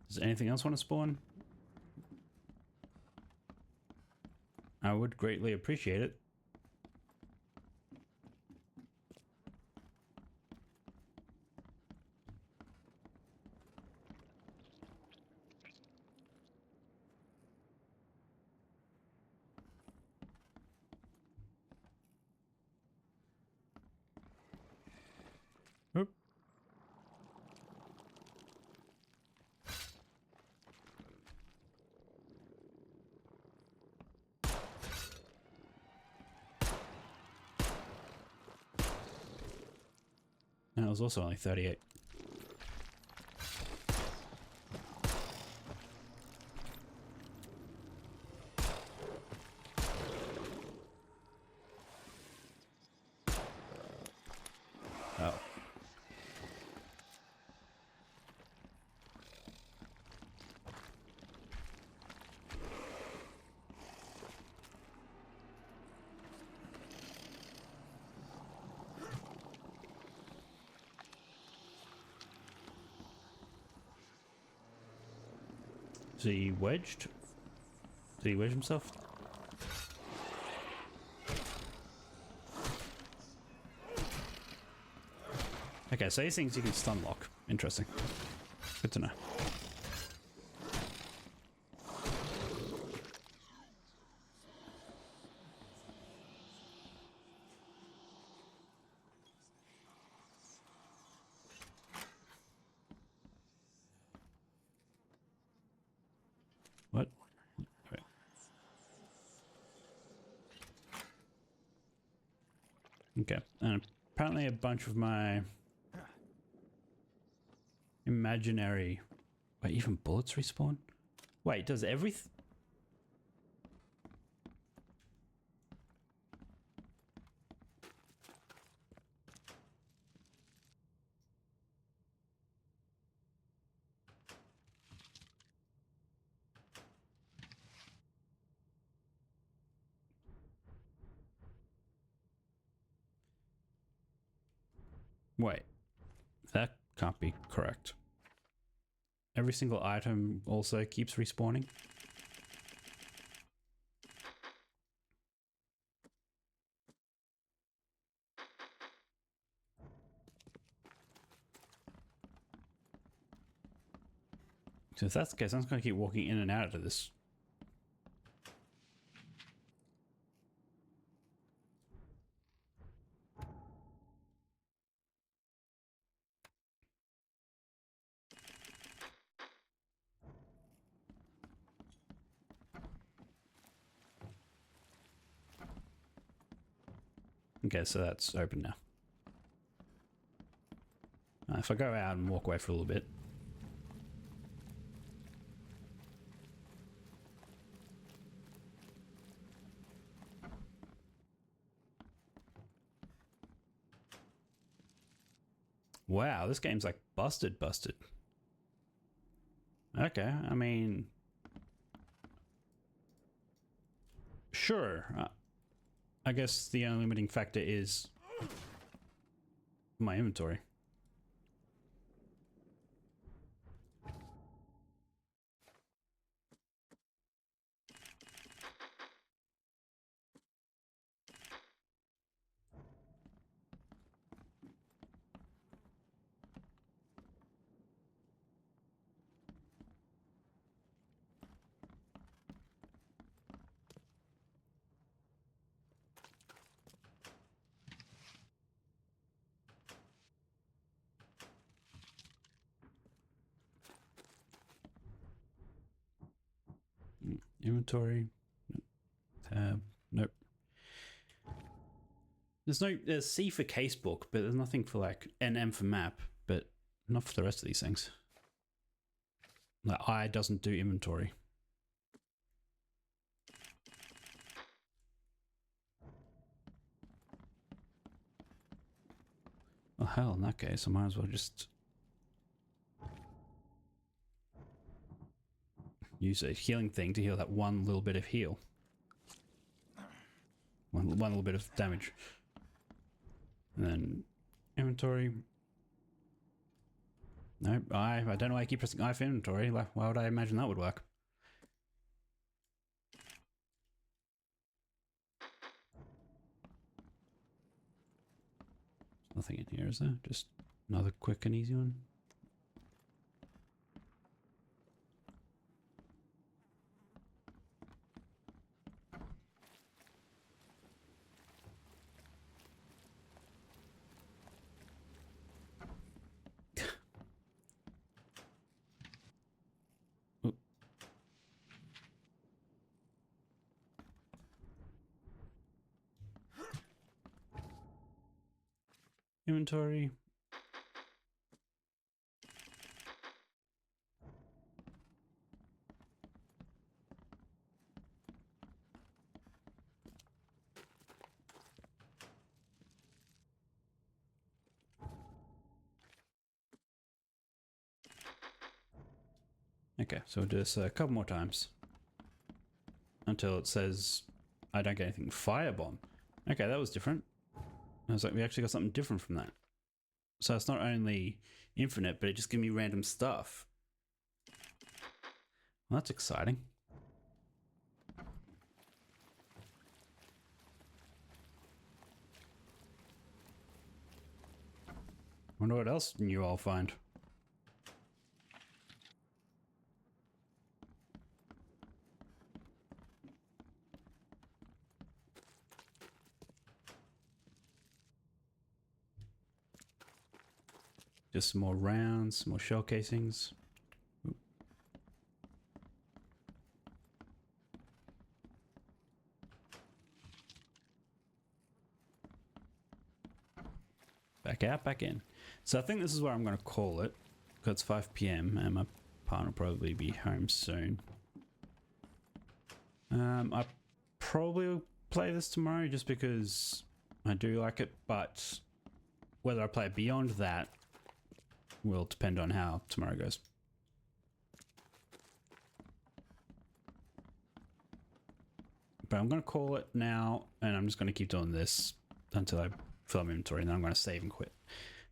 Does anything else want to spawn? I would greatly appreciate it. Oop. And it was also only 38. Oh. Is he wedged? Did he wedge himself? Okay, so these things you can stun lock. Interesting. Good to know. What? Okay. Okay, and apparently a bunch of my imaginary... Wait, even bullets respawn? Wait, does everything... Wait, that can't be correct. Every single item also keeps respawning? So if that's the case, I'm just going to keep walking in and out of this. Okay, so that's open now. If I go out and walk away for a little bit. Wow, this game's like busted. Okay, I mean... Sure. I guess the only limiting factor is my inventory. Inventory. Tab. Nope. There's C for casebook, but there's nothing for like NM for map, but not for the rest of these things. Like I doesn't do inventory. Well, hell, in that case, I might as well just use a healing thing to heal that one little bit of heal. One little bit of damage. And then inventory. Nope, I don't know why I keep pressing I for inventory. Like, why would I imagine that would work? Nothing in here, is there? Just another quick and easy one. Inventory. Okay, so we'll do this a couple more times until it says I don't get anything. Firebomb. Okay, that was different. I was like, we actually got something different from that. So it's not only infinite, but it just gives me random stuff. Well, that's exciting. Wonder what else new I'll find. Just some more rounds, some more shell casings. Oop. Back out, back in. So I think this is where I'm going to call it, because it's 5 p.m. and my partner will probably be home soon. I probably will play this tomorrow just because I do like it, but whether I play it beyond that will depend on how tomorrow goes. But I'm going to call it now, and I'm just going to keep doing this until I fill up my inventory, and then I'm going to save and quit.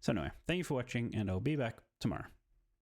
So anyway, thank you for watching, and I'll be back tomorrow.